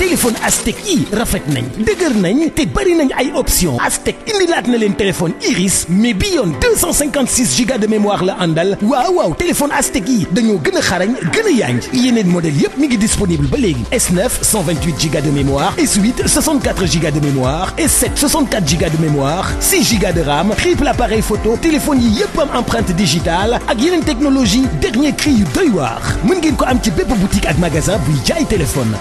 téléphone Aztec yi rafet nañ dëgër nañ te bari nañ ay options Aztec indilaat na leen téléphone Iris mais bi yoon 256 giga de mémoire la àndal waaw téléphone Aztec yi dañoo gën a xarañ gën a yanj yeneen modèle yépp mi ngi disponible ba léegi S9 128 giga de mémoire S8 64 giga de mémoire S7 64 giga de mémoire 6 giga de RAM triple appareil photo téléphone yi yépp am empreinte digitale ak yeneen technologie dernier cri yu doy waar mën ngeen ko am ci bépp boutique ak magasin buy jaay téléphone.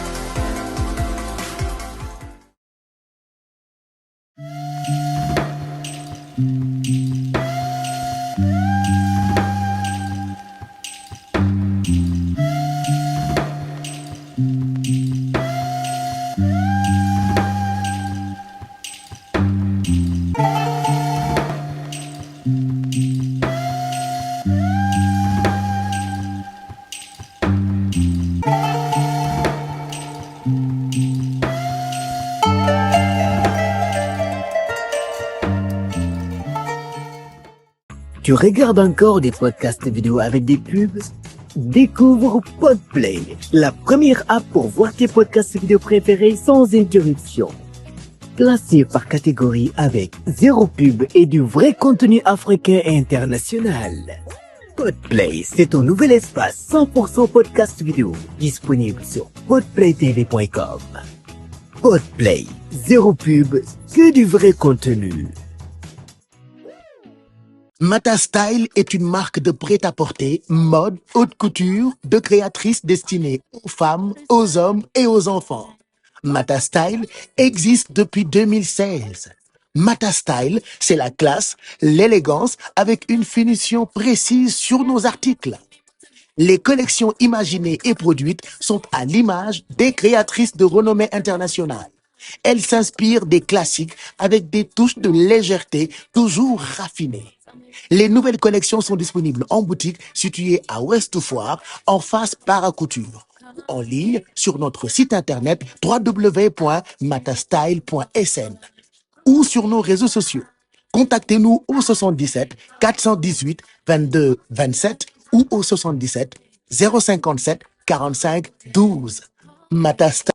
Tu regardes encore des podcasts vidéo avec des pubs? Découvre Podplay, la première app pour voir tes podcasts vidéo préférés sans interruption. Classé par catégorie avec 0 pub et du vrai contenu africain et international. Podplay, c'est ton nouvel espace 100% podcast vidéo, disponible sur podplaytv.com. Podplay, 0 pub, que du vrai contenu. Mata Style est une marque de prêt-à-porter, mode, haute couture, de créatrices destinées aux femmes, aux hommes et aux enfants. Mata Style existe depuis 2016. Mata Style, c'est la classe, l'élégance avec une finition précise sur nos articles. Les collections imaginées et produites sont à l'image des créatrices de renommée internationale. Elles s'inspirent des classiques avec des touches de légèreté toujours raffinées. Les nouvelles collections sont disponibles en boutique située à Ouest Foire, en face Paracouture. En ligne sur notre site internet www.matastyle.sn ou sur nos réseaux sociaux. Contactez-nous au 77 418 22 27 ou au 77 057 45 12. Matastyle.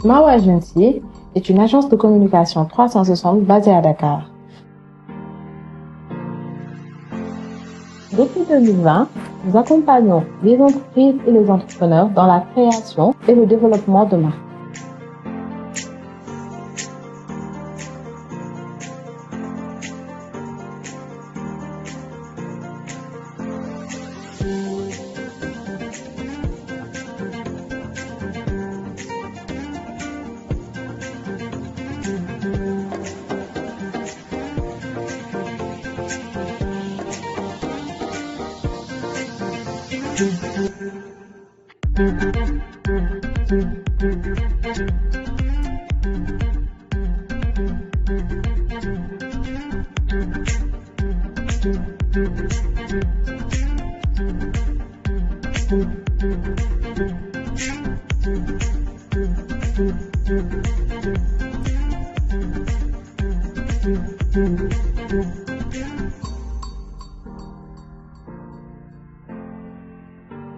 Mawa Agency est une agence de communication 360 basée à Dakar. Depuis 2020, nous accompagnons les entreprises et les entrepreneurs dans la création et le développement de marques.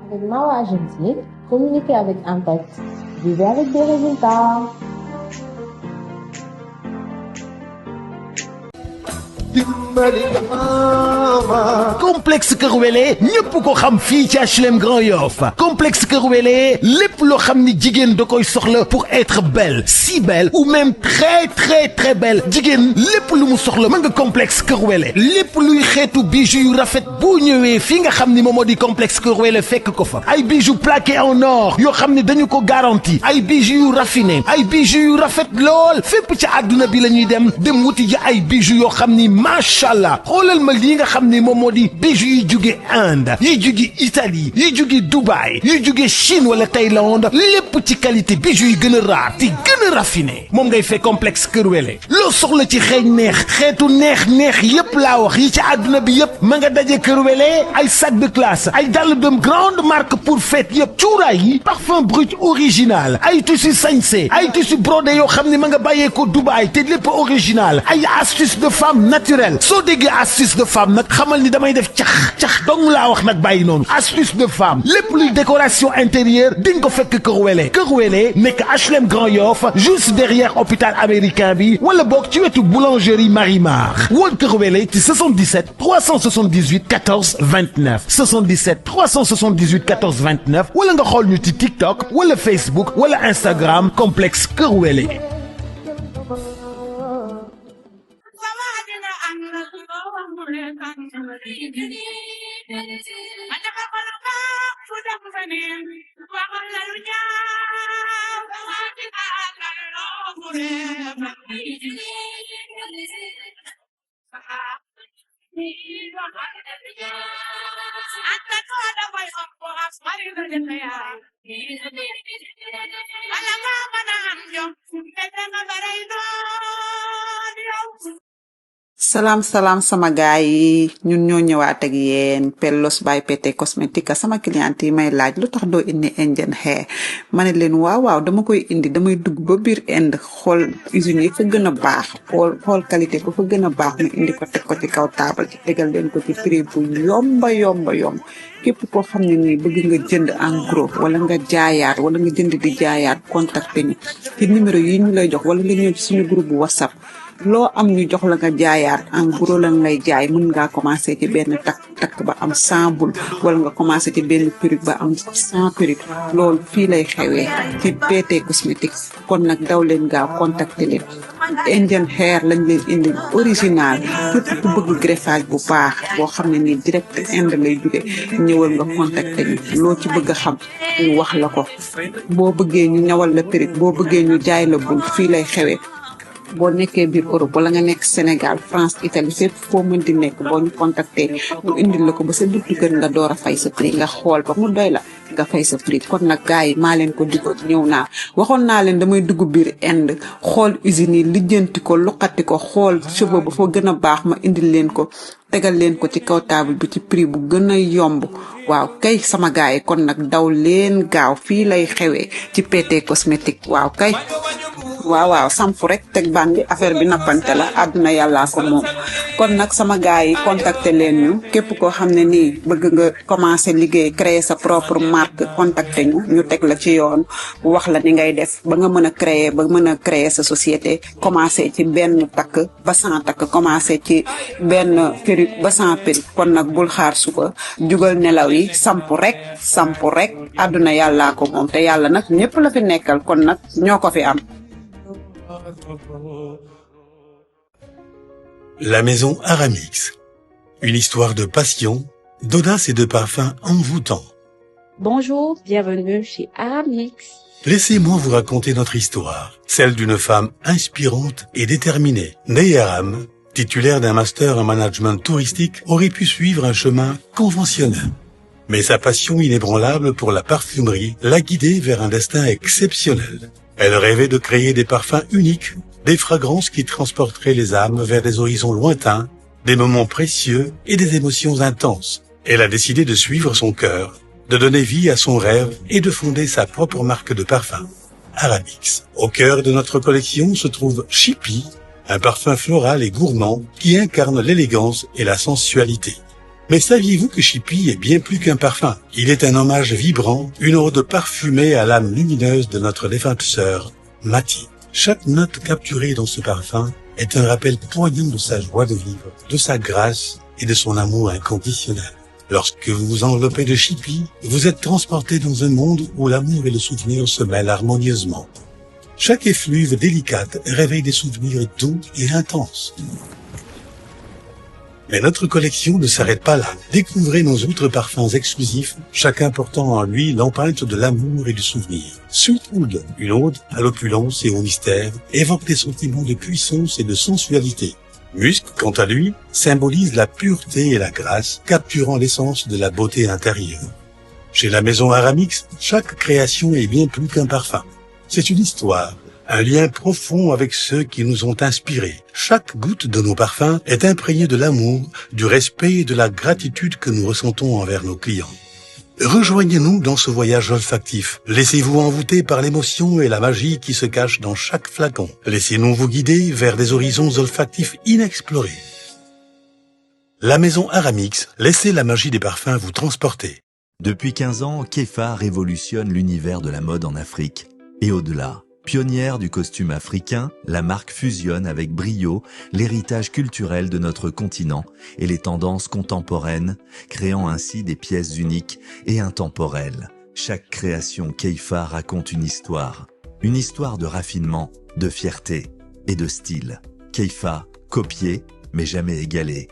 Avec Mawa Agency, communiquez avec impact. Vivez avec des résultats. complexe Kër Wele ñëpp ko xam fii ci HLM Grand Yoff complexe Kër Wele lépp loo xam ni jigéen da koy soxla pour être belle si belle ou même très très très belle jigéen lépp lu mu soxla mën nga complexe Kër Wele lépp luy xeetu bijou yu rafet boo ñëwee fii nga xam ni moom moo di complexe Kër Wele fekk ko fa ay bijoux plaqués en or yoo xam ni dañu ko garanti ay bijoux yu raffiné ay bijoux yu rafet lool fépp ci àdduna bi la ñuy dem wuti ji ay bijoux yoo xam ni machallah xoolal ma lii nga xam ni moom moo di bijoux yi jóge Inde yi jóge Italie yi jóge Dubaï yi jóge Chine wala Thaïlande lépp ci qualité bijoux yi gën a raar te gën a raffiné moom ngay fay complexe Kër Wele loo soxla ci xeeñ neex xeetu neex yépp laa wax yi ci àdduna bi yépp ma nga daje Kër Wele ay sac de classe ay dàll de grande marque pour fête yépp cuuraay yi parfum brut original ay tissu sañse ay tissu brodé yoo xam ne ma nga bàyyee ko Dubaï te lépp original ay astuce de femme naturelle soo déggee astuce de femme nag xamal ni damay def cax dong laa wax nag bàyyi noonu astuce de femme lépp luy décoration intérieure di nga ko fekk Kër Wele nekk HLM Grand Yoff juste derrière hôpital américain bi wala boog ci wetu boulangerie Marimar woon Kër Wele ci 77 378 14 29 77 378 14 29 wala nga xool ñu ci TikTok wala Facebook wala Instagram complexe Kër Wele. Salam sama gaay yi ñun ñoo ñëwaat ak yeen Pellos by PT Cosmetica sama client yi may laaj lu tax doo indi Indian hair ma ne leen waaw dama koy indi damay dugg ba biir Inde xool usine yi fa gën a baax xool qualité ko fa gën a baax ma indi ko teg ko ci kaw taabal ci tegal leen ko ci prix bu yomba képp koo xam ne nii bëgg nga jënd en gros wala nga jaayaat wala nga jënd di jaayaat contacté ñu ci numéro yi ñu lay jox wala nga ñëw ci suñu groupe bu WhatsApp loo am ñu jox la nga jaayaat en gros lan lay jaay mën ngaa commencé ci benn takk ba am 100 bul wala nga commencé ci benn perruque ba am 100 perruque loolu fii lay xewee ci PT Cosmetics kon nag daw leen gaaw contacté leen Indian hair lañ leen indi original képp ku bëgg greffage bu baax boo xam ne nii direct Inde lay jóge ñëwal nga contacté ñu loo ci bëgg a xam ñu wax la ko boo bëggee ñu ñawal la perruque boo bëggee ñu jaay la bul fii lay xewee boo nekkee biir Europe wala nga nekk Sénégal France Italie fépp foo mën di nekk boo ñu contacté ñu indil la ko ba sa buntu kër nga door a fay sa prix nga xool ba mu doy la nga fay sa prix kon nag gars yi maa leen ko digo ñëw naa waxoon naa leen damay dugg biir Inde xool usine yi lijjanti ko luqati ko xool cheveux ba fa gën a baax ma indil leen ko tegal leen ko ci kaw table bi ci prix bu gën a yomb waaw kay sama gars yi kon nag daw leen gaaw fii lay xewee ci PT Cosmétique waaw kay waaw samp rek teg bandi affaire bi nappante la àdduna yàllaa ko moom kon nag sama gars yi contacter leen ñu képp koo xam ne nii bëgg nga commencer liggéey créer sa propre marque contacter ñu teg la ci yoon wax la ni ngay def ba nga mën a créer sa société commencer ci benn takk ba 100 takk commencer ci benn perruque ba 100 perruque kon nag bul xaar suba jugal nelaw yi samp rek àdduna yàllaa ko moom te yàlla nag ñëpp la fi nekkal kon nag ñoo ko fi am. La maison Aramix. Une histoire de passion, d'audace et de parfum envoûtant. Bonjour, bienvenue chez Aramix. Laissez-moi vous raconter notre histoire, celle d'une femme inspirante et déterminée. Ndeye Aram, titulaire d'un master en management touristique, aurait pu suivre un chemin conventionnel. Mais sa passion inébranlable pour la parfumerie l'a guidée vers un destin exceptionnel. Elle rêvait de créer des parfums uniques, des fragrances qui transporteraient les âmes vers des horizons lointains, des moments précieux et des émotions intenses. Elle a décidé de suivre son cœur, de donner vie à son rêve et de fonder sa propre marque de parfum, Aramix. Au cœur de notre collection se trouve Chippy, un parfum floral et gourmand qui incarne l'élégance et la sensualité. Mais saviez-vous que Chippy est bien plus qu'un parfum? Il est un hommage vibrant, une ode parfumée à l'âme lumineuse de notre défunte sœur, Mati. Chaque note capturée dans ce parfum est un rappel poignant de sa joie de vivre, de sa grâce et de son amour inconditionnel. Lorsque vous vous enveloppez de Chippy, vous êtes transporté dans un monde où l'amour et le souvenir se mêlent harmonieusement. Chaque effluve délicate réveille des souvenirs doux et intenses. Mais notre collection ne s'arrête pas là. Découvrez nos autres parfums exclusifs, chacun portant en lui l'empreinte de l'amour et du souvenir. Sweetwood, une ode à l'opulence et au mystère, évoque des sentiments de puissance et de sensualité. Musc, quant à lui, symbolise la pureté et la grâce, capturant l'essence de la beauté intérieure. Chez la maison Aramix, chaque création est bien plus qu'un parfum. C'est une histoire, un lien profond avec ceux qui nous ont inspirés. Chaque goutte de nos parfums est imprégnée de l'amour, du respect et de la gratitude que nous ressentons envers nos clients. Rejoignez-nous dans ce voyage olfactif. Laissez-vous envoûter par l'émotion et la magie qui se cachent dans chaque flacon. Laissez-nous vous guider vers des horizons olfactifs inexplorés. La maison Aramix, laissez la magie des parfums vous transporter. Depuis 15 ans, Kefa révolutionne l'univers de la mode en Afrique et au-delà. Pionnière du costume africain, la marque fusionne avec brio l'héritage culturel de notre continent et les tendances contemporaines, créant ainsi des pièces uniques et intemporelles. Chaque création Kefa raconte une histoire de raffinement, de fierté et de style. Kefa, copié mais jamais égalé.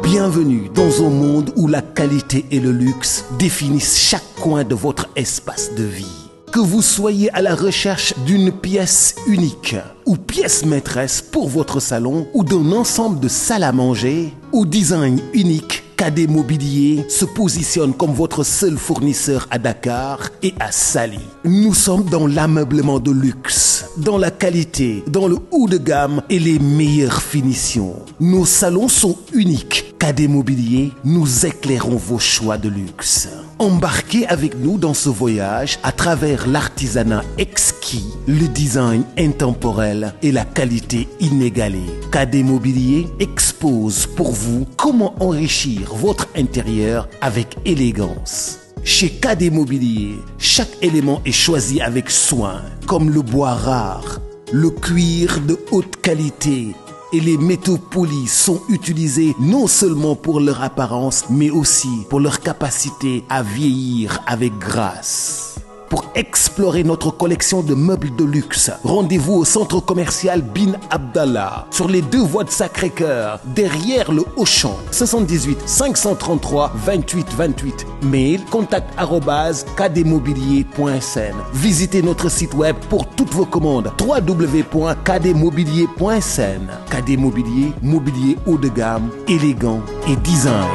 Bienvenue dans un monde où la qualité et le luxe définissent chaque coin de votre espace de vie. Que vous soyez à la recherche d'une pièce unique ou pièce maîtresse pour votre salon ou d'un ensemble de salles à manger au design unique, KD Mobilier se positionne comme votre seul fournisseur à Dakar et à Saly. Nous sommes dans l'ameublement de luxe, dans la qualité, dans le haut de gamme et les meilleures finitions. Nos salons sont uniques. KD Mobilier, nous éclairons vos choix de luxe. Embarquez avec nous dans ce voyage à travers l'artisanat exquis, le design intemporel et la qualité inégalée. KD Mobilier expose pour vous comment enrichir votre intérieur avec élégance. Chez KD Mobilier, chaque élément est choisi avec soin, comme le bois rare, le cuir de haute qualité et les métaux polis sont utilisés non seulement pour leur apparence, mais aussi pour leur capacité à vieillir avec grâce. Pour explorer notre collection de meubles de luxe, rendez-vous au centre commercial Bin Abdallah, sur les 2 voies de Sacré-Cœur, derrière le Auchan, 78 533 28 28. Mail contact@kdmobilier.sn. Visitez notre site web pour toutes vos commandes www.kdmobilier.sn. KD Mobilier, mobilier haut de gamme, élégant et design.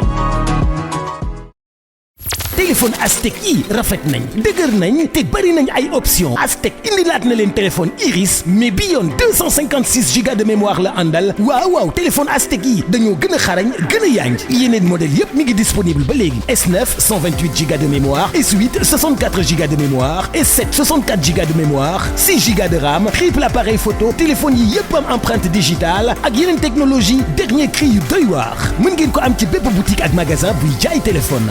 téléphone Aztec yi rafet nañ dëgër nañ te bari nañ ay options Aztec indilaat na leen téléphone Iris mais bi yoon 256 giga de mémoire la àndal waaw téléphone Aztec yi dañoo gën a xarañ gën a yanj yeneen modèle yépp mi ngi disponible ba léegi S9 128 giga de mémoire S8 64 giga de mémoire S7 64 giga de mémoire 6 giga de RAM triple appareil photo téléphone yi yépp am empreinte digitale ak yeneen technologie dernier cri yu doy waar mën ngeen ko am ci bépp boutique ak magasin buy jaay téléphone.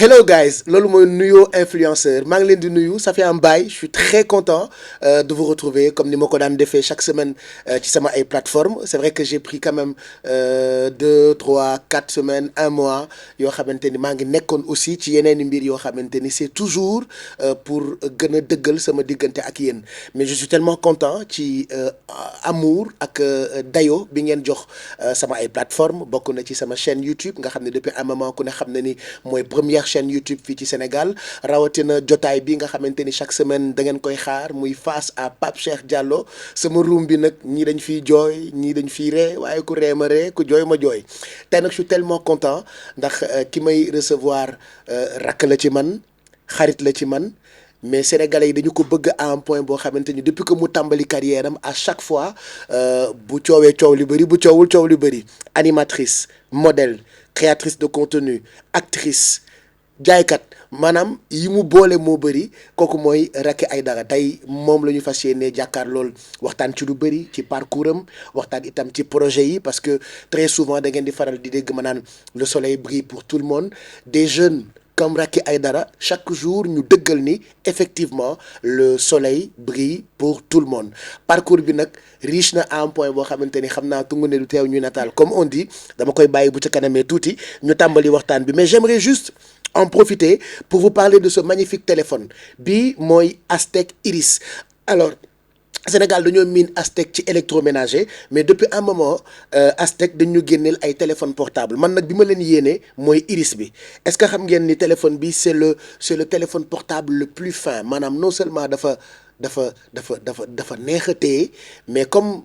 Hello guys, loolu mooy nuyoo influenceur maa ngi leen di nuyu ça fait un bail je suis très content de vous retrouver comme ni ma ko daan defee chaque semaine ci sama ay plateformes c'est vrai que j'ai pris quand même 2, 3, 4 semaines 1 mois yoo xamante ni maa ngi nekkoon aussi ci yeneen i mbir yoo xamante ni c'est toujours pour gën a dëggal sama diggante ak yéen mais je suis tellement content ci amour ak dayo bi ngeen jox sama ay plateformes bokk na ci sama chaîne YouTube nga xam ne depuis un moment ku ne xam na ni mooy première chaîne YouTube fii ci Sénégal rawatina jotaay bi nga xamante ni chaque semaine da ngeen koy xaar muy face à Pape Cheikh Diallo sama room bi nag ñii dañ fiy jooy ñii dañ fiy ree waaye ku ree ma ree ku jooy ma jooy tey nag je suis tellement content ndax ki may recevoir rakk la ci man xarit la ci man mais sénégalais yi dañu ko bëgg à un point boo xamante ni depuis que mu tàmbali carrière am à chaque fois bu coowee coow li bëri bu coowul coow li bëri animatrice modèle créatrice de contenu actrice jaaykat maanaam yi mu boole moo bëri kooku mooy Racky Aïdara tey moom la ñu fas yéenee jàkkaar lool waxtaan ci lu bëri ci parcours am waxtaan itam ci projet yi parce que très souvent da ngeen di faral di dégg ma naan le soleil brille pour tout le monde des jeunes comme Racky Aïdara chaque jour ñu dëggal ni effectivement le soleil brille pour tout le monde parcours bi nag riche na à un point boo xamante ni xam naa tungu ne du teew ñu nataal comme on dit dama koy bàyyi bu ca kanamee tuuti ñu tàmbali waxtaan bi mais j'aimerais juste en profiter pour vous parler de ce magnifique téléphone bi mooy Aztec Iris alors Sénégal dañoo miin Aztec ci électroménager mais depuis un moment Aztec dañu génneel ay téléphone portable man nag bi ma leen yéene mooy Iris bi est-ce que xam ngeen ni téléphone bi c'est le téléphone portable le plus fin maanaam non seulement dafa neex a téye mais comme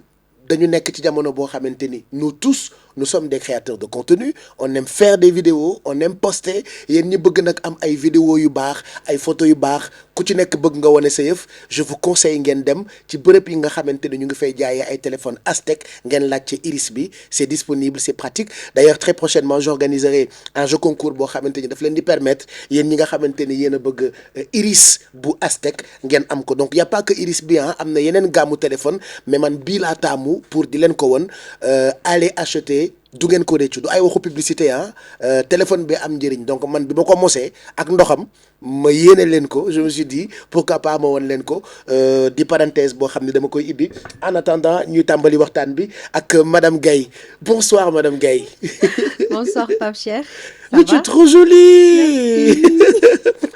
dañu nekk ci jamono boo xamante ni nous tous nous sommes des créateurs de contenu on aime faire des vidéos on aime poster yéen ñi bëgg nag am ay vidéos yu baax ay photos yu baax ku ci nekk bëgg nga wane sa yëf je vous conseille ngeen dem ci bërëb yi nga xamante ni ñu ngi fay jaayee ay téléphone Aztec ngeen laaj ci Iris bi c'est disponible c'est pratique d'ailleurs très prochainement j'organiserai un jeu concours boo xamante ni daf leen di permettre yéen ñi nga xamante ni yéen a bëgg Iris bu Aztec ngeen am ko donc y a pas que Iris bi am na yeneen gàmmu téléphone mais man bii laa taamu pour di leen ko won aller acheter du ngeen ko réccu du ay waxu publicité téléphone bi am njëriñ donc man bi ma ko mosee ak ndoxam ma yéene leen ko je me suis dit pourquoi pas ma won leen ko di parenthèse boo xam ne dama koy ibbi en attendant ñuy tàmbali waxtaan bi ak madame Gaye bonsoir madame Gaye. Bonsoir Pape Cheikh. Mais tu es trop jolie.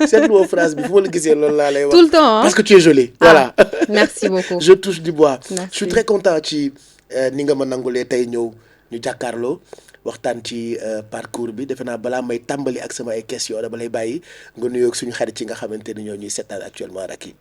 Cette phrase bi fu ma la gisee loolu laa lay wax. Tout le temps parce que tu es jolie. Voilà. Merci beaucoup. Je touche du bois. Merci. Je suis très content ci ni nga ma nangulee tey ñëw ñu jàkkaarloo waxtaan ci parcours bi defe naa balaa may tàmbali ak sama ay questions dama lay bàyyi nga nuyoo ak suñu xarit yi nga xamante ni ñoo ñuy seetaan actuellement Racky.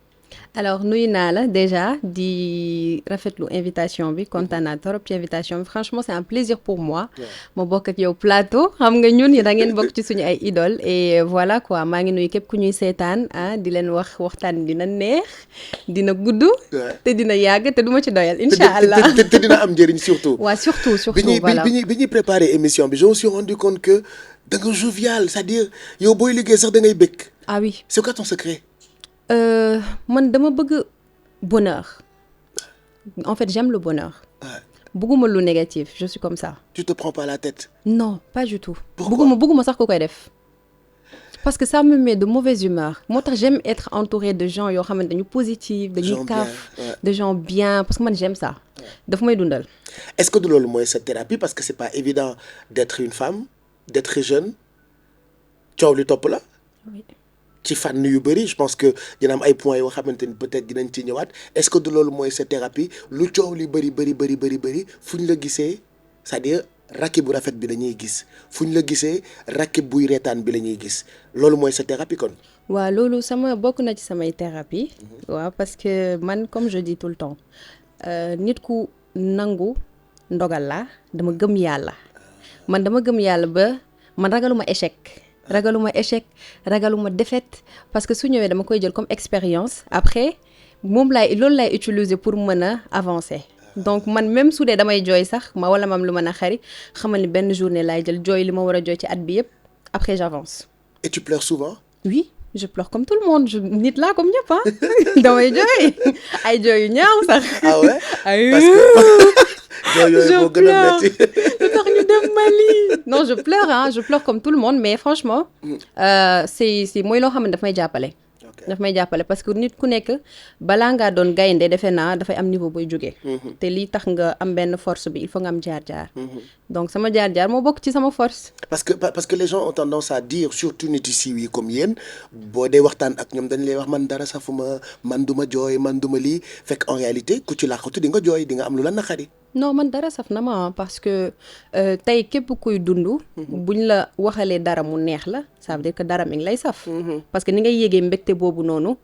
Alors nuyu naa la déjà di rafetlu invitation bi kontaan naa trop ci invitation bi franchement c'est un plaisir pour moi ma bokk ak yow plateau xam nga ñun yi da ngeen bokk ci suñu ay idoles et voilà quoi maa ngi nuyu képp ku ñuy seetaan di leen waxtaan dina neex dina gudd te dina yàgg te du ma ci doyal incha allah te dina am njëriñ surtout waaw surtout voilà bi ñuy préparer émission bi je me suis rendu compte que da nga jovial c'est-à-dire yow booy liggéey sax da ngay bëgg. Ah oui. C'est quoi ton secret? Man dama bëgg bonheur. En fait, j'aime le bonheur. Bëgguma lu négatif, je suis comme ça. Tu te prends pas la tête? Non, pas du tout. Pourquoi? Bëgguma sax ko koy def. Parce que ça me met de mauvaise humeur. Moi, j'aime être entourée de gens yoo xamante dañu positif, dañuy kaf, de gens bien parce que man j'aime ça. Daf may dundal. Est-ce que de loolu mooy sa thérapie parce que c'est pas évident d'être une femme, d'être jeune. Coow li topp la. Oui. Ci fànn yu bëri je pense que dina am ay points yoo xamante ni peut-être dinañ ci ñëwaat est-ce que de loolu mooy sa thérapie lu coow li bëri fu ñu la gisee c'est-à-dire Racky bu rafet bi la ñuy gis fu ñu la gisee Racky buy reetaan bi la ñuy gis loolu mooy sa thérapie kon. waaw loolu bokk na ci samay thérapie. waaw parce que man comme je dis tout le temps nit ku nangu ndogal la dama gëm yàlla man dama gëm yàlla ba man ragaluma échec ragaluma défaite parce que su ñëwee dama koy jël comme expérience après loolu lay utiliser pour mën a avancer donc man même su dee damay jooy sax wala mam lu mën a xari xamal ni benn journée laay jël jooy li ma war a jooy ci at bi yëpp après j'avance. Et tu pleures souvent? Oui, je pleure comme tout le monde nit laa comme ñëpp damay jooy ay jooy yu ñaaw sax. Ah ouais? Parce que je pleure. ñu dem Mali. Non, je pleure comme tout le monde mais franchement c'est mooy loo xam ne daf may jàppale parce que nit ku nekk balaa ngaa doon gaynde defe naa dafay am niveau booy jógee te lii tax nga am benn force bi il faut nga am jaar-jaar donc sama jaar-jaar moo bokk ci sama force parce que les gens ont tendance à dire surtout nit yi siiw yi comme yéen boo dee waxtaan ak ñoom dañ lay wax man dara safuma man duma jooy man duma lii fekk en réalité ku ci làqatu di nga jooy di nga am lu la naqari. Non man dara saf na ma parce que tey képp kuy dund buñ la waxalee dara mu neex la ça veut dire que dara mi ngi lay saf parce que ni ngay yégee mbégte boobu noonu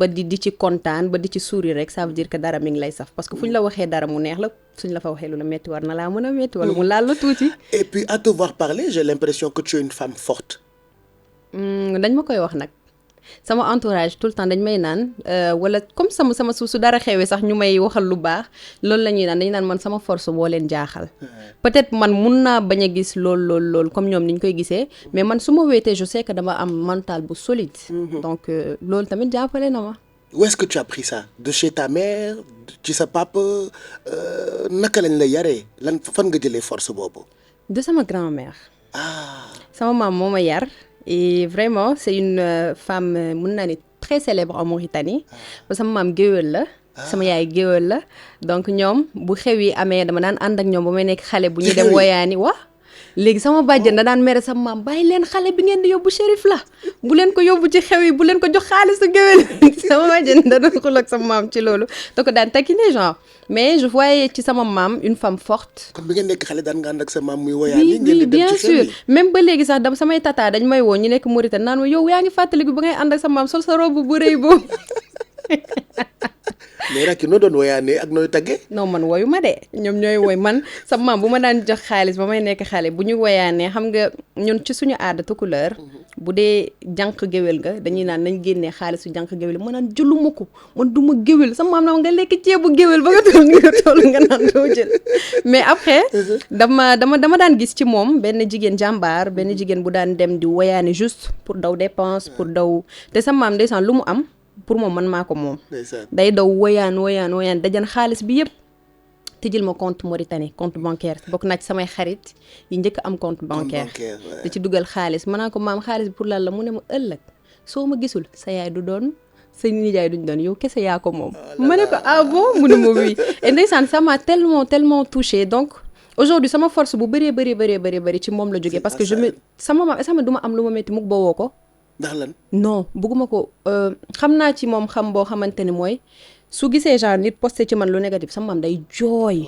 ba di ci kontaan ba di ci sourire rek ça veut dire que dara mi ngi lay saf parce que fuñ la waxee dara mu neex la suñ la fa waxee lu la metti war na laa mën a metti wala mu laal la tuuti. Et puis à te voir parler j'ai l'impression que tu es une femme forte. Dañ ma koy wax nag sama entourage tout le temps dañ may naan wala comme sama su dara xewee sax ñu may waxal lu baax loolu la ñuy naan dañu naan man sama force boo leen jaaxal peut-être man mun naa bañ a gis lool comme ñoom ni ñu koy gisee mais man su ma wéetee je sais que dama am mental bu solide donc loolu tamit jàppale na ma. Où est-ce que tu as appris ça? De chez ta mère ci sa papa naka lañ la yaree lan fan nga jëlee force boobu? De sama grand-mère. Sama maam moo ma yar. Et vraiment c'est une femme mun naa ni très célèbre en Mauritanie parce que sama maam géwél la sama yaay géwél la donc ñoom bu xew yi amee dama naan ànd ak ñoom ba may nekk xale bu ñuy dem woyaani léegi sama bàjjen da daan mere sama maam bàyyi leen xale bi ngeen di yóbbu shérif la bu leen ko yóbbu ci xew yi bu leen ko jox xaalisu géwél sama bàjjen da doon xul ak sama maam ci loolu da ko daan taquiner genre mais je voyais ci sama maam une femme forte. kon bi ngeen nekk xale daan nga ànd ak sa maam muy woyaan oui ngeen di dem bien ci xew sûr yi. même ba léegi sax dam samay tata dañ may woo ñu nekk Mauritanie naan ma yow yaa ngi fàttaliku ba ngay ànd ak sa maam sol sa robe bu rëy boobu. mais Racky noo doon woyaanee ak nooy tagge. non man woyu ma de ñoom ñooy woy man sa maam bu ma daan jox xaalis ba may nekk xale bu ñu woyaanee xam nga ñun ci suñu aada tukulóor bu dee jànq géwél nga dañuy naan nañ génnee xaalisu jànq géwél ma naan jëluma ko man du ma géwél sa maam na nga lekk ceebu géwél ba nga toll nga naan doo jël mais après dama daan gis ci moom benn jigéen jàmbaar benn jigéen bu daan dem di woyaane juste pour daw dépense pour daw te sa maam ndeysaan lu mu am pour moom man maa ko moom day daw woyaan dajan xaalis bi yëpp te jël ma compte Mauritanie compte bancaire bokk naa ci samay xarit yi njëkk am compte bancaire da ci dugal xaalis ma naa ko maam xaalis bi pour lan la mu ne ma ëllëg soo ma gisul sa yaay du doon sa nijaay duñ doon yow kese yaa ko moom ma ne ko ah bon mu ne ma oui et ndeysaan ça m'a tellement touchée donc aujourd'hui sama force bu bëri ci moom la jógee parce que je me sama maam sama du ma am lu ma metti mukk ba woo ko ndax lan non bugguma ko xam naa ci moom xam boo xamante ne mooy su gisee genre nit posté ci man lu négatif sama maam day jooy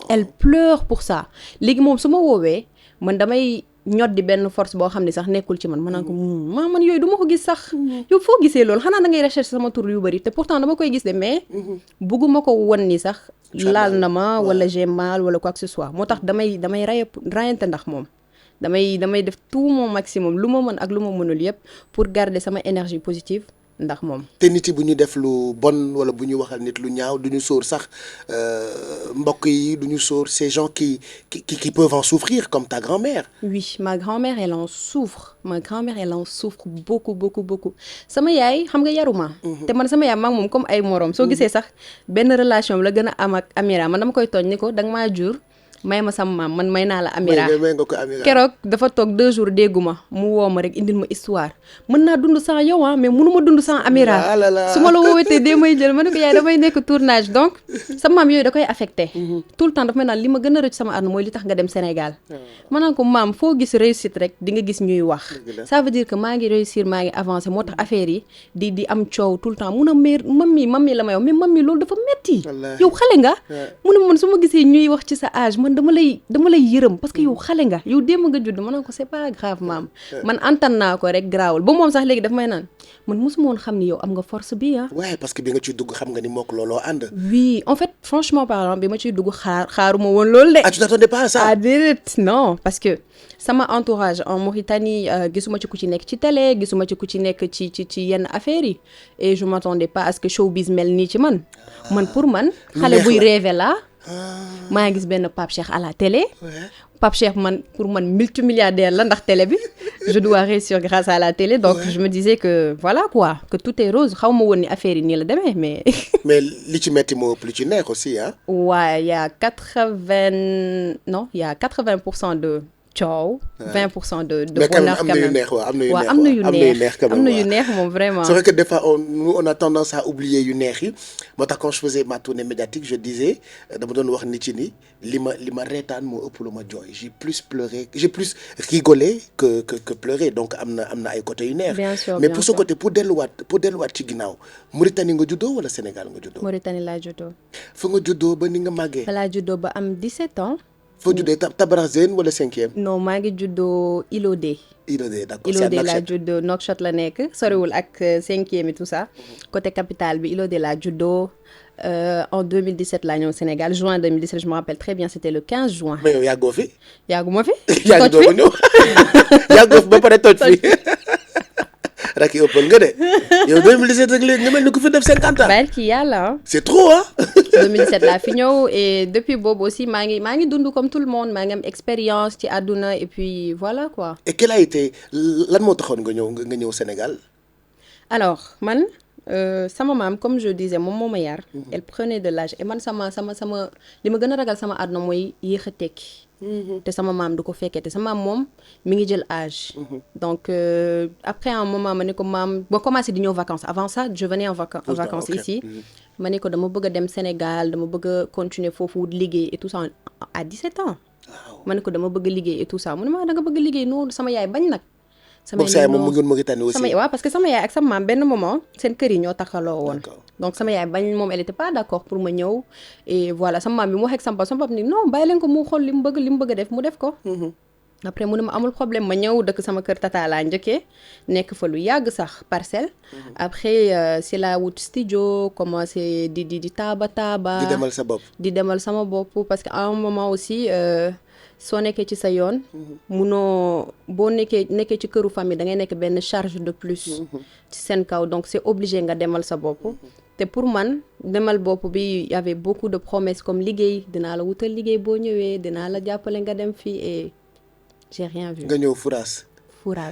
elle pleure pour ça léegi moom su ma woowee man damay ñoddi benn force boo xam ne sax nekkul ci man ma naan ko man yooyu du ma ko gis sax yow foo gisee loolu xanaa da ngay recherche sama tur yu bëri te pourtant dama koy gis de mais bugguma ko won ni sax laal na ma wala j'ai mal wala quoi que ce soit moo tax damay rayante ndax moom damay def tout mon maximum lu ma mën ak lu ma mënul yëpp pour garder sama énergie positive ndax moom. te nit yi bu ñu def lu bon wala bu ñu waxal nit lu ñaaw du ñu sóor sax mbokk yi du ñu sóor ces gens qui peuvent en souffrir comme ta grand-mère. oui ma grand-mère elle en souffre beaucoup sama yaay xam nga yaruma te man sama yaay maa ngi moom comme ay morom soo gisee sax benn relation la gën a am ak Amira man dama koy tooñ ni ko danga maa jur. may ma sama maam man may naa la Amira keroog dafa toog 2 jours dégguma mu woo ma rek indil ma histoire mën naa dund sans yow mais mënuma dund sans Amira su ma la woowetee dee may jël ma ne ko yaay damay nekk tournage donc sama maam yooyu da koy affecté tout le temps dafa may naan li ma gën a rëcc sama àdduna mooy li tax nga dem Sénégal ma naan ko maam foo gis réussite rek di nga gis ñuy wax ça veut dire que maa ngi réussir maa ngi avancé moo tax affaire yi di am coow tout le temps mun a meer mammi la may wax mais mammi loolu dafa metti yow xale nga mu ne man su ma gisee ñuy wax ci sa âge man dama lay yërëm parce que yow xale nga yow démb nga judd ma ne ko c'est pas grave maam man antan naa ko rek garaawul ba moom sax léegi daf may naan man mosuma woon xam ni yow am nga force bi ouais parce que bi nga ciy dugg xam nga ni mook looloo ànd. oui en fait franchement parlant bi ma ciy dugg xaaruma woon loolu de. ah tu t'attendais pas à ça. ah déedéet non parce que sama entourage en Mauritanie gisuma ci ku ci nekk ci télé gisuma ci ku ci nekk ci yenn affaires yi et je m'attendais pas à ce que showbiz mel nii ci man pour man xale buy rêver la maa ngi gis benn Pape Cheikh à la télé Pape Cheikh pour man multimilliardaire la ndax télé bi je dois réussir grâce à la télé donc je me disais que voilà quoi que tout est rose xaw ma woon ni affaire yi nii la demee mais mais li ci metti moo ëpp li ci neex aussi waaw il y a 80% de coow 20% de bonheur quand même am na yu neex am na yu neex moom vraiment c'est vrai que des fois on a tendance à oublier yu neex yi moo tax quand je faisais ma tournée médiatique je disais dama doon wax nit ci ni li ma reetaan moo ëpp lu ma jooy j'ai plus rigolé que pleuré donc am na ay côté yu neex bien sûr mais pour ce côté pour delluwaat ci ginnaaw Mauritanie nga juddoo wala Sénégal nga juddoo Mauritanie laa juddoo fa nga juddoo ba ni nga màggee fa laa juddoo ba am 17 ans foo juddee Tabarazène wala 5e. non maa ngi juddoo Ilodé. D'accord Ilodé laa juddoo Nouakchott la nekk soriwul ak 5e et tout ça côté capitale bi Ilodé laa juddoo en 2017 laa ñëw Sénégal juin 2017 je me rappelle très bien c'était le 15 juin. mais yow yàggoo fi. yàgguma fi. yaa ngi doog a ñëw yàggoo fi ba pare toj fi. Racky ëppal nga de yow 2017 rek léegi nga mel ni ku fi def 50 ans. barki yàlla. c'est trop 2017 laa fi ñëw et depuis boobu aussi maa ngi dund comme tout le monde maa ngi am expérience ci àdduna et puis voilà quoi. et quel a été lan moo taxoon nga ñëw Sénégal. alors man sama maam comme je disais moom moo ma yar. elle prenait de l'âge et man sama li ma gën a ragal sama àdduna mooy yéex a tekki. te sama maam du ko fekkee te sama maam moom mi ngi jël âge. donc après un moment ma ne ko maam boo commencé di ñëw vacances avant ça je venais en vacances ici. ma ne ko dama bëgg a dem Sénégal dama bëgg a continuer foofu liggéey et tout ça à 17 ans. ma ne ko dama bëgg liggéey et tout ça mu ne ma da nga bëgg liggéey noonu sama yaay bañ nag. boobu sa yaay moom mu ngi woon Mauritanie aussi. waaw parce que sama yaay ak sama maam benn moment seen kër yi ñoo taxaloo woon. donc sama yaay bañ moom elle était pas d'accord pour ma ñëw et voilà sama maam bi mu wax ak sama papa ni non bàyyi leen ko mu xool li mu bëgg a def mu def ko. après mu ne ma amul problème ma ñëw dëkk sama kër tata laa njëkkee nekk fa lu yàgg sax parcelle. après c'est la wut studio commencé di taaba. di demal sama bopp parce que à un moment aussi soo nekkee ci sa yoon. munoo boo nekkee ci këru famille da ngay nekk benn charge de plus. ci seen kaw donc c'est obligé nga demal sa bopp. te pour man demal bopp bi y avait beaucoup de promesses comme liggéey dinaa la wutal liggéey boo ñëwee dinaa la jàppale nga dem fii et. J'ai rien vu. nga ñëw Fouras.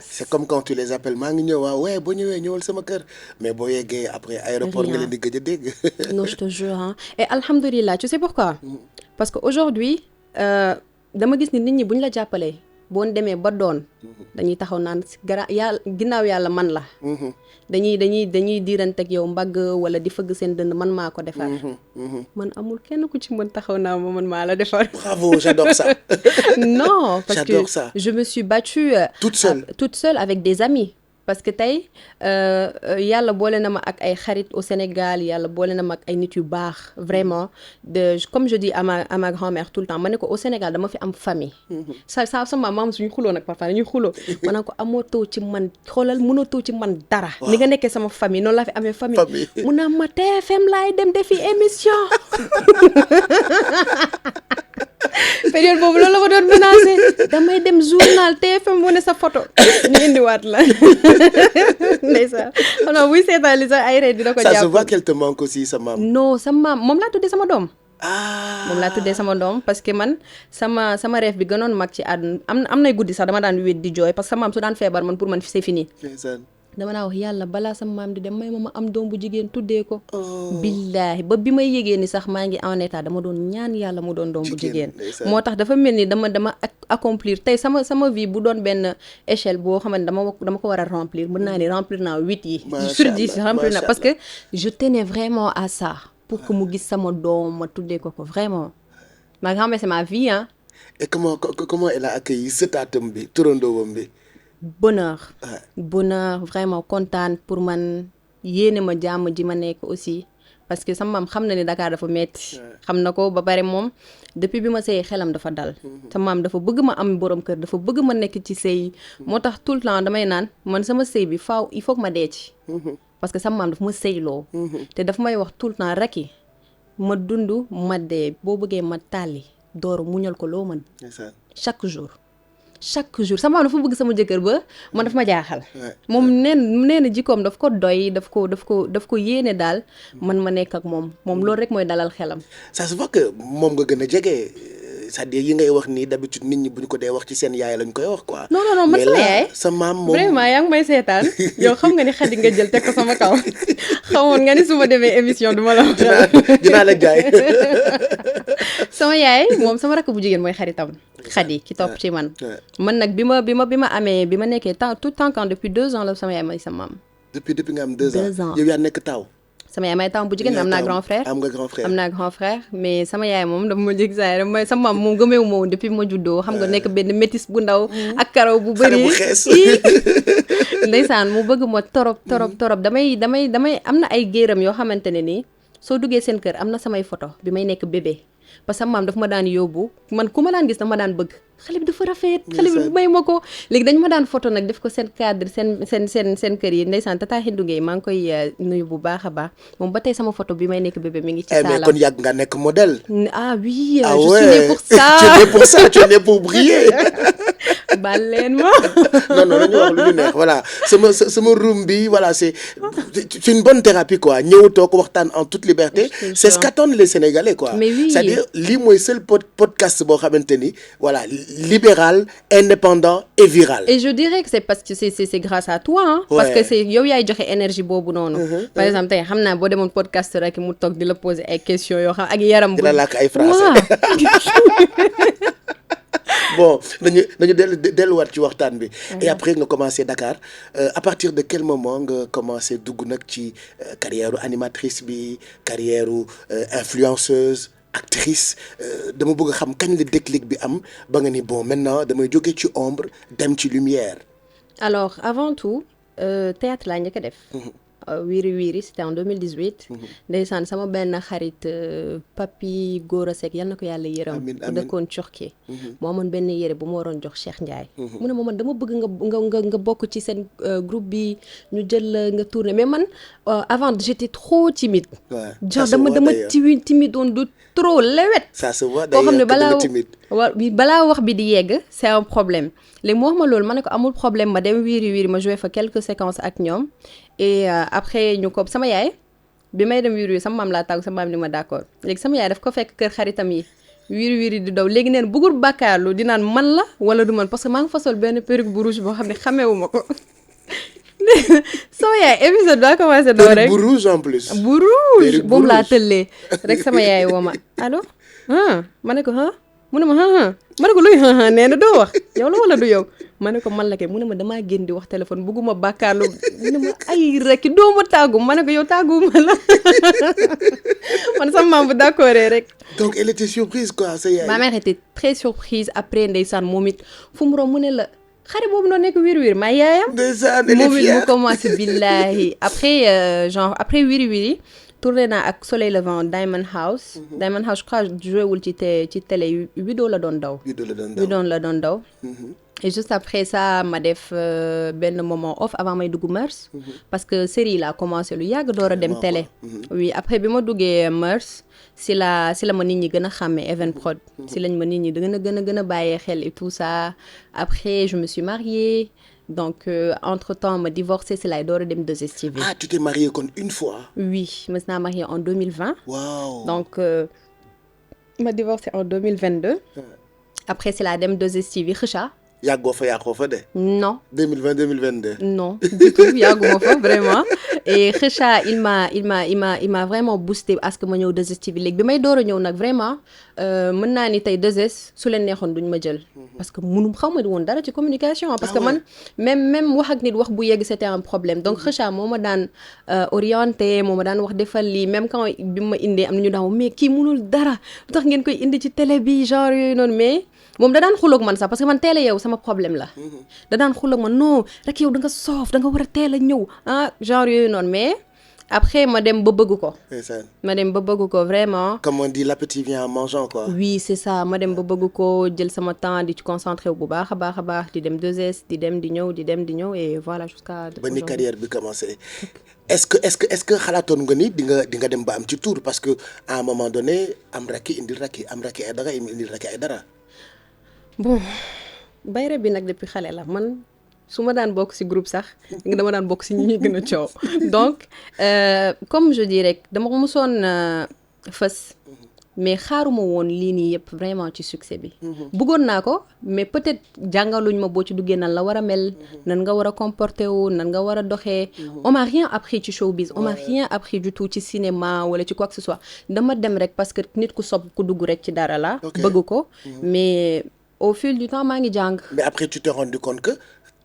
C'est comme quand tu les appelles maa ngi ñëw waaw boo ñëwee ñëwal sama kër mais boo yeggee après aéroport nga leen di gëj a dégg. Non je te jure hein. Et alhamdoulilah tu sais pourquoi. Parce que aujourd'hui dama gis ni nit ñi bu ñu la jàppalee boo demee ba doon. dañuy taxaw naan ginnaaw yàlla man la. dañuy diiranteeg yow mbagg wala di fëgg seen dënd man maa ko defar. man amul kenn ku ci mën taxaw naa ma man maa la defar. Bravo, j'adore ça. Non parce que je me suis battue toute seule avec des amis. parce que tey yàlla boole na ma ak ay xarit au Sénégal yàlla boole na ma ak ay nit yu baax vraiment comme je dis à ma grand-mère tout le temps ma ne ko au Sénégal dama fi am famille. sama maam suñu xuloo nag parfois dañuy xuloo. ma ne ko amootoo ci man xoolal mënatoo ci man dara. ni nga nekkee sama famille noonu laa fi amee famille. mu ne ma TFM laay dem defi émission. période boobu loolu la ma doon menacé damay dem journal TFM wane sa photo ñu indiwaat la. ndeysaan xam naa buy seetaan li sax ay ree dina ko jàpp. ça se voit qu'elle te manque aussi sa maam. non sa maam moom laa tuddee sama doom. moom laa tuddee sama doom parce que man sama rêve bi gënoon mag ci àdduna am nay guddi sax dama daan wéet di jooy parce que sa maam su daan feebar man pour man c'est fini. dama naa wax yàlla balaa sama maam di dem may ma am doom bu jigéen tuddee ko. billaahi ba bi may yégee ni sax maa ngi en état dama doon ñaan yàlla mu doon doom bu jigéen. moo tax dafa mel ni dama accomplir tey sama vie bu doon benn échelle boo xamante dama ko war a remplir mën naa ni remplir naa 8 yi. sur 10 remplir naa parce que je tenais vraiment à ça. pour que mu gis sama doom ma tuddee ko vraiment ma grand-mère c'est ma vie hein. Et comment elle a accueilli sëtaatam bi turandoowam bi. bonheur vraiment kontaan pour man yéene ma jàmm ji ma nekk aussi parce que sama maam xam na ni Dakar dafa metti xam na ko ba pare moom depuis bi ma sëy xelam dafa dal sama maam dafa bëgg ma am borom kër dafa bëgg ma nekk ci sëy moo tax tout le temps damay naan man sama sëy bi faaw il faut que ma dee ci parce que sama maam dafa ma sëyloo te dafa may wax tout le temps rek yi ma dund ma dee boo bëggee ma tàlli dooru muñal ko loo mën chaque jour sama maam dafa bëgg sama jëkkër ba man daf ma jaaxal moom nee na jikkoom daf ko doy daf ko yéene daal man ma nekk ak moom loolu rek mooy dalal xelam. ça se voit que moom nga gën a jege c'est-à-dire yi ngay wax nii d'habitude nit ñi bu ñu ko dee wax ci seen yaay lañ koy wax quoi. non man sama yaay sa maam moom vraiment yaa ngi may seetaan yow xam nga ni xadi nga jël teg ko sama kaw xamoon nga ni su ma demee émission du ma la wax. dinaa la jaay. sama yaay moom sama rakk bu jigéen mooy xaritam xadi ki topp ci man nag bi ma amee bi ma nekkee tout temps quand depuis 2 ans la sama yaay may sa maam. depuis nga am 2 ans yow yaa nekk taw. sama yaay may taw bu jigéen am naa grand frère. am naa grand frère mais sama yaay moom dafa ma jég saa mooy sama maam moom gëmeewu ma woon depuis ma juddoo xam nga nekk benn métis bu ndaw ak karaw bu bëri ndeysaan mu bëgg ma torop damay am na ay géeram yoo xamante ne nii soo duggee seen kër am na samay photo bi may nekk bébé parce que maam dafa ma daan yóbbu man ku ma daan gis dafa ma daan bëgg xale bi dafa rafet xale bi may ma ko léegi dañ ma daan photo nag def ko seen cadre seen kër yi ndeysaan tata Hindou Gueye maa ngi koy nuyu bu baax a baax moom ba tey sama photo bi may nekk bébé mi ngi ci saala. mais kon yàgg nga nekk modèle. ah oui je suis née pour ça. tu es née pour ça tu es née pour briller. baal leen ma. non dañu wax lu ñu neex voilà sama room bi voilà c'est une bonne thérapie quoi ñëw toog waxtaan en toute liberté. c'est ce qu'attendent les Sénégalais quoi. mais oui c'est-à-dire lii mooy seul podcast boo xamante ni voilà. libéral, indépendant et viral. Et je dirais que c'est parce que c'est grâce à toi hein. Ouais. Parce que c'est yow yaay joxe énergie boobu noonu. Par exemple tey xam naa boo demoon podcast rek mu toog di la poser ay questions yoo xam ak yaram. dina làkk ay français. bon dañu delluwaat ci waxtaan bi. et après nga commencé Dakar à partir de quel moment nga commencé dugg nag ci carrière animatrice bi carrière influenceuse. actrice dama bëgg a xam kañ la déclic bi am ba nga ni bon maintenant damay jóge ci ombre dem ci lumière. alors avant tout théâtre laa njëkk a def. Wiri Wiri c'était en 2018. ndeysaan sama benn xarit Papi Gora Seck yal na ko yàlla yërëm. amiin bu dëkkoon Turquie. moo amoon benn yére bu ma waroon jox Cheikh Ndiaye. mu ne ma man dama bëgg nga bokk ci seen groupe bi ñu jël la nga tourner mais man avant j'étais trop timide. genre dama timide woon du trop lewet. ça se voit koo xam ne d'ailleurs balaa wax bi di yegg c'est un problème léegi mu wax ma loolu ma ne ko amul problème ma dem Wiri Wiri ma joué fa quelques séquences ak ñoom. et après ñu ko sama yaay bi may dem Wiri Wiri sama maam laa tàggu sama maam ni ma d'accord léegi sama yaay daf ko fekk kër xaritam yi Wiri Wiri di daw léegi neen bëggul bàkkaarlu di naan man la wala du man parce que maa ngi fa sol benn perruque bu rouge boo xam ne xameewuma ko sama yaay épisode ba commencé daw rek bu rouge en plus. bu rouge boobu laa tëllee rek sama yaay woo ma allo ma ne ko mu ne ma ma ne ko luy nee na doo wax yow la wala du yow ma ne ko man la kay mu ne ma damaa génn di wax téléphone bugguma bàkkaarlu mu ne ma ay rek doo ma tàggu ma ne ko yow tàgguwuma la man sama maam bu d'accord rek. donc elle était surprise quoi sa yaay. ma mère était très surprise après ndeysaan moom it fu mu romb mu ne la xare boobu noonu nekk Wiri Wiri maa yaayam. ndeysaan elle est moom it fière mu commencé billahi après genre après Wiri Wiri. tourné naa ak Soleil Levant Diamond House. Diamond House je crois joué wul ci télé Wido la doon daw. Wido la doon daw. et juste après ça ma def benn moment off avant may dugg Mœurs. parce que série la commencé lu yàgg door a dem télé. oui après bi ma duggee Mœurs si la ma nit ñi gën a xàmmee Evenprod. si lañ ma nit ñi gën a bàyyee xel et tout ça après je me suis mariée. donc entre-temps ma divorcé si laay door a dem 2STV. ah tu t'es mariée kon une fois. oui ma naa mariée en 2020. waaw donc ma divorcé en 2022. après si laa dem 2STV Kheucha. yàggoo fa de. non 2020 2022. non du tout yàgguma fa vraiment et Kheucha il m'a vraiment boosté à ce que ma ñëw 2STV léegi bi may door a ñëw nag vraiment mën naa ni tey 2S su leen neexoon duñ ma jël. parce que xaw ma woon dara ci communication. parce que man même wax ak nit wax bu yegg c'était un problème donc Kheucha moo ma daan orienté moo ma daan wax defal lii même quand bi ma indee am na ñu daaw mais kii mënul dara lu tax ngeen koy indi ci télé bi genre yooyu noonu mais. moom da daan xuloog man sax parce que man teel a yow sama problème la. da daan xuloog man non rek yow da nga soof da nga war a teel a ñëw genre yooyu noonu mais après ma dem ba bëgg ko. ma dem ba bëgg ko vraiment. comme on dit l'appétit vient en mangeant quoi. oui c'est ça ma dem ba bëgg ko jël sama temps di ci concentré wu bu baax a baax di dem 2S di dem di ñëw et voilà jusqu'à. ba ni carrière bi commencé. est-ce que xalaatoon nga ni di nga dem ba am ci tour parce que à un moment donné am Racky indil Racky am Racky ay dara indil Racky ay dara. bon bayre bi nag depuis xale la man su ma daan bokk ci groupe sax dama daan bokk ci ñi ñuy gën a coow donc comme je dis rek dama ko mosoon fës mais xaaruma woon lii nii yëpp vraiment ci succès bi bëggoon naa ko mais peut-être jàngaluñ ma boo ci duggee nan la war a mel nan nga war a comporter wu nan nga war a doxee on m'a rien appris ci showbiz on m'a rien appris du tout ci cinéma wala ci quoi que ce soit dama dem rek parce que nit ku sob ku dugg rek ci dara la bëgg ko mais au fil du temps maa ngi jàng. mais après tu t'es rendu compte que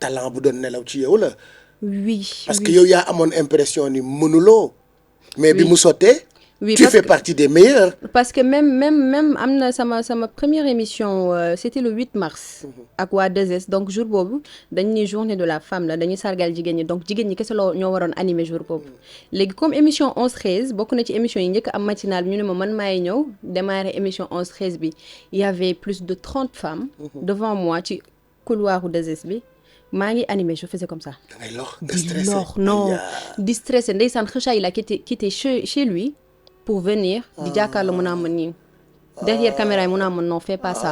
talent bu doon nelaw ci yow la. oui parce que yow yaa amoon impression ni mënuloo. mais bi mu sottee. oui tu fais partie des meilleurs. parce que même am na sama première émission c'était le 8 mars. ak waa 2S donc jour boobu dañu ni journée de la femme la dañuy sargal jigéen ñi donc jigéen ñi kese la ñoo waroon animer jour boobu. léegi comme émission 11-13 bokk na ci émission yi njëkk am matinale bi ñu ne ma man maay ñëw démarrer émission 11-13 bi il y avait plus de 30 femmes. devant moi ci couloiru 2S bi. maa ngi animé je faisais comme ça. da ngay lox non di stressé ndeysaan Kheucha il a quitté chez lui. pour venir di jàkkaarloo mu naan ma nii derrière caméra yi mu naan ma non fais pas ça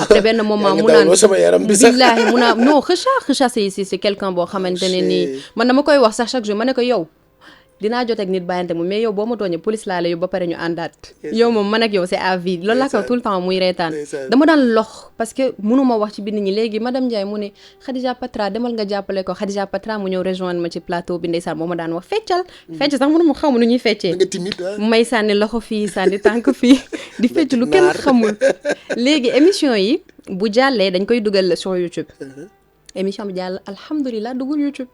après benn moment mu naan billaahi mu naan non Kheucha c'est quelqu'un boo xamante ne nii man dama koy wax sax chaque jour ma ne ko yow dinaa jot ak nit bàyyante mu mais yow boo ma tooñee police laa la yow ba pare ñu àndaat yow moom man ak yow c'est à vie loolu laa ko tout le temps muy reetaan dama daan lox parce que mënuma wax ci biir nit ñi léegi madame Ndiaye mu ne Khadija Patra demal nga jàppale ko Khadija Patra mu ñëw rejoindre ma ci plateau bi ndeysaan moo ma daan wax fecc sax mënuma xaw ma nu ñuy feccee may sànni loxo fii sànni tànk fii di fecc lu kenn xamul léegi émission yi bu jàllee dañ koy dugal sur YouTube émission bi jàll alhamdulilah dugul YouTube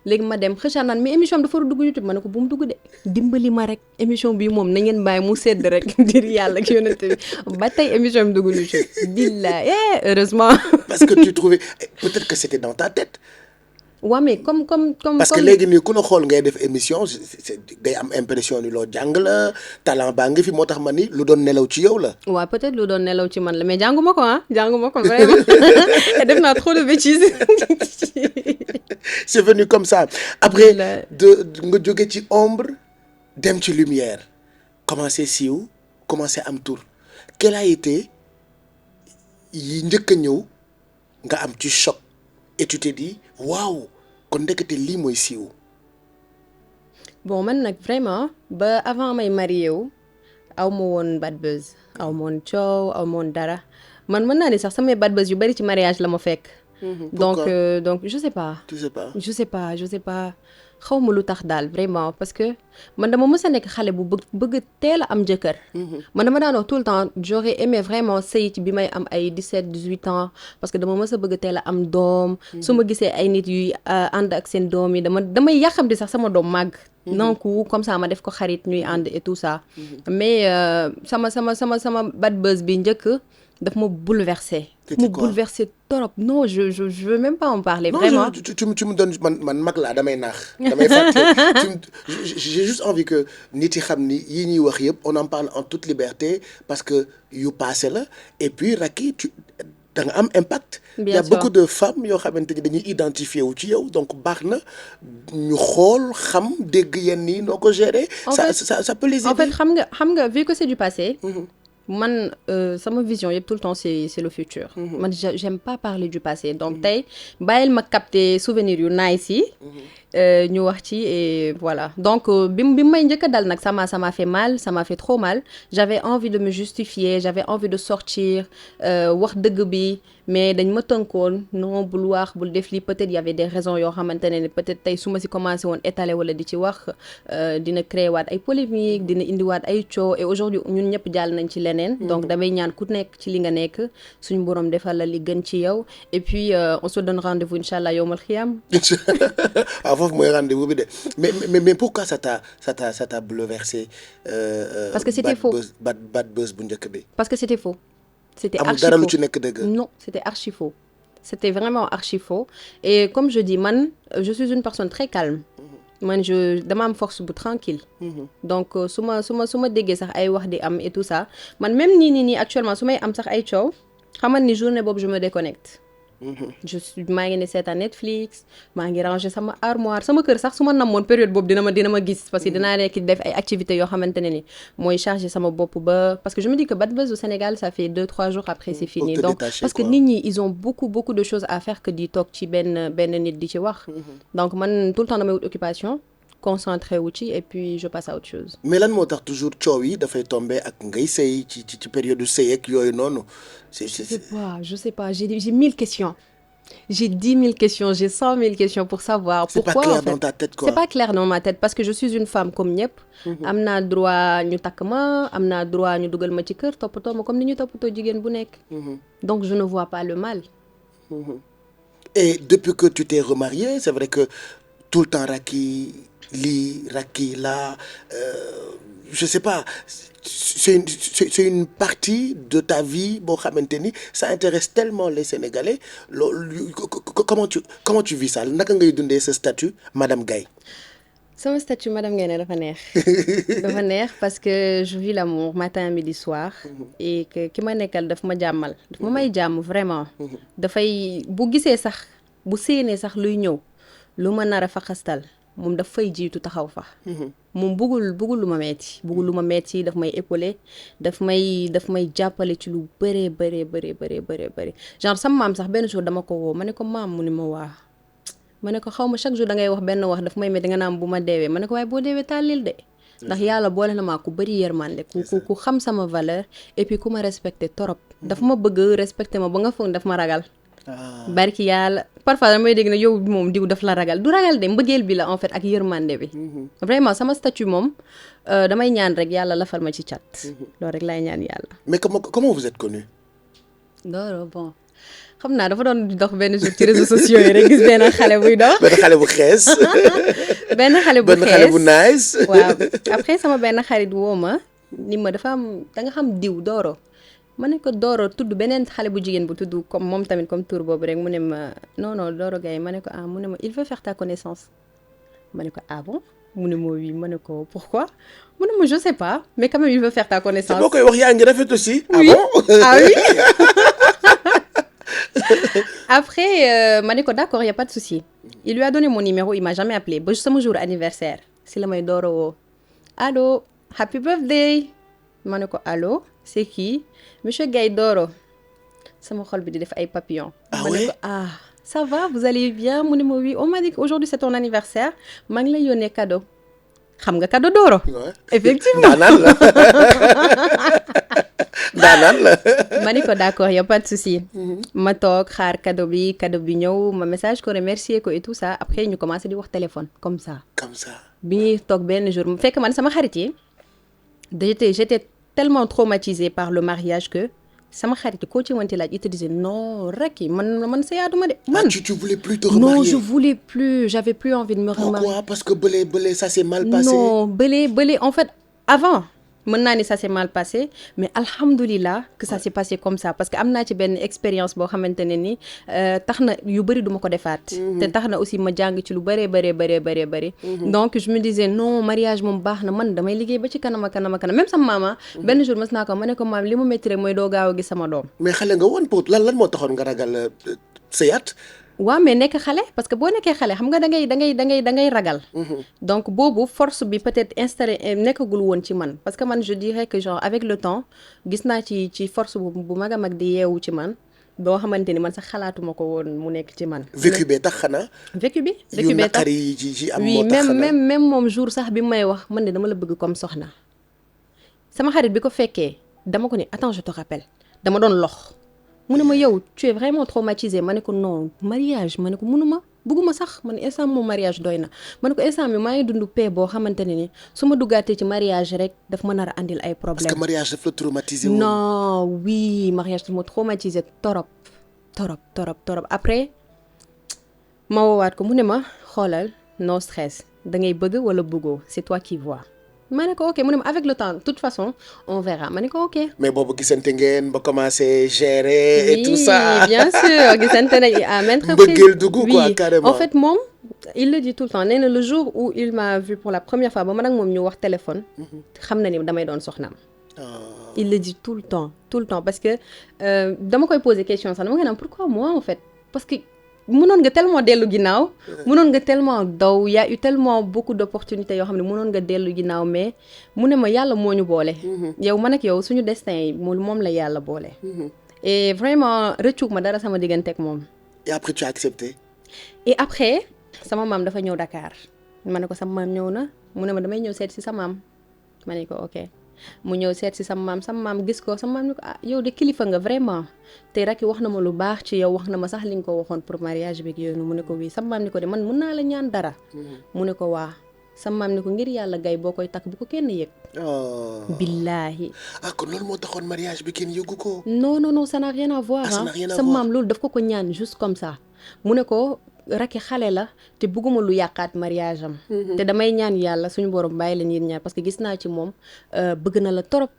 léegi ma dem xëcc naan mais émission bi dafa war a dugg YouTube ma ne ko bu mu dugg de dimbali ma rek émission bi moom na ngeen bàyyi mu sedd rek dir yàlla ak yonent bi ba tey émission bi dugg YouTube billaay heureusement. Parce que tu trouvais peut-être que c'était dans ta tête. waaw mais comme parce que léegi nii ku la xool ngay def émission day am impression ni loo jàng la talent baa ngi fi moo tax ma ni lu doon nelaw ci yow la. waaw peut-être lu doon nelaw ci man la mais jànguma ko jànguma ko vraiment def naa trop de bêtises. c'est venu comme ça après nga jóge ci ombre dem ci lumière commencé siiw commencé am tour quel a été yi njëkk a ñëw nga am ci choc et tu te dis waaw kon ndekete lii mooy siiw. bon man nag vraiment ba avant may marié wu aw ma woon bad buzz aw ma woon coow aw ma woon dara man mën naa ni sax samay bad buzz yu bari ci mariage la ma fekk. donc je sais pas. tu sais pas. je sais pas xaw ma lu tax daal vraiment parce que man dama mës a nekk xale bu bëgg teel a am jëkkër. man dama daan wax tout le temps j'aurais aimé vraiment sëy ci bi may am ay 17 18 ans parce que dama mës a bëgg teel a am doom. su ma gisee ay nit yuy ànd ak seen doom yi damay yàqamti sax sama doom màgg. donc comme ça ma def ko xarit ñuy ànd et tout ça. mais sama bad buzz bi njëkk daf ma bouleversé. mu bouleversé trop non je veux même pas en parler. Non, vraiment tu me donnes man mag laa damay naax damay fàtte j'ai juste envie que nit yi xam ni yi ñuy wax yëpp on en parle en toute liberté parce que yu passé la et puis Racky da nga am impact. Bien y a sûr. beaucoup de femmes yoo xamante ni dañuy identifier wu ci yow donc baax na ñu xool xam dégg yenn yi noo ko gérer. ça peut les aider. en fait xam nga vu que c'est du passé. man sama vision yëpp tout le temps c'est le futur. man j'aime pas parler du passé donc tey bàyyil ma capter souvenirs yu nice yi. ñu wax ci et voilà donc bi may njëkk a dal nag ça m'a fait mal ça m'a fait trop mal j'avais envie de me justifier j'avais envie de sortir wax dëgg bi mais dañ ma tënkoon non bul wax bul def lii peut-être y avait des raisons yoo xamante ne peut-être tey su ma si commencé woon étaler wala di ci wax dina créer waat ay polémique dina indiwaat ay coow et aujourd'hui ñun ñëpp jàll nañ ci leneen donc damay ñaan ku nekk ci li nga nekk suñu borom defal la li gën ci yow et puis on se donne rendez-vous inchallah yawmal khiyam. foofu mooy rendez-vous bi de mais pourquoi ça t'a bouleversé. parce que c'était faux bad buzz bu njëkk bi. parce que c'était faux. c'était amul archi dara lu faux ci nekk dëgg. non c'était archi faux c'était vraiment archi faux et comme je dis man je suis une personne très calme man dama am force bu tranquille donc su ma déggee sax ay wax di am et tout ça man même nii actuellement su may am sax ay coow xamal ni journée boobu je me déconnecte. maa ngi ne seetaan Netflix maa ngi ranger sama armoire sama kër sax su ma namoon période boobu dina ma gis parce que dinaa nekk def ay activités yoo xamante ne ni mooy charger sama bopp ba parce que je me dis que bad buzz au Sénégal ça fait 2-3 jours après c'est fini donc parce que nit ñi ils ont beaucoup de choses à faire que di toog ci benn nit di ci wax donc man tout le temps damay wut occupation concentré wu ci et puis je passe à autre chose. mais lan moo tax toujours coow yi dafay tomber ak ngay sëy ci période du sëy ak yooyu noonu. je sais pas j'ai 1000 questions. J'ai 10 000 questions, j'ai 100 000 questions pour savoir c'est pourquoi. C'est pas clair en fait. dans ta tête quoi. C'est pas clair dans ma tête parce que je suis une femme comme ñëpp. am naa droit ñu takk ma am naa droit ñu dugal ma ci kër toppatoo ma comme ni ñu toppatoo jigéen bu nekk. donc je ne vois pas le mal. Et depuis que tu t'es remariée, c'est vrai que tout le temps Racky lii Racky là je sais pas c'est une partie de ta vie boo xamante ni ça intéresse tellement les Sénégalais loolu comment tu vis ça naka ngay dundee ce statut Madame Gaye. sama statut Madame Gaye ne dafa neex dafa neex parce que je vis l'amour matin midi soir et que ki ma nekkal daf ma jàmmal daf ma may jàmm vraiment dafay bu gisee sax bu séenee sax luy ñëw lu ma nar a fa xastal moom daf fay jiitu taxaw fa moom bëggul lu ma metti daf may épauler daf may jàppale ci lu bëree bëri genre sama maam sax benn jour dama ko woo ma ne ko maam mu ni ma waa ma ne ko xaw ma chaque jour da ngay wax benn wax daf may metti nga naan bu ma deewee ma ne ko waaye boo deewee tàllil de ndax yàlla boole na maa ku bëri yërmande ku xam sama valeur et puis ku ma respecté torop daf ma bëgg respecté ma ba nga foog daf ma ragal barki yàlla parfois damay dégg ne yow moom diw daf la ragal du ragal de mbëggeel bi la en fait ak yërmande bi vraiment sama statut moom damay ñaan rek yàlla lafal ma ci cat loolu rek laay ñaan yàlla. mais comment vous êtes connus? non bon xam naa dafa doon dox benn jour ci réseaux sociaux yi rek gis benn xale buy dox. benn xale bu xees. benn xale bu xees benn xale bu nice. waaw après sama benn xarit woo ma ni ma dafa am da nga xam diw Doro ma ne ko Doro tudd beneen xale bu jigéen bu tudd comme moom tamit comme tur boobu rek mu ne ma non non Doro Gaye ma ne ko ah mu ne ma il veut faire ta connaissance ma ne ko ah bon mu ne ma oui ma ne ko pourquoi mu ne ma je sais pas mais quand même il veut faire ta connaissance. boo koy wax yaa ngi rafet aussi. oui ah bon ah oui. Après ma ne ko d'accord y a pas de souci il lui a donné mon numéro il m'a jamais appelé ba sama jour anniversaire si la may Doro woo allo happy birthday ma ne ko allo c'est qui monsieur Gaye Doro sama xol bi di def ay papillons. ma ne ko ah ça va vous allez bien mu ne ma oui on m'a dit qu'aujourd'hui c'est ton anniversaire maa ngi lay yónnee cadeau xam nga cadeau Doro. effectivement daanaan la daanaan la. ma ne ko d'accord y a pas de souci. ma toog xaar cadeau bi ñëw ma message ko remercier ko et tout ça après ñu commencé di wax téléphone comme ça. bi ñuy toog benn jour mu fekk man sama xarit yi j'étais tellement traumatisée par le mariage que sama xarit yi koo ci wanti laaj il te disait non Racky man sëyaatuma de man. tu voulais plus te remarier. non je voulais plus j'avais plus envie de me remarier. Pourquoi? Parce que bële ça s'est mal passé. non bële en fait avant mën naa ni ça s'est mal passé mais alhamdoulilah que ça s'est passé comme ça parce que am naa ci benn expérience boo xamante ne ni tax na yu bëri duma ko defaat. te tax na aussi ma jàng ci lu bëree bëri. donc je me disais non mariage moom baax na man damay liggéey ba ci kanam même sama maama. benn jour mas naa ko ma ne ko maam li mu métti rek mooy doo gaaw a gis sama doom. mais xale nga woon pour lan moo taxoon nga ragal sëyaat. waaw mais nekk xale parce que boo nekkee xale xam nga da ngay ragal. donc boobu force bi peut-être installé nekkagul woon ci man parce que man je dirais que genre avec le temps gis naa ci force bu mag a mag di yeewu ci man boo xamante ni man sax xalaatuma ko woon mu nekk ci man. vécu bee tax xanaa. vécu bi tax yu naqari yi ci am moo tax oui même moom jour sax bi may wax man de dama la bëgg comme soxna sama xarit bi ko fekkee dama ko ni attends je te rappelle dama doon lox. mu ne ma yow tu es vraiment traumatisé ma ne ko non mariage ma ne ko mënuma bëgguma sax man instant moom mariage doy na ma ne ko instant bi maa ngi dund paix boo xamante ne ni su ma duggaatee ci mariage rek daf ma nar a andil ay problème. parce que mariage daf la traumatisé woon. non oui mariage daf ma traumatisé torop après ma woowaat ko mu ne ma xoolal no stress da ngay bëgg wala bëggoo c'est toi qui vois. ma ne ko ok mu ne ma avec le temps de toute façon on verra ma ne ko ok. mais boobu gisante ngeen ba commencer gérer. et tout ça oui bien sûr gisante nañ à maintes reprises. mbëggeel dugg quoi carrément. en fait moom il le dit tout le temps nee na le jour où il m'a vu pour la première fois ba man ak moom ñu wax téléphone. xam na ni damay doon soxnaam. il le dit tout le temps parce que dama koy poser question sax dama koy naan pourquoi moi en fait parce que. mënoon nga tellement dellu ginnaaw mënoon nga tellement daw y a eu tellement beaucoup d'opportunités yoo xam ne mënoon nga dellu ginnaaw mais mu ne ma yàlla moo ñu boole yow man ak yow suñu destin yi moom la yàlla boole et vraiment rëccu ma dara sama diggante ak moom. et après tu as accepté. et après sama maam dafa ñëw Dakar ma ne ko sama maam ñëw na mu ne ma damay ñëw seet si sa maam ma ne ko ok mu ñëw seet si sama maam gis ko sama maam ni ko ah yow de kilifa nga vraiment te Racky wax na ma lu baax ci yow wax na ma sax li nga ko waxoon pour mariage bi ak yooyu mu ne ko wii sama maam ni ko de man mën naa la ñaan dara. mu ne ko waa sama maam ni ko ngir yàlla Gaye boo koy takk bu ko kenn yëg. billaahi. ah kon loolu moo taxoon mariage bi kenn yëgu ko. non ça n'a rien à voir. sama maam loolu daf ko ñaan juste comme ça mu ne ko. Racky xale la te bëgguma lu yàqaat mariage am. te damay ñaan yàlla suñu borom bàyyi leen yéen ñaar parce que gis naa ci moom bëgg na la torop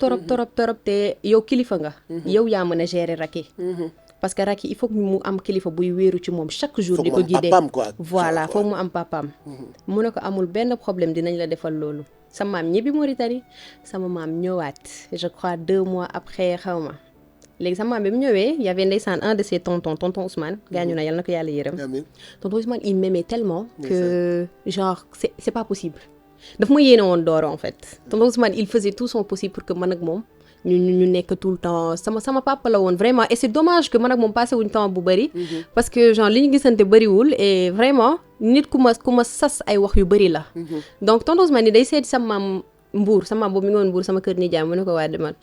te yow kilifa nga. yow yaa mën a gérer Racky. parce que Racky il faut que mu am kilifa buy wéeru ci moom chaque jour. di ko guider voilà foog mu am papaam. mu ne ko amul benn problème dinañ la defal loolu. sama maam ñibbi Mauritanie sama maam ñëwaat je crois 2 mois après xaw ma. léegi sama maam bi mu ñëwee y avait ndeysaan un de ses tonton Ousmane gaañu na yàlla na ko yàlla yërëm tonton Ousmane il m'aimait tellement que genre c'est pas possible daf ma yéene woon Doro en fait tonton Ousmane il faisait tout son possible pour que man ak moom ñu nekk tout le temps sama papa la woon vraiment et c'est dommage que man ak moom passé wuñ temps bu bëri parce que genre li ñu gisante bëriwul et vraiment nit ku ma sas ay wax yu bëri la donc tonton Ousmane ni day seeti sama maam Mbour sama maam boobu mi ngi woon Mbour sama kër nijaay mu ne ko waa demal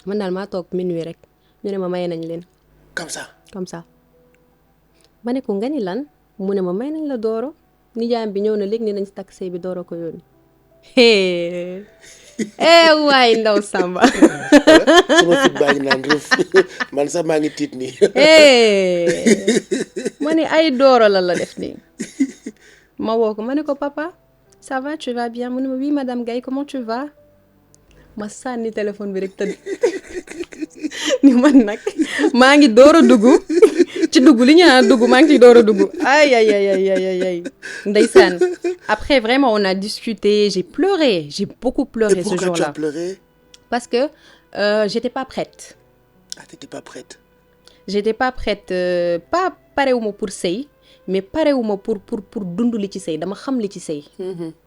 man daal maa toog minuit rek ñu ne ma maye nañ leen. comme ça ma ne ko nga ni lan mu ne ma may nañ la Doro nijaayam bi ñëw na léegi ni nañ si takk sëy bi Doro ko yónni waay ndaw Samba. sama fit baa ngi naan rëf man sax maa ngi tiit nii. ma ne ay dooro la def nii. ma woo ko ma ne ko papa ça va tu vas bien mu ne ma oui madame Gaye comment tu vas. ma sànni téléphone bi rek tëdd ni man nag maa ngi door a dugg ci dugg li ñu naan dugg maa ngi ciy door a dugg ay ndeysaan. Après vraiment on a discuté, j'ai pleuré, j'ai beaucoup pleuré ce jour-là. Et pourquoi tu as pleuré? Parce que j'étais pas prête. Ah, t'étais pas prête? J'étais pas prête, pas parewuma pour sëy mais parewuma pour dund li ci sëy dama xam li ci sëy.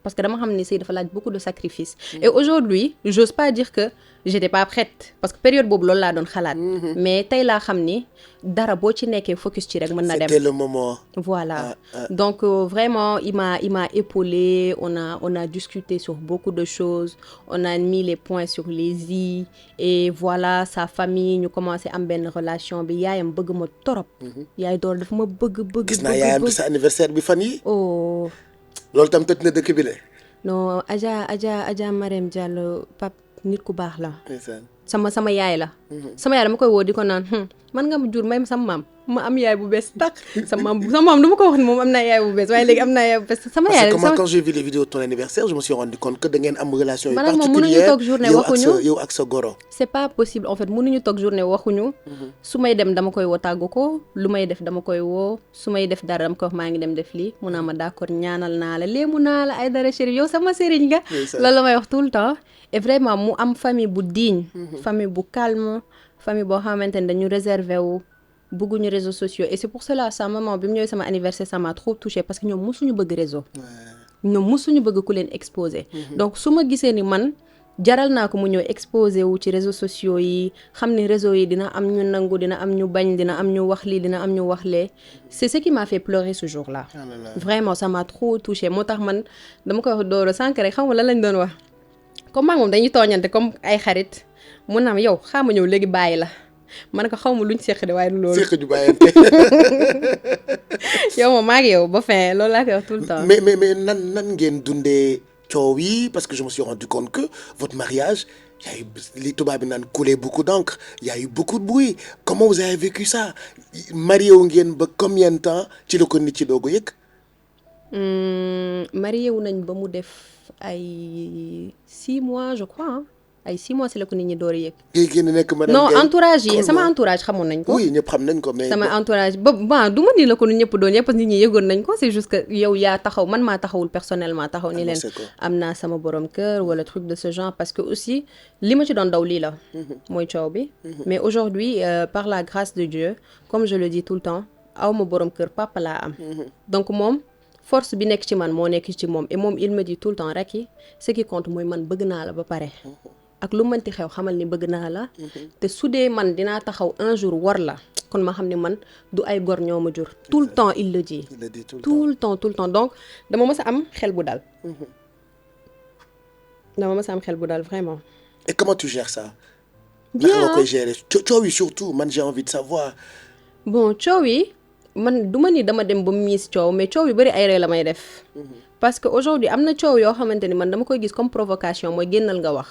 Parce que dama xam ni sëy dafa laaj beaucoup de sacrifices. Et aujourd'hui j'ose pas dire que j'étais pas prête parce que période boobu loolu laa doon xalaat. Mais tey laa xam ni dara boo ci nekkee focus ci rek mën na dem. C'était le moment. Voilà. Donc vraiment il m'a épaulé, on a discuté sur beaucoup de choses, on a mis les points sur les i et voilà sa famille ñu commencé am benn relation bi yaayam bëgg ma torop. Yaay door dafa ma bëgg. Gis naa yaayam ci sa anniversaire bi fan yi. Oh. Loolu tam tëj na dëkk bi de. Non Adja Marème Diallo pap nit ku baax la. sama yaay la. sama yaay dama koy woo di ko naan man nga ma jur may sama maam ma am yaay bu bees tax sama maam du ma ko wax ni moom am naa yaay bu bees waaye léegi am naa yaay bu bees sama yaay. Parce que quand j'ai vu les vidéos de ton anniversaire je me suis rendu compte que da ngeen am relation yu particulière. moom mënuñu toog journée waxuñu yow ak sa goro. c'est pas possible en fait mënuñu toog journée waxuñu. su may dem dama koy woo tàggu ko lu may def dama koy woo su may def dara dama koy wax maa ngi dem def lii mu naa ma d'accord ñaanal naa la léemu naa la ay dara chéri yow sama sëriñ nga. loolu la may wax tout le temps. Et vraiment mu am famille bu digne. Famille bu calme famille boo xamante ne dañu réservé wu bëgguñu réseaux sociaux et c'est pour cela sa maman bi mu ñëwee sama anniversaire ça m'a trop touchée parce que ñoom musuñu bëgg réseau. ñoom musuñu bëgg ku leen exposé. Donc su ma gisee ni man jaral naa ko mu ñëw exposé wu ci réseaux sociaux yi xam ni réseau yi dina am ñu nangu dina am ñu bañ dina am ñu wax lii dina am ñu wax lee c'est ce qui m'a fait pleurer ce jour-là. Vraiment ça m'a trop touchée moo tax man dama koy wax Doro sànq rek xam nga lan lañ doon wax. Comme maa moom dañuy tooñante comme ay xarit mun na am yow xaama ñëw léegi bàyyi la ma ne ko xaw ma luñ seq de waaye loolu. seq ju bàyyante. yow moom maa ngi yow ba fin loolu laa koy wax tout le temps. mais nan ngeen dundee coow yi parce que je me suis rendu compte que votre mariage y a eu li tubaab bi naan coulé beaucoup d'encre y a eu beaucoup de bruit comment vous avez vécu ça marié wu ngeen ba combien de temps ci la ko nit ci doog a yëg. marié wu nañ ba mu def ay 6 mois je crois ay 6 mois c'est la ko nit ñi door a yëg. génn nekk madame non Gaye entourage yi sama entourage xamoon nañ ko. oui ñëpp xam nañ ko mais. sama entourage ba bon du ma nii la ko ñëpp doon yëpp nit ñi yëgoon nañ ko c'est juste que yow yaa taxaw man maa taxawul personnellement taxaw ni leen am naa sama borom kër wala truc de ce genre parce que aussi li ma ci doon daw lii la. mooy coow bi. mais aujourd'hui par la grâce de Dieu comme je le dis tout le temps aw ma borom kër papa laa am. donc moom. force bi nekk ci man moo nekk ci moom et moom il me dit tout le temps Racky ce qui compte mooy man bëgg naa la ba pare ak lu mënti xew xamal ni bëgg naa la te su dee man dinaa taxaw un jour war la kon ma xam ne man du ay gor ñoo ma jur tout le temps il le dit tout le temps donc dama mës a am xel bu dal vraiment. Et comment tu gères ça? bien naka nga koy gérer coow yi surtout man j'ai envie de savoir. bon coow yi man du ma ni dama dem ba miis coow mais coow yu bari ay ree la may def parce que aujourd'hui am na coow yoo xamante ni man dama koy gis comme provocation mooy génnal nga wax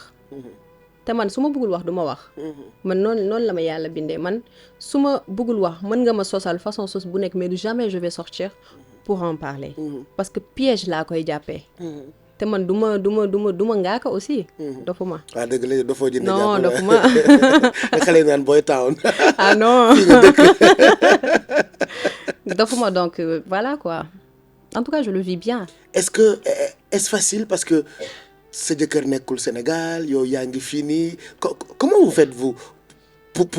te man su ma bëggul wax du ma wax man noonu la ma yàlla bindee man su ma bëggul wax mën nga ma sosal façon sos bu nekk mais jamais je vais sortir pour en parler parce que piège laa koy jàppee te man du ma ngaaka aussi dofuma waaw dëgg la dafoo jënd non dofuma nga xale naan boy town ah non dofuma donc voilà quoi en tout cas je le vis bien. Est-ce facile parce que sa jëkkër nekkul Sénégal yow yaa ngi fii nii comment vous faites-vous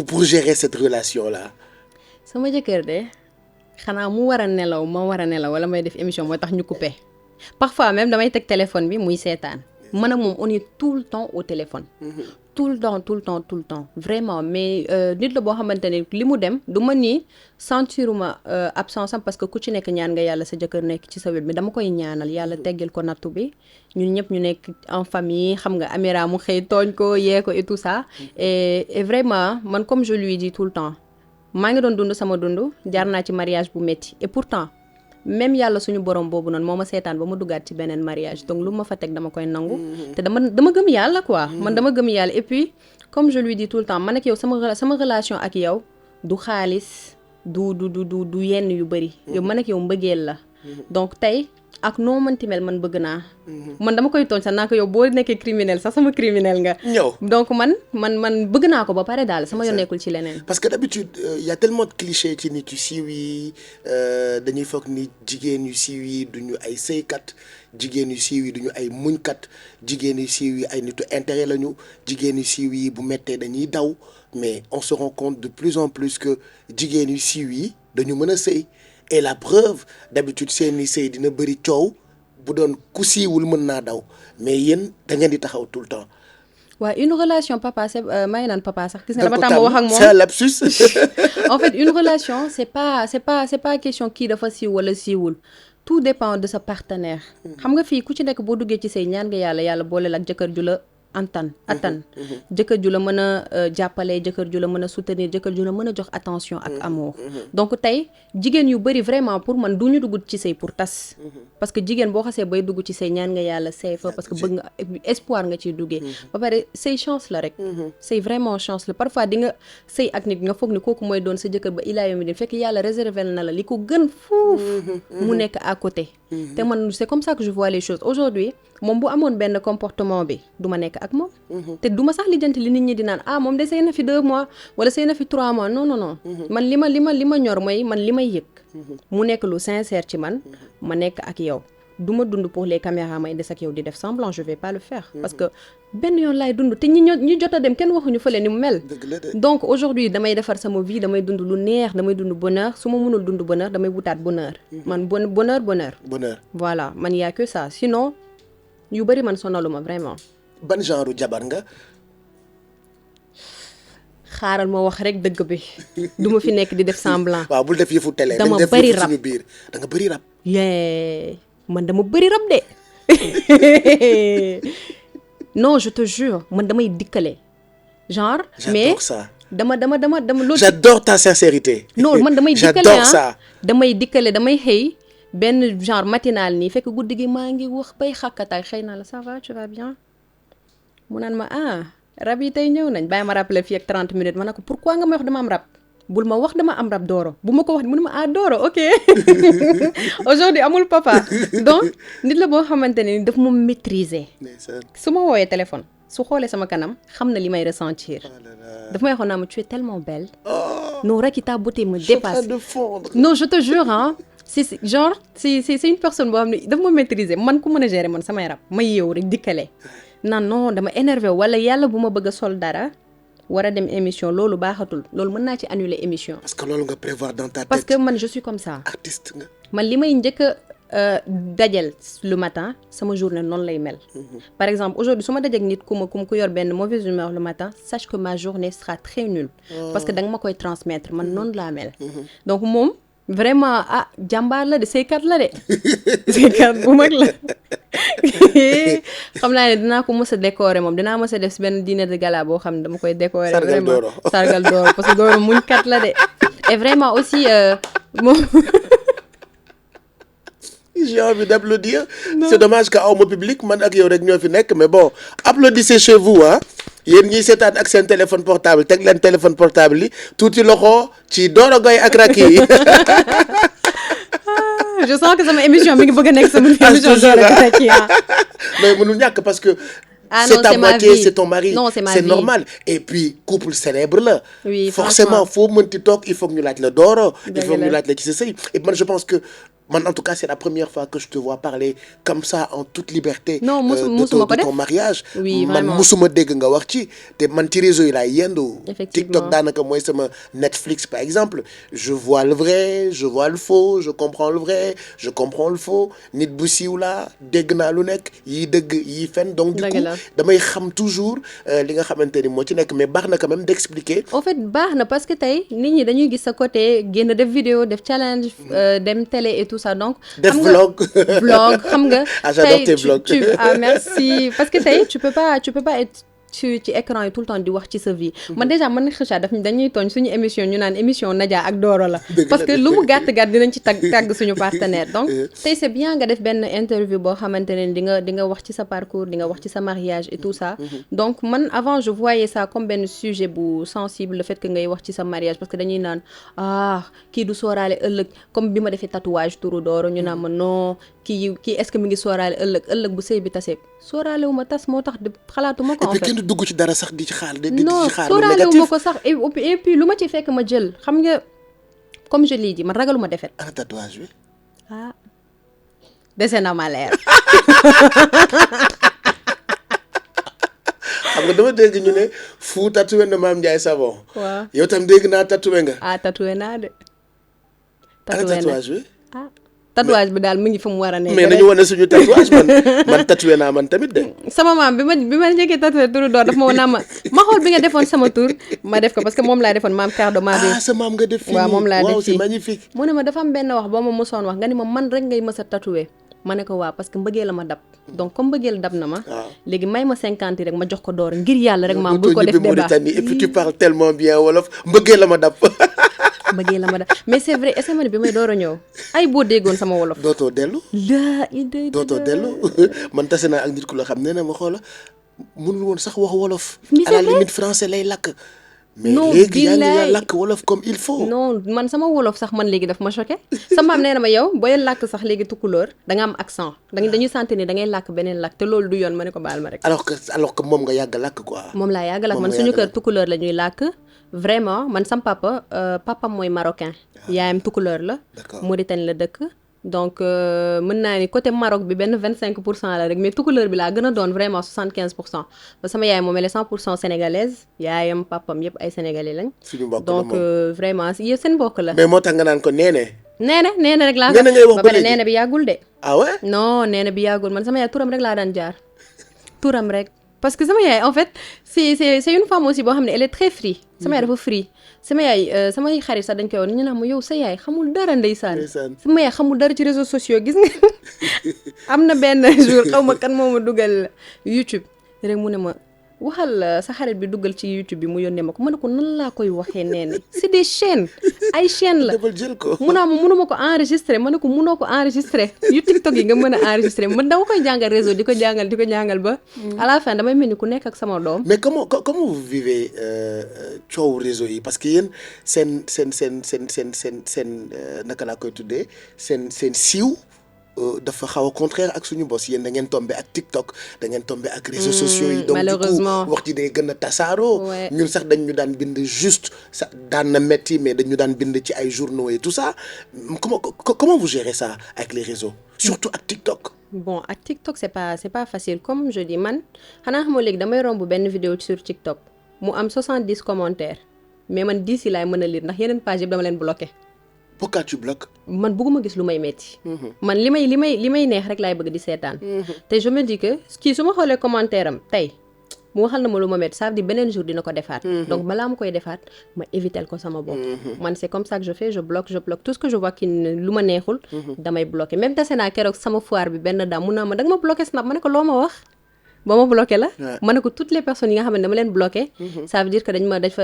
pour gérer cette relation là. sama jëkkër de xanaa mu war a nelaw ma war a nelaw wala may def émission moo tax ñu coupé parfois même damay teg téléphone bi muy seetaan man ak moom on est tout le temps au téléphone. tout le temps vraiment mais nit la boo xamante ne li mu dem du ma nii sentiruma absence am parce que ku ci nekk ñaan nga yàlla sa jëkkër nekk ci sa wet bi dama koy ñaanal yàlla teggil ko nattu bi ñun ñëpp ñu nekk en famille xam nga Amira mu xëy tooñ ko yee ko et tout ça et vraiment man comme je lui dis tout le temps maa ngi doon dund sama dund jaar naa ci mariage bu métti et pourtant même yàlla suñu borom boobu noonu moo ma seetaan ba ma duggaat ci beneen mariage donc lu ma fa teg dama koy nangu te dama gëm yàlla quoi man dama gëm yàlla et puis comme je lui dis tout le temps man ak yow sama relation ak yow du xaalis du yenn yu bëri yow man ak yow mbëggeel la donc tey ak noo mënti mel man bëgg naa man dama koy tooñ sax naa ko yow boo nekkee criminel sax sama criminel nga ñëw donc man bëgg naa ko ba pare daal sama yoon nekkul ci leneen parce que d'habitude y a tellement de clichés ci nit yu siiw yi dañuy foog ni jigéen yu siiw yi duñu ay sëykat jigéen yu siiw yi duñu ay muñkat jigéen yu siiw yi ay nitu intérêt lañu jigéen yu siiw yi bu mettee dañuy daw mais on se rend compte de plus en plus que jigéen yu siiw yi dañu mën a sëy et la preuve d'habitude seeni sëy dina bëri coow bu doon ku siiwul mën naa daw mais yéen da ngeen di taxaw tout le temps. waaw une relation papa c'est may naan papa sax gis nga dama tàmm wax ak moom c'est un lapsus. en fait une relation c'est pas question kii dafa siiw wala siiwul tout dépend de sa partenaire. xam nga fii ku ci nekk boo duggee ci sëy ñaan nga yàlla booleel ak jëkkër ju la attan jëkkër ju la mën a jàppale jëkkër ju la mën a soutenir jëkkër ju la mën a jox attention ak amour donc tey jigéen yu bëri vraiment pour man du ñu dugg ci sëy pour tas parce que jigéen boo xasee bay dugg ci sëy ñaan nga yàlla sëy fa parce que bëgg nga espoir nga ciy duggee ba pare sëy chance la rek sëy vraiment chance la parfois di nga sëy ak nit nga foog ni kooku mooy doon sa jëkkër ba ilaa yomi din fekk yàlla réservé na la li ko gën fuuf mu nekk à côté te man c'est comme ça que je vois les choses aujourd'hui moom bu amoon benn comportement bi du ma nekk ak moom te du ma sax lijjanti li nit ñi di naan moom de sëy na fi 2 mois wala sëy na fi 3 mois non man li ma ñor mooy man li may yëg mu nekk lu sincère ci man ma nekk ak yow du ma dund pour les caméras may des ak yow di def semblant je vais pas le faire parce que benn yoon laay dund te ñi jot a dem kenn waxuñu fële ni mu mel donc aujourd'hui damay defar sama vie damay dund lu neex damay dund bonheur su ma mënul dund bonheur damay wutaat bonheur man bonheur voilà man y a que ça sinon yu bëri man sonaluma vraiment. ban genre jabar nga. xaaral ma wax rek dëgg bi du ma fi nekk di def semblant. waaw bul def yëfu télé. dama bëri rab biir da nga bëri rab. man dama bëri rab de non je te jure man damay dikkale genre. mais j'adore ça. dama loolu. j'adore ta sincérité. non man damay dikkale j'adore ça. damay dikkale damay xëy. benn genre matinal nii fekk guddi gi maa ngi wax bay xàkkataay xëy na la ça va tu vas bien mu naan ma rab yi tey ñëw nañ bàyyi ma rappeler fii ak 30 minutes ma ne ko pourquoi nga may wax dama am rab bul ma wax dama am rab Doro bu ma ko wax mu ne ma Doro ok aujourd'hui amul papa donc nit la boo xamante ne daf ma maîtriser su ma wooyee téléphone su xoolee sama kanam xam na li may ressentir daf may waxoon naa ma tu es tellement belle non Racky ta beauté me dépasse non je te jure c'est une personne boo xam ne daf ma maîtriser man ku mën a gérer man samay rab ma yeewu rek dikkale non dama énervé wala yàlla bu ma bëgg a sol dara war a dem émission loolu baaxatul loolu mën naa ci annuler émission. parce que loolu nga prévoir dans ta tête. parce que man je suis comme ça. artiste nga. man li may njëkk a dajal le matin sama journée noonu lay mel. par exemple aujourd'hui su ma dajak nit ku yor benn mauvaise humeur le matin sache que ma journée sera très nulle. parce que da nga ma koy transmettre man noonu laa mel. donc moom. vraiment jàmbaar la de sëykat la de sëykat bu mag la xam naa ne dinaa ko mës a décorer moom dinaa mës a def benn dîner de gala boo xam ne dama koy décorer vraiment sargal Doro parce que Doro muñ kat la de et vraiment aussi moom j'ai envie d'applaudir c'est dommage que awma public man ak yow rek ñoo fi nekk mais bon applaudissez chez vous yéen ñiy seetaan ak seen téléphone portable teg leen téléphone portable yi tuuti loxo ci Doro Gaye ak Racky je sens que sama émission mi ngi bëgg a nekk sama émission Doro ak Racky mais mënul ñàkk parce que c'est ta moitié c'est ton mari c'est normal et puis couple célèbre la forcément foo mënti toog il faut que ñu laaj la Doro il faut que ñu laaj la ci sa sëy et man je pense que man en tout cas c'est la première fois que je te vois parler comme ça en toute liberté. non musuma ko def de ton mariage. oui man musuma dégg nga wax ci te man ci réseau yi laay yendu. effectivement TikTok daanaka mooy sama Netflix par exemple je vois le vrai je vois le faux je comprends le vrai je comprends le faux nit bu siiw laa dégg naa lu nekk yii dëgg yii fen donc du coup damay xam toujours li nga xamante ni moo ci nekk mais baax na quand même d'expliquer. en fait baax na parce que tey nit ñi dañuy gis sa côté génn def vidéo def challenge dem télé et tout ça donc. def vlog xam nga. j'adore tes vlogs. merci parce que tey tu peux pas être ci écran yi tout le temps di wax ci sa vie man déjà man Kheucha dañuy tooñ suñu émission ñu naan émission Nadia ak Doro la parce que lu mu gàtt dinañ ci tàgg suñu partenaire donc tey c'est bien nga def benn interview boo xamante ne di nga wax ci sa parcours di nga wax ci sa mariage et tout ça donc man avant je voyais ça comme benn sujet bu sensible le fait que ngay wax ci sa mariage parce que dañuy naan kii du sóoraale ëllëg comme bi ma defee tatouage turu Doro ñu naan ma non kii est-ce que mi ngi sóoraale ëllëg bu sëy bi tasee sóoraale wu ma tas moo tax xalaatuma ko en fait kenn du dugg ci dara sax di ci xaar non sóoraale wu ma ko sax et puis lu ma ci fekk ma jël xam nga comme je l'ai dit man ragaluma defet tatouage bi dese na ma leer xam nga dama dégg ñu ne Fou tatoué na Mame Ndiaye Savon waaw yow tam dégg naa tatoué nga tatoué naa de tatouage bi tatouage bi daal mu ngi fa mu war a nekk mais nañu wane suñu tatouage man tatoué naa man tamit de sama maam bi ma njëkkee tatoué turu Doro daf ma woon naa ma xool bi nga defoon sama tur ma def ko parce que moom laa defoon maam Cardo maa bi sa maam nga def fii waaw moom laa def fii c'est magnifique mu ne ma dafa am benn wax boo ma mosoon wax nga ni ma man rek ngay mës a tatoué ma ne ko waaw parce que mbëggee la ma dab donc comme mbëggeel dab na ma léegi may ma 50 rek ma jox ko Doro ngir yàlla rek maam bul ko def débat et puis tu parles tellement bien wolof mbëggee la ma dab bëggee la ma dab mais c'est vrai est-ce que bi may door a ñëw ay boo déggoon sama wolof dootoo dellu man tase naa ak nit ku la xam nee na ma xoola mënul woon sax wax wolof à la limite français lay lakk mais léegi yaa ngi làkk wolof comme il faut non man sama wolof sax man léegi daf ma choqué sama maam nee na ma yow booy làkk sax léegi tukulóor da nga am accent dañuy sentir ni da ngay làkk beneen làkk te loolu du yoon ma ne ko baal ma rek alors que moom nga yàgg làkk quoi moom laa yàgg làkk man suñu kër tukulóor la ñuy làkk vraiment man sam papam mooy marocain yaayam tukulóor la Mauritanie la dëkk donc mën naa ni côté Maroc bi benn 25% la rek mais tukulóor bi laa gën a doon vraiment 75% ba sama yaay moom elle est 100% sénégalaise yaayam papam yëpp ay sénégalais lañ donc vraiment yéen seen mbokk la mais moo tax nga naan ko neene rek laa ba pare neene bi yàggul de ouais non neene bi yàggul man sama yaay turam rek laa daan jaar turam rek parce que sama yaay en fait c'est une femme aussi boo xam ne elle est très free sama yaay dafa free sama yaay samay xarit sax dañ koy woon ñu ne ma yow sa yaay xamul dara ndeysaan sama yaay xamul dara ci réseaux sociaux gis nga am na benn jour xaw ma kan moo ma dugal YouTube rek mu ne ma waxal sa xarit bi dugal ci YouTube bi mu yónnee ma ko ma ne ko nan laa koy waxee nee na c'est des chaînes ay chaînes la munuma ko enregistrer ma ne ko munoo ko enregistrer yu TikTok yi nga mën a enregistrer man dama koy jàngal réseau di ko jàngal ba à la fin damay mel ni ku nekk ak sama doom. mais comment vous vivez coow réseau yi parce que yéen seen naka laa koy tuddee seen siiw dafa xaw a contraire ak suñu boss yéen da ngeen tombé ak TikTok da ngeen tombé ak réseaux sociaux yi donc malheureusement du coup wax ji day gën a tasaaroo ñun sax dañ ñu daan bind juste ça daan na metti mais dañu daan bind ci ay journaux et tout ça comment vous gérez ça avec les réseaux surtout ak TikTok. Bon ak TikTok c'est pas facile comme je dis man xanaa xamoo léegi damay romb benn vidéo sur TikTok mu am 70 commentaires mais man 10 yi laay mën a lire ndax yeneen page yëpp dama leen bloqué. Pourquoi tu bloques? man bëgguma gis lu may metti man li may neex rek laay bëgg di seetaan te je me dis que kii su ma xoolee commentaire am tey mu waxal na ma lu ma metti ça veut dire beneen jour dina ko defaat donc balaa ma koy defaat ma éviter ko sama bopp man c'est comme ça que je fais je bloque tout ce que je vois ki lu ma neexul damay bloquer même tase naa keroog sama foire bi benn daam mun naa ma da nga ma bloqué snap ma ne ko loo ma wax ba ma bloqué la ma ne ko toutes les personnes yi nga xam ne dama leen bloqué ça veut dire que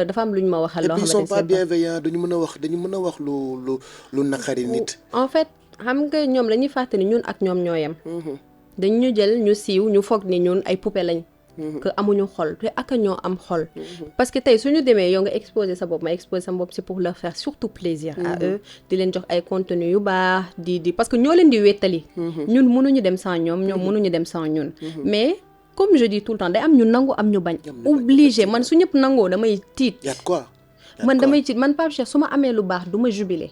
dafa am lu ñu ma waxal loo xamante ne ils sont pas bienveillants dañu mën a wax lu naqari nit en fait xam nga ñoom la ñuy fàtte ni ñun ak ñoom ñoo yem dañu ñu jël ñu siiw ñu foog ni ñun ay poupée lañ que amuñu xol te ak ñoo am xol parce que tey suñu demee yow nga exposer sa bopp ma exposer sa bopp c'est pour leur faire surtout plaisir à eux di leen jox ay contenu yu baax di parce que ñoo leen di wéttali ñun mënuñu dem sans ñoom mënuñu dem sans ñun mais comme je dis tout le temps day am ñu nangu am ñu bañ obligé man su ñëpp nangoo damay tiit man damay tiit man Pape Cheikh su ma amee lu baax du ma jubilé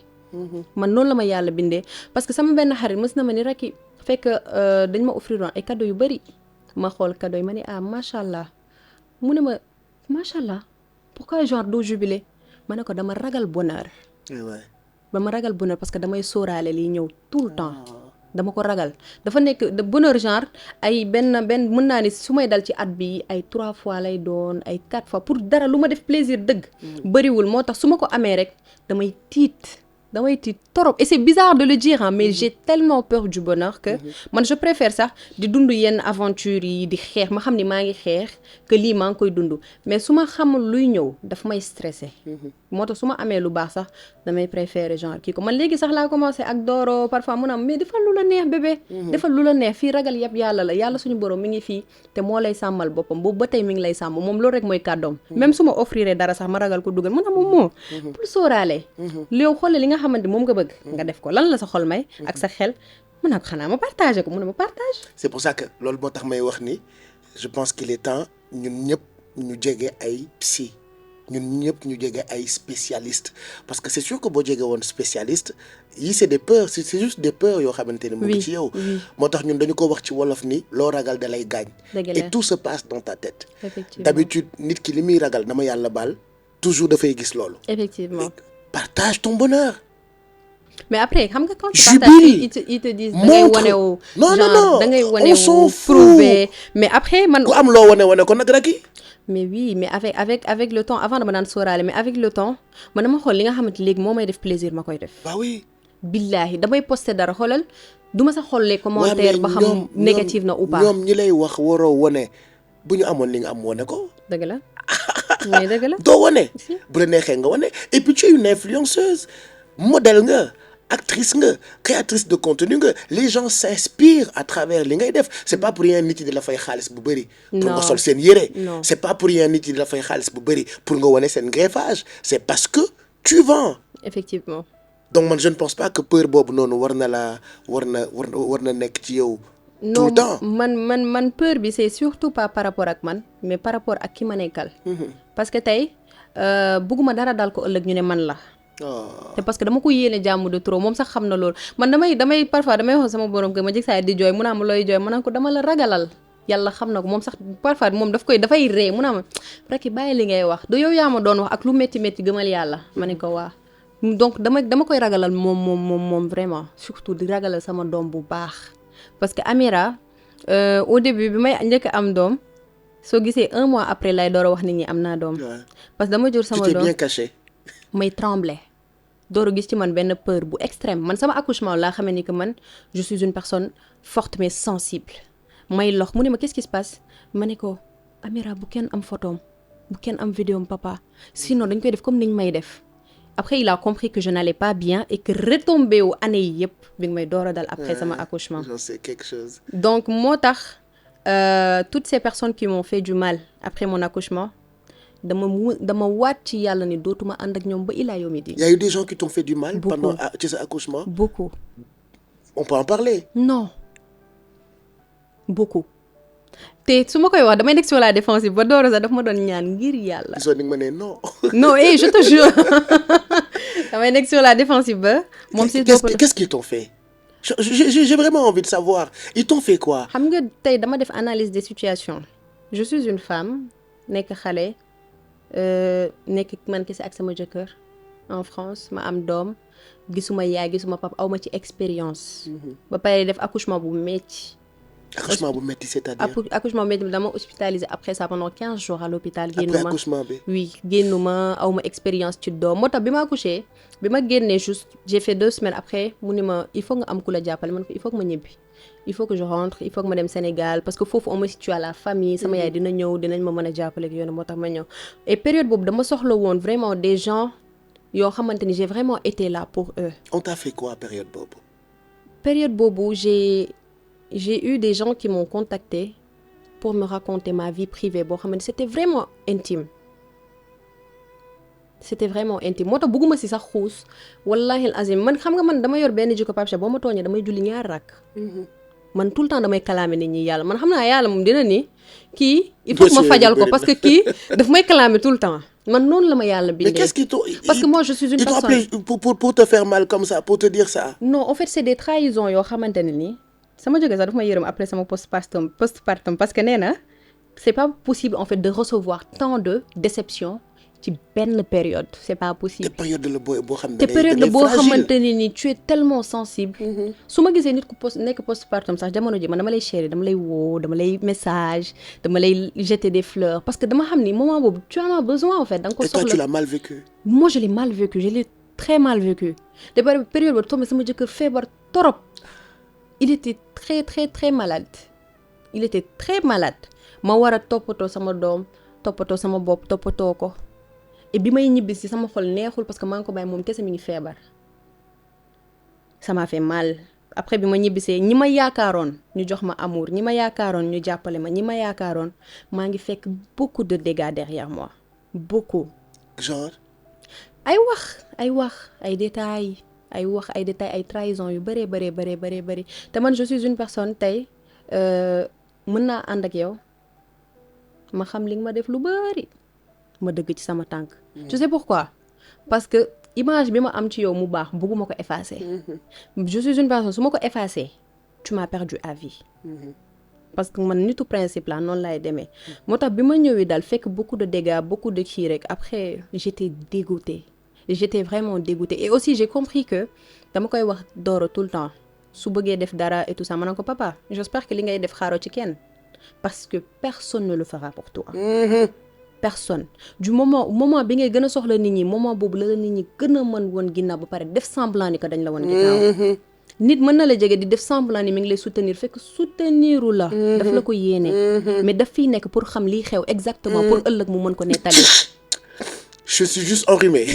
man noonu la ma yàlla bindee parce que sama benn xarit mës na ma ni rek fekk dañ ma offrir ay cadeau yu bari ma xool cadeau yi ma ne macha allah mu ne ma macha allah pourquoi genre doo jubilé ma ne ko dama ragal bonheur parce que damay sóoraale liy ñëw tout le temps dama ko ragal dafa nekk de bonheur genre ay benn mën naa ni su may dal ci at bi ay 3 fois lay doon ay 4 fois pour dara lu ma def plaisir dëgg bëriwul moo tax su ma ko amee rek damay tiit damay tiit trop et c'est bizarre de le dire hein, mais j'ai tellement peur du bonheur que man je préfère sax di dund yenn aventure yi di xeex ma xam ni maa ngi xeex que lii maa ngi koy dund mais su ma xamul luy ñëw daf may stressé moo tax su ma amee lu baax sax damay préférer genre kii ko man léegi sax laa commencé ak Doro parfois mun am mais defal lu la neex bébé defal lu la neex fii ragal yëpp yàlla la yàlla suñu borom mi ngi fii te moo lay sàmmal boppam boobu ba tey mi ngi lay sàmm moom loolu rek mooy kàddoom même su ma offriré dara sax ma ragal ko dugal mun am moom moo pour sóoraale léew xoole li nga xamante moom nga bëgg nga def ko lan la sa xol may ak sa xel mun naa ko xanaa ma partagé ko mun na ma partage c'est pour ça que loolu moo tax may wax ni je pense qu'il est temps ñun ñëpp ñu jege ay psy ñun ñëpp ñu jege ay spécialiste parce que c'est sûr que boo jege woon spécialiste yi c'est des peurs c'est juste des peurs yoo xamante ne mu ngi ci yow moo tax ñun dañu ko wax ci wolof ni loo ragal da lay gaañ et tout se passe dans ta tête d'habitude nit ki li muy ragal dama yàlla baal toujours dafay gis loolu effectivement partage ton bonheur mais après xam nga quand tu partages ils te disent da ngay wane wu genre da ngay wane wu prouver mais après man ku am loo wane ko nag rek mais oui mais avec le temps avant dama daan sóoraale mais avec le temps man dama xool li nga xamante léegi moo may def plaisir ma koy def bah oui billahi damay poster dara xoolal du ma sa xool les commentaires ba xam négative na ou pas ñoom ñi lay wax waroo wane bu ñu amoon li nga am wane ko dëgg la mais dëgg la doo wane bu la neexee nga wane et puis tu es une influenceuse modèle nga actrice nga créatrice de contenu nga les gens s'inspirent à travers li ngay def c'est pas pour rien nit yi di la fay xaalis bu bëri pour nga sol seen yére c'est pas pour rien nit yi di la fay xaalis bu bëri pour nga wane seen greffage c'est parce que tu vends effectivement donc man je ne pense pas que peur boobu noonu war na nekk ci yow tout le temps man peur bi c'est surtout pas par rapport ak man mais par rapport ak ki ma nekkal parce que tey bëgguma dara dal ko ëllëg ñu ne man la te parce que dama ko yéene jàmm de trop moom sax xam na loolu man damay parfois damay wax sama borom que ma jëg saa di jooy mu naa ma looy jooy ma naan ko dama la ragalal yàlla xam na ko moom sax parfois moom dafay ree mu naa ma rek bàyyi li ngay wax du yow yaa ma doon wax ak lu métti gëmal yàlla ma ne ko waa donc dama koy ragalal moom vraiment surtout di ragalal sama doom bu baax parce que Amira au début bi may njëkk am doom soo gisee 1 mois après lay door a wax nit ñi am naa doom parce que dama jur sama doom bien caché may trembler door a gis ci man benn peur bu extrême man sama accouchement laa xamee ni que man je suis une personne forte mais sensible may lox mu ne ma qu'est-ce qui se passe ma ne ko Amira bu kenn am photom bu kenn am vidéom papa sinon dañ koy def comme niñ may def après il a compris que je n'allais pas bien et que retombé wu année yi yëpp bi nga may door a dal après sama accouchement j'en sais quelque chose donc moo tax toutes ces personnes qui m'ont fait du mal après mon accouchement dama waat ci yàlla ni dootuma ànd ak ñoom ba ilaa yomi di. y a eu des gens qui t'ont fait du mal pendant ci sa accouchement. Beaucoup. On peut en parler. Non. Beaucoup. te su ma koy wax damay nekk sur la défensive ba Doro sax daf ma doon ñaan ngir yàlla. gisoo ni nga ma ne non. non je te jure damay nekk sur la défensive ba. moom si qu'est-ce qu'ils t'ont fait. j'ai vraiment envie de savoir ils t'ont fait quoi. xam nga tey dama def analyse des situations je suis une femme nekk xale. nekk man kese ak sama jëkkër en France ma am doom gisuma yaay gisuma papa aw ma ci expérience. ba pare def accouchement bu metti. accouchement bu metti c'est-à-dire. accouchement bu metti dama hospitalisé après ça pendant 15 jours à l'hôpital. après accouchement bi. oui génnuma aw ma expérience ci doom moo tax bi ma accouché bi ma génnee juste j'ai fait 2 semaines après mu ni ma il faut nga am ku la jàppale man ko il faut que ma ñibbi. il faut que je rentre il faut que ma dem Sénégal parce que foofu on me situe à la famille sama yaay dina ñëw dinañ ma mën a jàppale ak yoon moo tax ma ñëw et période boobu dama soxla woon vraiment des gens yoo xamante ni j'ai vraiment été là pour eux. On t'a fait quoi période boobu. Période boobu j'ai eu des gens qui m'ont contacté pour me raconter ma vie privée boo xamante c'était vraiment intime moo tax bëgguma si sax xuus wallahi al azim man xam nga man dama yor benn jikko Pape Cheikh boo ma tooñee damay julli 2 rakk. man tout le temps damay kalaame nit ñi yàlla man xam naa yàlla moom dina ni kii il faut que ma fajal ko parce que kii daf may kalaame tout le temps man noonu la ma yàlla bindee. mais qu'est-ce qu'ils t'ont parce que moi je suis une personne ils t'ont appelé pour te faire mal comme ça pour te dire ça. non en fait c'est des trahisons yoo xamante ne nii sama jóge sax daf ma yërëm après sama postpartum parce que nee na c'est pas possible en fait de recevoir tant de déception ci benn période c'est pas possible. te période la boo xam ne te période la boo xamante ne ni tu es tellement sensible. su ma gisee nit ku nekk postpartum sax jamono ji man dama lay chérir dama lay woo dama lay message dama lay jeter des fleurs parce que dama xam ni moment boobu tu en as besoin en fait. da nga ko soxla et toi tu l'as mal vécu. moi je l'ai mal vécu je l'ai très mal vécu te période ba tombé sama jëkkër feebar torop il était très très très malade il était très malade ma war a toppatoo sama doom toppatoo sama bopp toppatoo ko et bi may ñibbi si sama xol neexul parce que maa ngi ko bàyyi moom kese mi ngi feebar ça m'a fait mal après bi ma ñibbisee ñi ma yaakaaroon ñu jox ma amour ñi ma yaakaaroon ñu jàppale ma ñi ma yaakaaroon maa ngi fekk beaucoup de dégâts derrière moi beaucoup. genre. ay wax ay détails ay trahison yu bëree bëri te man je suis une personne tey mën naa ànd ak yow ma xam li nga ma def lu bëri ma dëgg ci sama tànk. tu sais pourquoi parce que image bi ma am ci yow mu baax bëgguma ko effacer. je suis une personne su ma ko effacer tu m'as perdu à vie. parce que man nitu principe la noonu laay demee. moo tax bi ma ñëwee daal fekk beaucoup de dégâts beaucoup de kii rek après j'étais dégoûtée vraiment dégoûtée et aussi j'ai compris que dama koy wax Doro tout le temps su bëggee def dara et tout ça ma ne ko papa j'espère que li ngay def xaaroo ci kenn parce que personne ne le fera pour toi. Personne du moment bi ngay gën a soxla nit ñi moment boobu la nit ñi gën a mën woon ginnaaw ba pare def semblant ni que dañ la woon ginnaaw. nit mën na la jege di def semblant ni mi ngi lay soutenir fekk souteniru la. daf la ko yéene. mais daf fiy nekk pour xam liy xew exactement pour ëllëg mu mën ko nettali. je suis juste enrhumée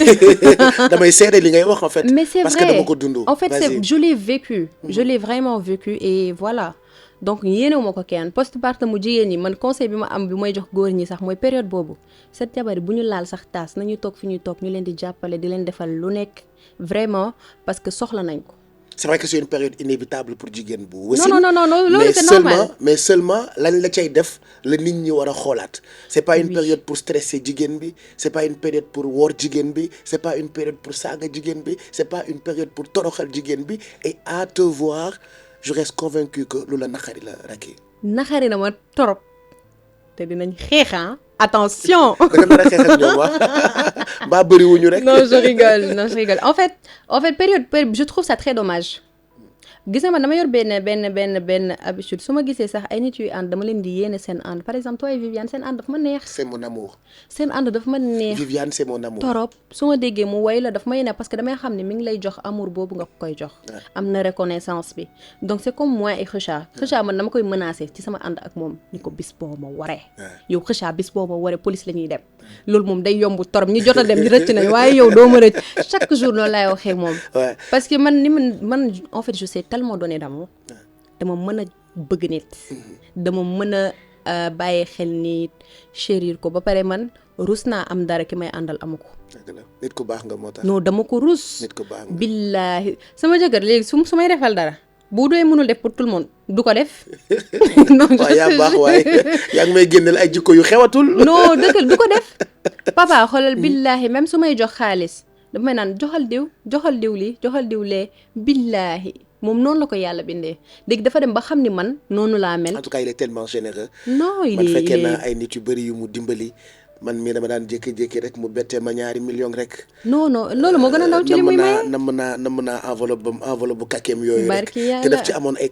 damay seede li ngay wax en fait. mais c'est parce vrai que dama ko dund. en fait je l'ai vécu. je l'ai vraiment vécu et voilà. donc yéenewu ma ko kenn postpartum mu jigéen ñi man conseil bi ma am bi may jox góor ñi sax mooy période boobu seen jabar bu ñu laal sax taas nañu toog fi ñuy toog ñu leen di jàppale di leen defal lu nekk vraiment parce que soxla nañ ko. c'est vrai que c'est une période inévitable pour jigéen bu wasin. non loolu c'est normal mais seulement lañ la cay def la nit ñi war a xoolaat. c'est pas une période pour stresser jigéen bi c'est pas une période pour woor jigéen bi c'est pas une période pour saaga jigéen bi c'est pas une période pour toroxal jigéen bi et à te voir. je reste convaincu que lu la naxari la Racky. naxari na ma torop te dinañ xeex attention. da nga nar a xeex ak ñoom wax mbaa bëriwuñu rek. non je rigole en fait période je trouve ça très dommage. gis nga man dama yor benn habitude su ma gisee sax ay nit yuy ànd dama leen di yéene seen ànd par exemple toi et Viviane seen ànd dafa ma neex. c'est mon amour. seen ànd dafa ma neex. Viviane c'est mon amour. torop su ma déggee mu woy la dafa may ne parce que damay xam ne mi ngi lay jox amour boobu nga koy jox. am na reconnaissance bi donc c'est comme moi et Kheucha. Kheucha man dama koy menacer ci sama ànd ak moom ni ko bis boo ma waree. yow Kheucha bis boo ma waree police la ñuy dem. loolu moom day yomb torop ñi jot a dem ñu rëcc nañ waaye yow doo ma rëcc chaque jour loolu laay waxee moom. parce que man en fait je sais tellement donner d'amour. dama mën a bëgg nit. dama mën a bàyyi xel nit chérir ko ba pare man rus naa am dara ki may àndal amu ko. nit ku baax nga moo tax. non dama ko rus. nit ku baax nga billaahi sama jëkkër léegi su may defal dara bu doy mënul def pour tout le monde du ko def. non waaw yaa baax waaye yaa ngi may génneel ay jikko yu xewatul. non dëgg du ko def papa xoolal billaahi même su may jox xaalis dafa may naan joxal diw lii joxal diw lee billaahi moom noonu la ko yàlla bindee léegi dafa dem ba xam ni man noonu laa mel. en tout cas il est tellement généreux. non man fekkee naa ay nit yu bëri yu mu dimbali man mii dama daan jékki-jékki rek mu bettee ma $2 millions rek. non loolu moo gën a ndaw ci li muy maye. namm naa enveloppe bu kakeem yooyu rek te daf ci amoon ay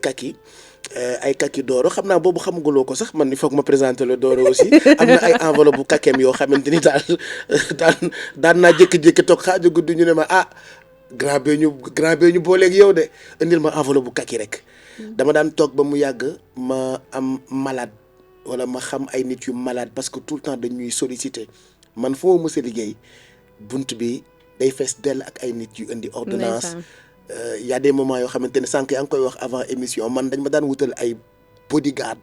kaki Doro xam naa boobu xamaguloo ko sax man il faut que ma présenter le Doro aussi am na ay enveloppe bu kakeem yoo xamante ni daan naa jékki-jékki toog xaaju guddi ñu ne ma grand bee ñu booleeg yow de indil ma enveloppe bu kaki rek. dama daan toog ba mu yàgg ma am malade wala ma xam ay nit yu malade parce que tout le temps dañuy solliciter man foo mës a liggéey bunt bi day fees dell ak ay nit yu indi ordonnance. y a des moments yoo xamante ne sànq yaa ngi koy wax avant émission man dañ ma daan wutal ay bodyguard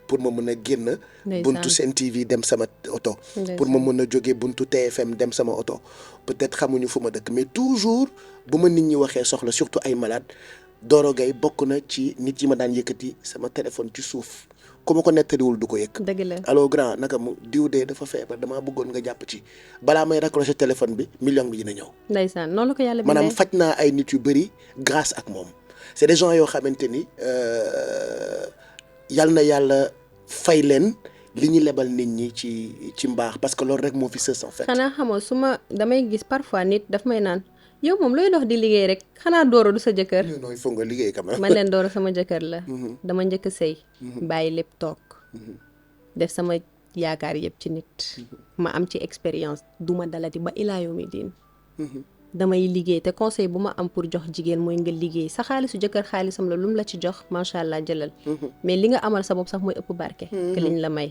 pour ma mën a génn buntu Sen TV dem sama oto pour ma mën a jógee buntu TFM dem sama oto peut-être xamuñu fu ma dëkk mais toujours bu ma nit ñi waxee soxla surtout ay malade Doro Gaye bokk na ci nit yi ma daan yëkkati sama téléphone ci suuf ku ma ko nettaliwul du ko yëg. dëgg la allo grand naka mu diw dee dafa feebar damaa bëggoon nga jàpp ci balaa may raccrocher téléphone bi million bi dina ñëw. ndeysaan noonu la ko yàlla bindee maanaam faj naa ay nit yu bëri grâce ak moom c'est des gens yoo xamante ni yal na yàlla fay leen li ñu lebal nit ñi ci mbaax parce que loolu rek moo fi sës en fait. xanaa xamoo su ma damay gis parfois nit daf may naan yow moom looy dox di liggéey rek xanaa Doro du sa jëkkër. non il faut nga liggéey quand même. man leen Doro sama jëkkër la. dama njëkk a sëy. bàyyi lépp toog. def sama yaakaar yëpp ci nit. ma am ci expérience duma dalati ba ilaa yow mi diin. damay liggéey te conseil bu ma am pour jox jigéen mooy nga liggéey sa xaalisu jëkkër xaalisam la lu mu la ci jox macha allah jëlal mais li nga amal sa bopp sax mooy ëpp barke que liñ la may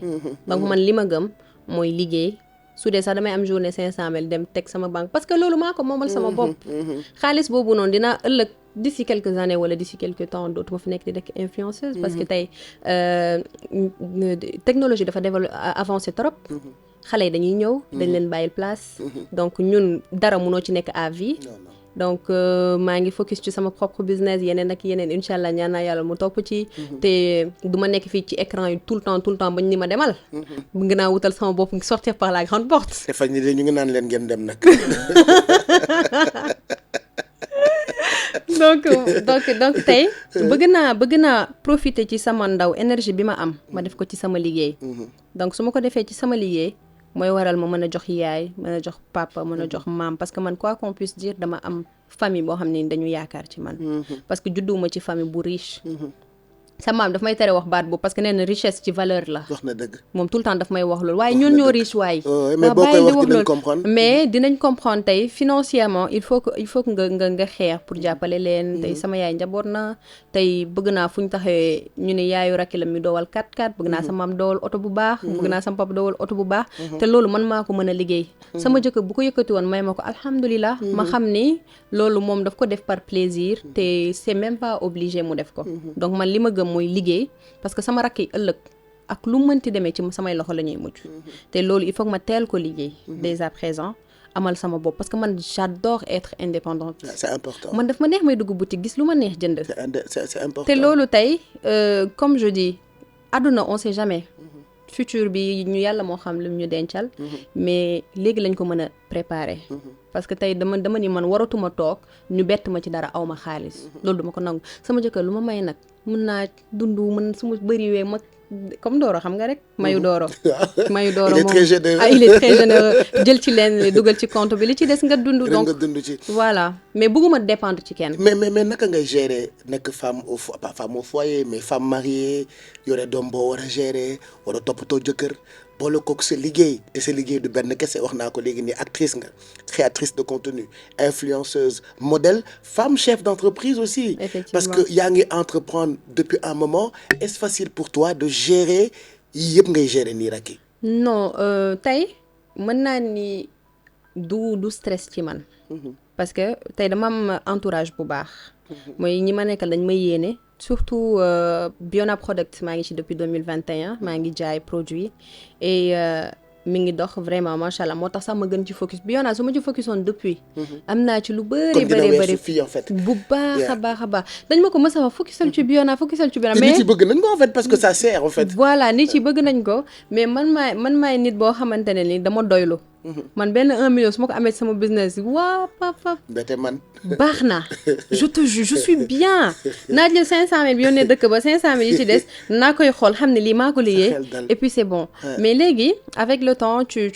donc man li ma gëm mooy liggéey su dee sax damay am journée 500 000 dem teg sama banque parce que loolu maa ko moomal sama bopp xaalis boobu noonu dinaa ëllëg d'ici quelques années wala d'ici quelques temps dootuma fi nekk di nekk influenceuse parce que tey technologie dafa avancé trop xale yi dañuy ñëw dañ leen bàyyil place donc ñun dara munoo ci nekk à vie donc maa ngi focus ci sama propre business yeneen ak yeneen incha allah ñaan naa yàlla mu topp ci te du ma nekk fii ci écran yi tout le temps bañ ni ma demal bëgg naa wutal sama bopp sortir par la grande porte te fañ ni de ñu ngi naan leen ngeen dem nag donc tey bëgg naa profiter ci sama ndaw énergie bi ma am ma def ko ci sama liggéey donc su ma ko defee ci sama liggéey mooy waral ma mën a jox yaay mën a jox papa mën a jox maam parce que man quoi qu'on puisse dire dama am famille boo xam ne dañu yaakaar ci man parce que judduwuma ci famille bu riche sa maam daf may tere wax baat boobu parce que nee na richesse ci valeur la wax na dëgg moom tout le temps daf may wax loolu waaye ñun ñoo riche waaye mais boo koy wax dinañ comprendre mais dinañ comprendre tey financièrement il faut que nga xeex pour jàppale leen tey sama yaay njaboot na tey bëgg naa fu ñu taxee ñu ne yaayu rakki la mi doowal 4x4 bëgg naa sa maam doowal oto bu baax bëgg naa sama papa doowal oto bu baax te loolu man maa ko mën a liggéey sama jëkkër bu ko yëkkati woon may ma ko alhamdulilah ma xam ni loolu moom daf ko def par plaisir te c'est même pas obligé mu def ko donc man li ma gëm mooy liggéey parce que sama rakk yi ëllëg ak lu mënti demee ci samay loxo la ñuy mujj te loolu il faut que ma teel ko liggéey dès à présent amal sama bopp parce que man j'adore être indépendante c'est important man daf ma neex may dugg boutique gis lu ma neex jënd c'est important te loolu tey comme je dis àdduna on sait jamais futur bi ñu yàlla moo xam lu ñu dencal mais léegi lañ ko mën a préparer parce que tey dama ni man waratuma toog ñu bett ma ci dara aw ma xaalis loolu duma ko nangu sama jëkkër lu ma may nag mën naa dund mën su ma bëriwee ma comme Doro xam nga rek mayu Doro moom il est très généreux jël ci leen dugal ci compte bi li ci des nga dund donc nga dund ci voilà mais bëgguma dépendre ci kenn mais naka ngay gérer nekk femme pas femme au foyer mais femme mariée yore doom boo war a gérer war a toppatoo jëkkër boole kook sa liggéey te sa liggéey du benn kese wax naa ko léegi nii actrice nga créatrice de contenu influenceuse modèle femme chef d'entreprise aussi parce que yaa ngi entreprendre depuis un moment est-ce facile pour toi de gérer yii yëpp ngay gérer nii Racky non tey mën naa ni du stress ci man parce que tey dama am entourage bu baax mooy ñi ma nekkal dañ may yéene surtout Biona Product maa ngi ci depuis 2021 maa ngi jaay produit et mi ngi dox vraiment macha allah moo tax sax ma gën ci focus Biona su ma ci focusoon depuis am naa ci lu bëri bu baax a baax dañ ma ko mës a wax focusal ci Biona mais nit yi bëgg nañ ko en fait parce que ça sert en fait voilà nit yi bëgg nañ ko mais man maay nit boo xamante ne ni dama doylu man benn 1 million su ma ko amee sama business waa papa bete man baax na je te jure je suis bien naa jël 500 000 bi yónnee dëkk ba 500 000 yi ci des naa koy xool xam ne lii maa ko liggéey et puis c'est bon mais léegi avec le temps tu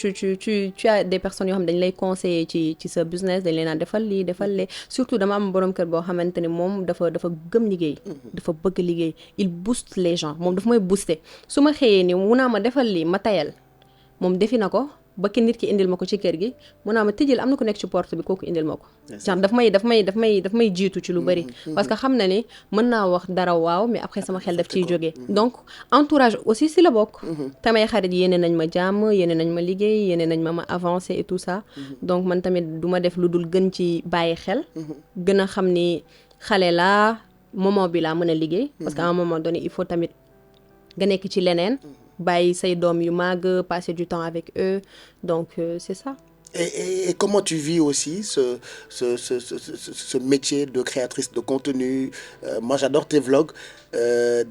as des personnes yoo xam dañ lay conseiller ci sa business dañ leen naan defal lii defal lee surtout dama am borom kër boo xamante ne moom dafa gëm liggéey dafa bëgg liggéey il booste les gens moom dafa may booster su ma xëyee ni mu naa ma defal lii ma tayal moom defi na ko ba ki nit ki indil ma ko ci kër gi mu naa ma tëjil am na ko nekk ci porte bi kooku indil ma ko genre daf may jiitu ci lu bëri parce que xam na ni mën naa wax dara waaw mais après sama xel daf ciy jógee donc entourage aussi si la bokk tamay xarit yéene nañ ma jàmm yéene nañ ma liggéey yéene nañ ma avancer et tout ça donc man tamit du ma def lu dul gën ci bàyyi xel gën a xam ni xale laa moment bi laa mën a liggéey parce qu'à un moment donné il faut tamit nga nekk ci leneen bàyyi say doom yu màgg passer du temps avec eux donc c'est ça. Et comment tu vis aussi ce métier de créatrice de contenu moi j'adore tes vlogs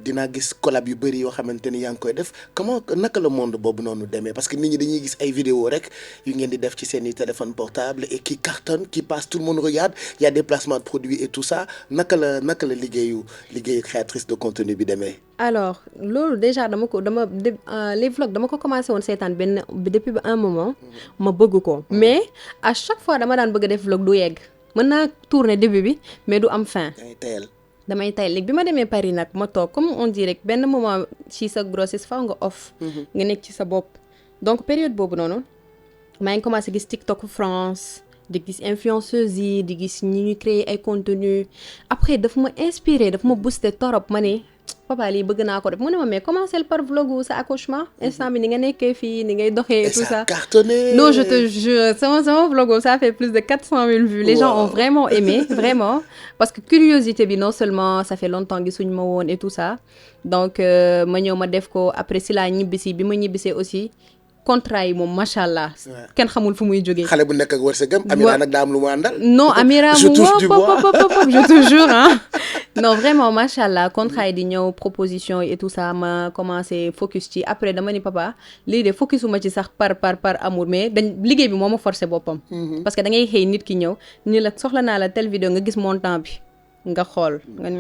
dinaa gis collab yu bëri yoo xamante ni yaa ngi koy def naka la monde boobu noonu demee parce que nit ñi dañuy gis ay vidéos rek yu ngeen di def ci seen i téléphone portable et qui cartonne qui passe tout le monde regarde il y a des placements de produits et tout ça naka la liggéeyu créatrice de contenu bi demee. alors loolu déjà les vlogs dama ko commencé woon seetaan depuis un moment ma bëgg ko mais à chaque fois dama daan bëgg a def vlog du yegg mën naa tourner début bi mais du am fin. damay tay léegi bi ma demee Paris nag ma toog comme on dit rek benn moment ci sa grossesse faaw nga off nga nekk ci sa bopp donc période boobu noonu maa ngi commencé gis TikTok France di gis influenceuses yi di gis ñi ñu créer ay contenu après daf ma inspiré daf ma booster torop ma ne papa lii bëgg naa ko def mu ne ma mais commencer par vlog sa accouchement instant bi ni nga nekkee fii ni ngay doxee et tout ça. Et ça a cartonné. Non, je te jure, sama vlog ça fait plus de 400 000 vues. Les gens ont vraiment aimé, vraiment. Parce que curiosité bi non seulement ça fait longtemps gisuñu ma woon et tout ça donc ma ñëw ma def ko après si laa ñibbisi bi ma ñibbisee aussi contrat yi moom macha allah. kenn xamul fu muy jógee. xale bu nekk ak wërsëgam. Amira nag daa am lu mu àndal. non Amira je touche du bois je te jure hein. Non vraiment macha allah contrat yi di ñëw proposition et tout ça ma commencé focus ci après dama ni papa lii de focusuma ci sax par amour mais dañ liggéey bi moo ma forcé boppam. parce que da ngay xëy nit ki ñëw ni la soxla naa la telle vidéo nga gis montant bi nga xool nga ni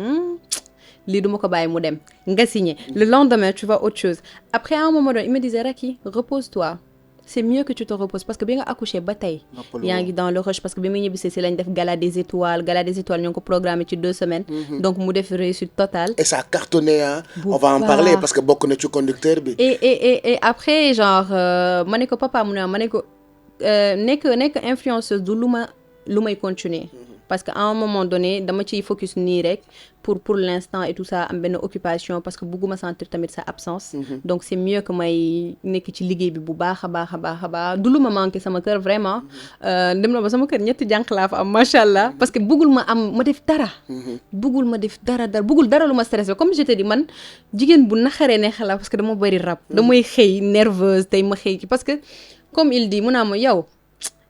lii duma ko bàyyi mu dem nga signé le lendemain tu vois autre chose après à un moment donné il me disait Racky repose-toi c'est mieux que tu te reposes parce que bi nga accouché ba tey yaa ngi dans le rush parce que bi mu ñibbisee si lañ def gala des étoiles ñoo ngi ko programmé ci 2 semaines donc mu def réussite totale et ça a cartonné hein on va en parler parce que bokk na ci conducteur bi et après genre ma ne ko papa mu ne ma ne ko nekk influenceuse du lu may continuer parce que à un moment donné dama ciy focus nii rek pour l'instant et tout ça am benn occupation parce que bëgguma sentir tamit sa absence donc c'est mieux que may nekk ci liggéey bi bu baax a baax du lu ma manqué sama kër vraiment dem na ba sama kër ñetti jànq laa fa am macha allah parce que bëggul ma def dara bëggul dara lu ma stressé comme je te dis man jigéen bu naxaree ne xala parce que dama bëri rab damay xëy nerveuse tey ma xëy parce que comme il dit mu naa ma yow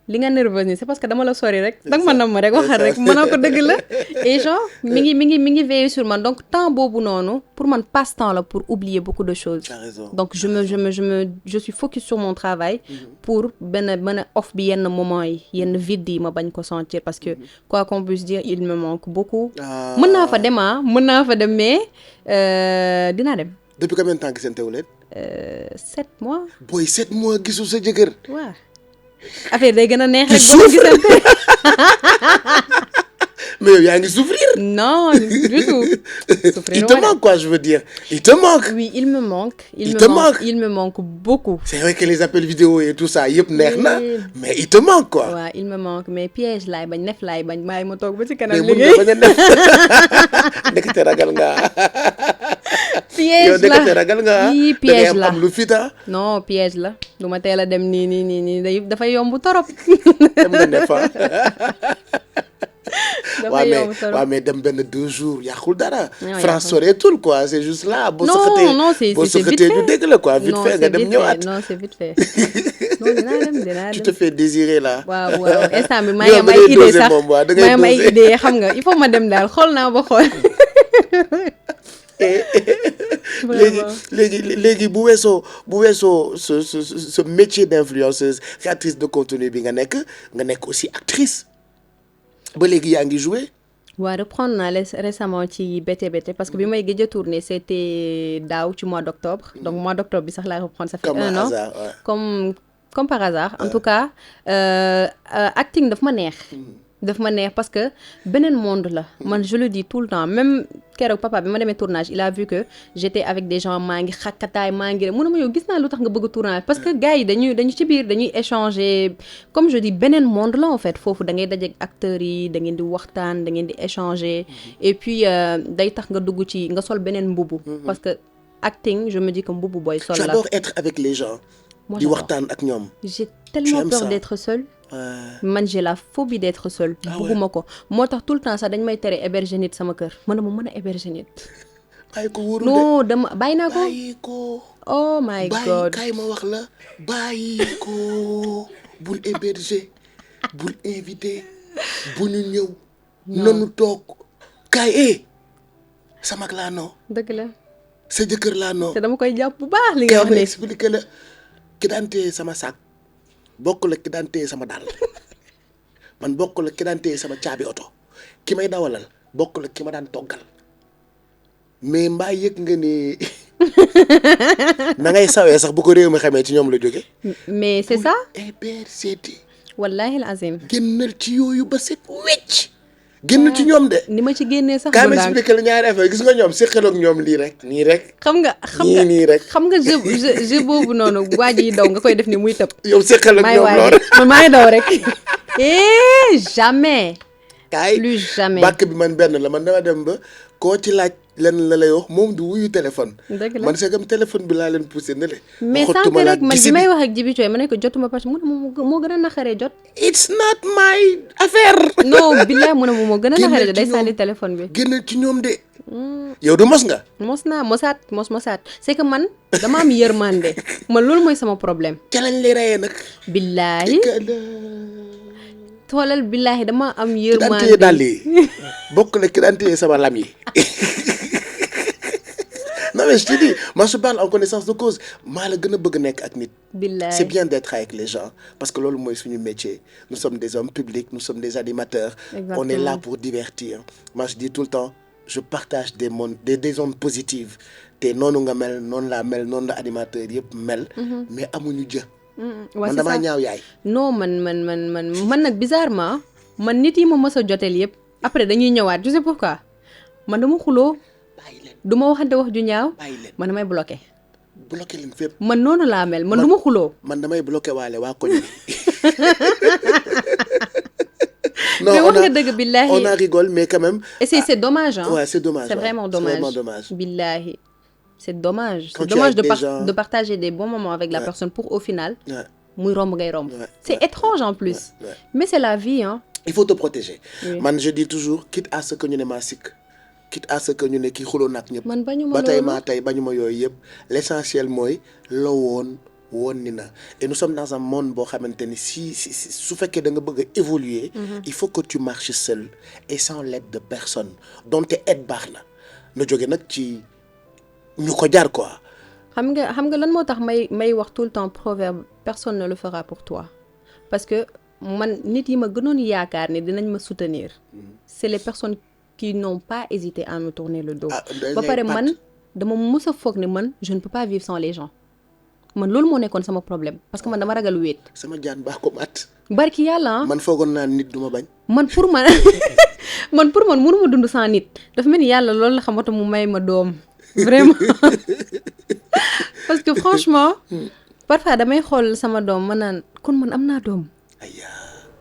li nga nerveuse nii c'est parce que dama la sori rek danga ma nam rek waxal rek mën naa ko dëgg la et genre mi ngi veiller sur man donc temps boobu noonu pour man passe-temps la pour oublier beaucoup de choses. T'as raison. Donc je suis focus sur mon travail pour benn off bi yenn moment yi yenn vide yi ma bañ ko sentir parce que quoi qu'on puisse dire il me manque beaucoup. mën naa fa dem mais dinaa dem. Depuis combien de temps gisantewu leen. 7 mois. Boy 7 mois gisul sa jëkkër. waaw. affaire day gën a neex rek ba mu gisante. mais yow yaa ngi souffrir. non du tout. Il te manque quoi je veux dire. Il te manque. Oui il me manque. Il me manque beaucoup. C'est vrai que les appels vidéo et tout ça yëpp neex na mais il te manque quoi. waaw il me manque mais piège laay bañ nef laay bañ maay ma toog ba ci kanam liggéey mais mun nga bañ a nef ndekete ragal nga. piège la yow ndekete ragal nga. yii piège la am lu fita. non piège la du ma teel a dem nii dafay yomb torop. dem nga ne fa. waaw mais dem benn 2 jours yàqul dara. France soreetul quoi c'est juste là. boo sëxatee ñu dégg la quoi vite fait nga dem ñëwaat. non c'est vite fait. non dinaa dem. tu te fais désirer là. waaw instant bi maa ngi am ay idée sax maa ngi am ay idée xam nga il faut ma dem daal xool naa ba xool. léegi bu weesoo ce métier d'influenceuse créatrice de contenu bi nga nekk aussi actrice ba léegi yaa ngi jouer. waaw reprendre naa récemment ci BTBT parce que bi may gëj a tourner c'était daaw ci mois d'octobre donc mois d'octobre bi sax laa reprendre ça fait un an comme par hasard en tout cas acting daf ma neex parce que beneen monde la man je le dis tout le temps même keroog papa bi ma demee tournage il a vu que j'étais avec des gens maa ngi xakkataay maa ngi mu ne ma yow gis naa lu tax nga bëgg tournage parce que gars yi dañu ci biir dañuy échanger comme je dis beneen monde la en fait foofu da ngay dajeek acteurs yi da ngeen di waxtaan da ngeen di échanger et puis day tax nga dugg ci nga sol beneen mbubu parce que acting je me dis que mbubu booy sol la. tu adores être avec les gens. di waxtaan ak ñoom. j'ai tellement peur d'être seule. man j'ai la phobie d'être seule. bugguma ko moo tax tout le temps sax dañ may tere héberger nit sama kër mën a héberger nit. bàyyi ko wóorul non dama bàyyi naa ko. bàyyi ko. oh my god bàyyi kay ma wax la. bàyyi ko bul héberger bul inviter bu ñu ñëw. nanu toog kay sa mag laa noo. dëgg la. sa jëkkër laa noo. te dama koy jàpp bu baax li nga wax nii. expliquer la ki daan téye sama sac. bokk la ki daan téye sama dàll man bokk la ki daan téye sama caabi oto ki may dawalal bokk la ki ma daan toggal mais mbaa yëg nga ni na ngay sawee sax bu ko réew mi xamee ci ñoom la jóge mais c'est ça. héberger. wallahi azim. génnal ci yooyu ba set wecc. génn ci ñoom de. ni ma ci génnee sax. kaa ma expliqué la ñaari affaire gis nga ñoom séqal ak ñoom lii rek. nii rek. xam nga nii rek. xam nga jeu boobu noonu waa ji daw nga koy def ni muy tëb. yow séqal ak ñoom loolu man maa ngi daw rek. Jamais. kaay Plus jamais. bàkk bi man benn la man dama dem ba koo ci laaj lenn la lay wax moom du wuyu téléphone. dëgg la man c'est comme téléphone bi laa leen poussé ne le. mais sànq rek man bi may wax ak Djibi Thioye ma ne ko jotuma parce que mu ne moo gën a naxaree jot. it's not my affaire. non billaay mu ne moo gën a naxaree jot day sànni téléphone bi. génn ci ñoom de. yow du mos nga. mos naa mosaat c'est que man dama am yërmande man loolu mooy sama problème. ca lañ lay rayee nag. billaahi toolal billaahi dama am ki daan yërmande. téye dàll yi bokk na ki daan téye sama lam yi. non mais je te dis moi je parle en connaissance de cause maa la gën a bëgg nekk ak nit. billaahi c'est bien d'être avec les gens parce que loolu mooy suñu métier nous sommes des hommes publics nous sommes des animateurs. Exactement. On est là pour divertir moi je dis tout le temps je partage des ondes positives te noonu nga mel noonu laa mel noonu la animateur yëpp mel. mais amuñu jë. waaw man damaa ñaaw yaay. non man nag bizarrement man nit yi ma mës a joteel yëpp après dañuy ñëwaat je sais pourquoi man dama xuloo du ma waxante wax ju ñaaw man damay bloqué leen fépp. man noonu laa mel man du ma xuloo man damay bloqué waale waa koñ bi. mais wax nga dëgg billahi on en rigole mais quand même. et c'est dommage hein. Ouais, c'est dommage. C'est vraiment dommage. C'est vraiment dommage. Billahi. C'est dommage. Quand C'est tu es dommage avec des gens- de partager des bons moments avec la personne pour au final Ouais. muy romb ngay romb. Ouais. C'est étrange en plus. Ouais. Mais c'est la vie hein. Il faut te protéger. Oui. Man je dis toujours quitte à ce que ñu ne maa sikk quitte à ce que ñu ne kii xuloo nag ñëpp. man bañuma ba tey loolu. maa tey bañuma yooyu yëpp l'essentiel mooy la woon ni na et nous sommes dans un monde boo xamante ni si su fekkee da nga bëgg a évoluer. il faut que tu marches seul et sans l'aide de personne donte aide baax na jóge nag ci ñu ko jar quoi. xam nga lan moo tax may wax tout le temps proverbe personne ne le fera pour toi parce que man nit yi ma gënoon yaakaar ni dinañ ma soutenir c'est les personnes qui n'ont pas hésité à me tourner le dos. ba pare man dama mës a foog ne man je ne peux pas vivre sans les gens man loolu moo nekkoon sama problème parce que man dama ragal wéet. sama jaan baa ko mat. barki yàlla man foogoon naa nit du ma bañ. man pour man mënuma dund sans nit dafa mel ni yàlla loolu la xamata mu may ma doom vraiment parce que franchement parfois damay xool sama doom ma naan kon man am naa doom.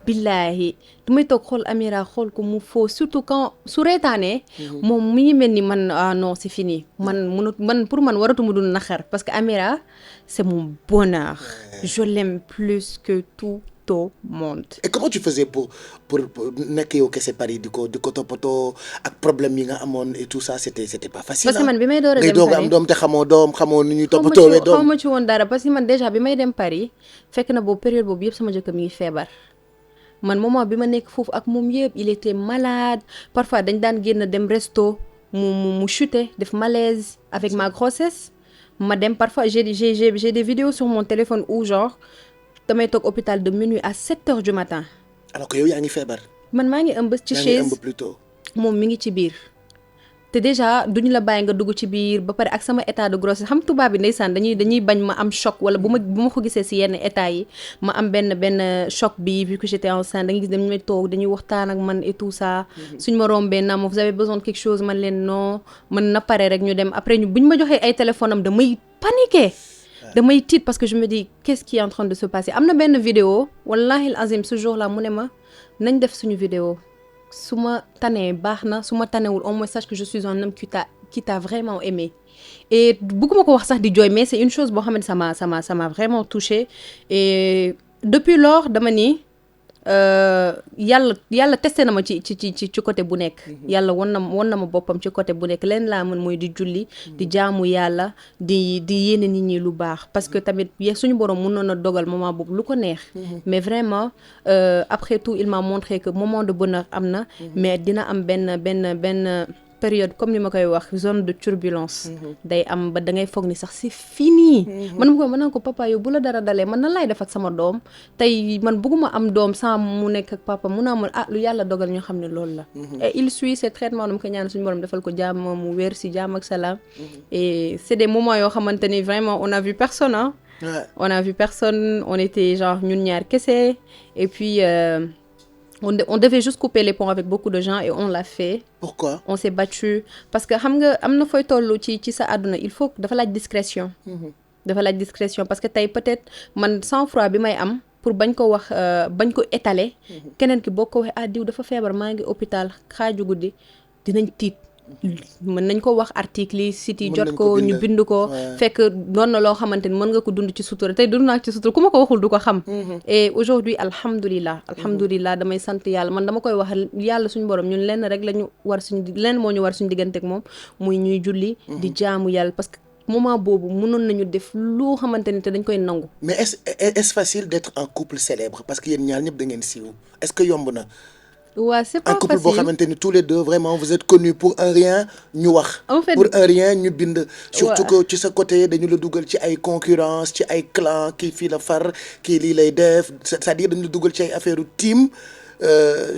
billaahi damay toog xool Amira xool ko mu foo surtout quand su reetaanee moom mi ngi mel ni man ah non c'est fini man pour man waratuma dund naxar parce que Amira c'est mon bonheur je l'aime plus que tout au monde. Et comment tu faisais pour nekk yow kese Paris di ko toppatoo ak problème yi nga amoon et tout ça c'était pas facile. parce que man bi may door a dem ngay doog a am doom te xamoo nu ñuy toppatoowee doom. xaw ma ci woon dara parce que man déjà bi may dem Paris fekk na boobu période boobu yëpp sama jëkkër mi ngi feebar. man moment bi ma nekk foofu ak moom yëpp il était malade parfois dañ daan génn dem resto mu chuté def malaise avec ma grossesse ma dem parfois j'ai des vidéos sur mon téléphone où genre damay toog hôpital de minuit à 7h du matin. alors que yow yaa ngi feebar. man maa ngi ëmb ci chaise yaa ngi ëmb plutôt. moom mi ngi ci biir te déjà duñu la bàyyi nga dugg ci biir ba pare ak sama état de grossesse xam tubaab bi ndeysaan dañuy bañ ma am choc wala bu ma ko gisee si yenn état yi ma am benn choc bi vu que j'étais enceinte da nga gis dañu may toog dañuy waxtaan ak man et tout ça suñ ma rombee naa ma vous avez besoin de quelque chose man leen non man na pare rek ñu dem après buñ ma joxee ay téléphone am damay paniquer damay tiit parce que je me dis qu'est-ce qui est en train de se passer am na benn vidéo wallahi al azim ce jour là mu ne ma nañ def suñu vidéo su ma tanee baax na su ma tanewul au moins sache que je suis un homme qui t'a vraiment aimé et bëgguma ko wax sax di jooy mais c'est une chose boo xam ne ça m'a vraiment touchée et depuis lors dama ni yàlla testé na ma ci côté bu nekk yàlla won na ma boppam ci côté bu nekk leen laa mën mooy di julli di jaamu yàlla di yéene nit ñi lu baax parce que tamit suñu borom mënoon a dogal moment boobu lu ko neex mais vraiment après tout il m'a montré que moment de bonheur am na mais dina am benn période comme ni ma koy wax zone de turbulence day am ba da ngay foog ni sax c'est fini mën naa ko papa yow bu la dara dalee man nan laay def ak sama doom tey man bëgguma am doom sans mu nekk ak papa mun naa mën lu yàlla dogal ñu xam ne loolu la et il suit ses traitements dama ko ñaan suñu borom defal ko jàmm mu wér si jàmm ak salaam et c'est des moments yoo xamante ni vraiment on a vu personne hein on a vu personne on était genre ñun ñaar kese et puis on devait juste couper les ponts avec beaucoup de gens et on l'a fait. Pourquoi? On s'est battu parce que xam nga am na fooy tollu ci sa àdduna il faut dafa laaj discrétion. dafa laaj discrétion parce que tey peut-être man sang-froid bi may am pour bañ ko wax bañ ko étaler keneen ki boo ko waxee ah diw dafa feebar maa ngi hôpital xaaju guddi dinañ tiit mën nañ ko wax article yi site yi jot ko ñu bind ko fekk doon na loo xamante ni mën nga ko dund ci sutura tey dund naa ci sutura ku ma ko waxul du ko xam et aujourd'hui alhamdulilah damay sant yàlla man dama koy wax yàlla suñu borom ñun lenn rek lañu war lenn moo ñu war suñu diggante ak moom muy ñuy julli di jaamu yàlla parce que moment boobu mënoon nañu def loo xamante ni te dañ koy nangu. mais est-ce facile d'être un couple célèbre parce que yéen ñaar ñëpp da ngeen siiw est-ce que yomb na. waaw c'est pas un couple facile boo xamante ni tous les deux vraiment vous êtes connus pour un rien ñu wax. en fait pour un rien ñu bind. surtout que ci sa côté dañu la dugal ci ay concurrence ci ay clan kii fii la far kii lii lay def c'est-à-dire dañu la dugal ci ay affaire u team.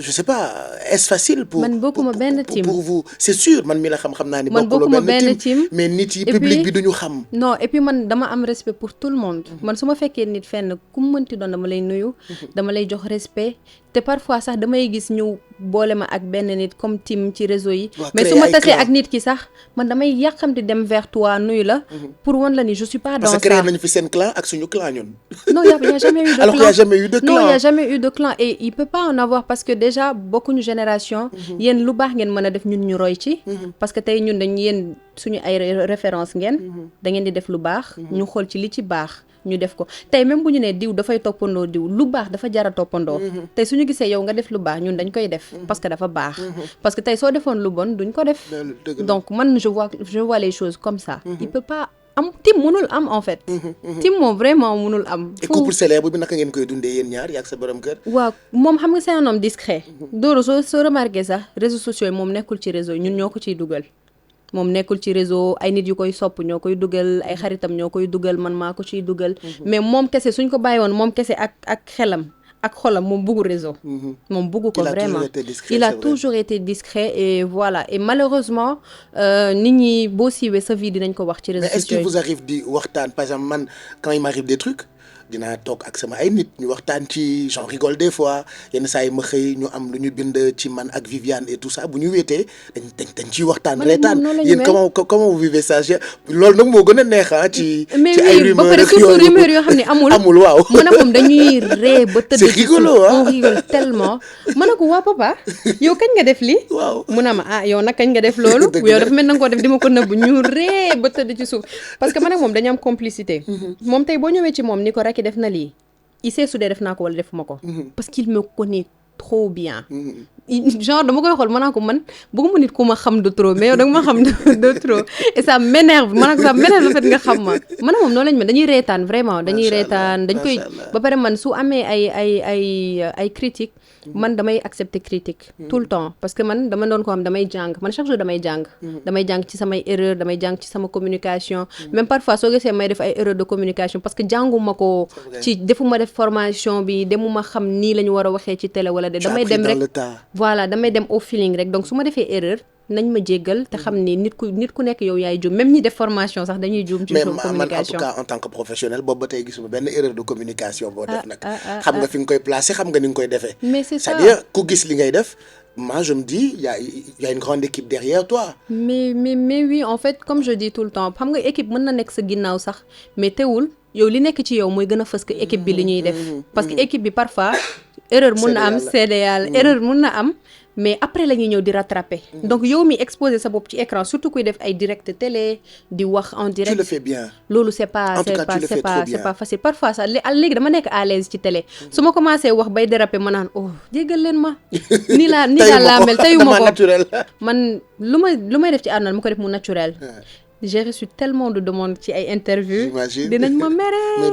je sais pas est-ce facile pour man bokkuma benn team pour vous c'est sûr man mi la xam naa ni man bokkuma benn team mais nit yi public bi duñu xam non et puis man dama am respect pour tout le monde man su ma fekkee nit fenn ku mu mënti doon dama lay nuyu dama lay jox respect te parfois sax damay gis ñu boole ma ak benn nit comme team ci réseau yi mais su ma tasee ak nit ki sax man damay yàqamti dem vers toi nuyu la pour wan la ni je suis pas dans ça parce que créé nañu fi seen clan ak suñu clan ñun non y a jamais eu de alors clan qu'il y a jamais eu de clan non y a jamais eu de clan et il peut pas en avoir parce que déjà bokkuñu génération yéen lu baax ngeen mën a def ñun ñu roy ci parce que tey ñun dañ yéen suñu ay référence ngeen da ngeen di def lu baax ñu xool ci li ci baax ñu def ko tey même bu ñu nee diw dafay toppandoo diw lu baax dafa jara toppandoo tey suñu gisee yow nga def lu baax ñun dañ koy def parce que dafa baax parce que tey soo defoon lu bon duñ ko def donc man je vois les choses comme ça il peut pas am tim mënul am en fait tim moom vraiment mënul am et couple célèbre bi naka ngeen koy dundee yéen ñaar yaa ak sa borom kër waaw moom xam nga c'est un homme discret Doro soo remarqué sax réseaux sociaux yi moom nekkul ci réseau yi ñun ñoo ko ciy dugal moom nekkul ci réseau ay nit yu koy sopp ñoo koy dugal ay xaritam ñoo koy dugal man maa ko ciy dugal mais moom kese suñ ko bàyyi woon moom kese ak xelam ak xolam moom bëggu réseau moom bëggu ko vraiment il a toujours été discret et voilà et malheureusement nit ñi boo siiwee sa vie dinañ ko wax ci réseaux sociaux mais est-ce qu'il vous arrive di waxtaan par exemple man quand il m'arrive des trucs dinaa toog ak sama ay nit ñu waxtaan ci j'en rigole des fois yenn saa yi ma xëy ñu am lu ñu bind ci man ak Viviane et tout ça bu ñu wéetee dañ ciy waxtaan reetaan yéen comment vous vivez ça loolu nag moo gën a neex ci ay rumeurs mais surtout rumeurs yoo xam ne amul waaw man ak moom dañuy ree ba tëdd c'est rigolo on rigole tellement man ak waa papa yow kañ nga def lii waaw mu ne ma yow nag kañ nga def loolu yow dafa mel na nga ko def di ma ko nëbb ñu ree ba tëdd ci suuf parce que man ak moom dañu am complicité moom tey boo ñëwee ci moom ni ko rek def na lii il sait su dee def naa ko wala defuma ko parce qu'il me connaît trop bien genre dama koy xool ma naa ko man bëgguma nit ku ma xam de trop mais yow danga ma xam de trop et ça m'énerve ma naa ko ça m'énerve le fait nga xam ma man moom noonu lañ ma dañuy reetaan vraiment dañuy reetaan dañ koy ba pare man su amee ay critique man damay accepter critique tout le temps parce que man dama doon ko xam damay jàng man chaque jour damay jàng ci samay erreur damay jàng ci sama communication même parfois soo gisee may def ay erreur de communication parce que jànguma ko ci defuma def formation bi demuma xam nii la ñu war a waxee ci télé wala de damay dem rek voilà damay dem au feeling rek donc su ma defee erreur nañ ma jéggal te xam ni nit ku nekk yow yaay juum même ñi def formation sax dañuy juum ci communication mais man en tout cas en tant que professionnel boobu ba tey gisuma benn erreur de communication boo def nag xam nga fi nga koy placer xam nga ni nga koy defee mais c'est ça c'est-à-dire ku gis li ngay def moi je me dis il y a une grande équipe derrière toi mais oui en fait comme je dis tout le temps xam nga équipe mën na nekk sa ginnaaw sax mais teewul yow li nekk ci yow mooy gën a fës que équipe bi li ñuy def parce que équipe bi parfois erreur mun na am CDL erreur mun na am mais après la ñuy ñëw di rattraper donc yow mi exposer sa bopp ci écran surtout kuy def ay direct télé di wax en direct tu le fais bien loolu c'est pas facile parfois ça léegi dama nekk à l'aise ci télé su ma commencé wax bay déraper ma naan oh jéggal leen ma nii laa mel teyu ma ko man lu may def ci àdduna ma ko def mu naturel j'ai reçu tellement de demandes ci ay interviews dinañ ma mere mais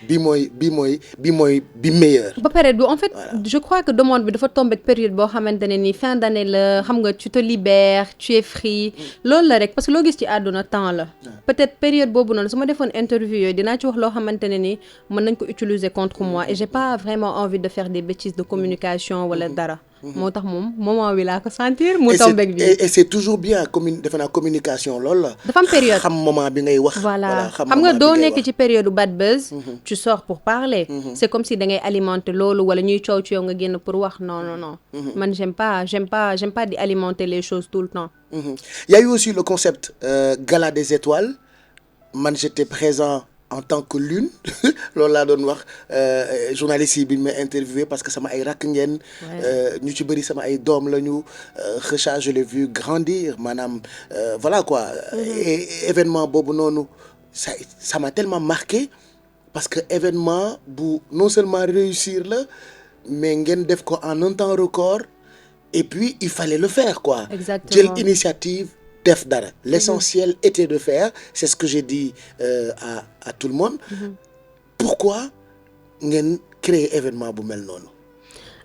bi mooy meilleur ba pare du en fait je crois que demande bi dafa tombé ak période boo xamante ne ni fin d'année la xam nga tu te libères tu es free loolu la rek parce que loo gis ci àdduna temps la peut-être période boobu noonu su ma defoon interview yooyu dinaa ci wax loo xamante ne ni mën nañ ko utiliser contre moi et j'ai pas vraiment envie de faire des bêtises de communication wala dara moo tax moom moment wi laa ko sentir mu tombeeg bi et c'est toujours bien defe naa communication loolu la dafa am période xam moment bi ngay wax voilà xam nga doo nekk ci période bad buzz tu sors pour parler c'est comme si da ngay alimenter loolu wala ñuy coow ci yow nga génn pour wax non man j'aime pas di alimenter les choses tout le temps il y a eu aussi le concept gala des étoiles man j'étais présent en tant que l'une loolu laa doon wax journaliste yi bi ñu may interviewé parce que sama ay rakk ngeen. ñu ci bëri sama ay doom lañu. Kheucha je l'ai vu grandir maanaam voilà quoi. Et événement boobu noonu ça m'a tellement marqué parce que événement bu non seulement réussir la mais ngeen def ko en un temps record et puis il fallait le faire quoi. Exactement. Jël initiative. Def dara l'essentiel était de faire c'est ce que j'ai dit à tout le monde. Pourquoi ngeen créer événement bu mel noonu.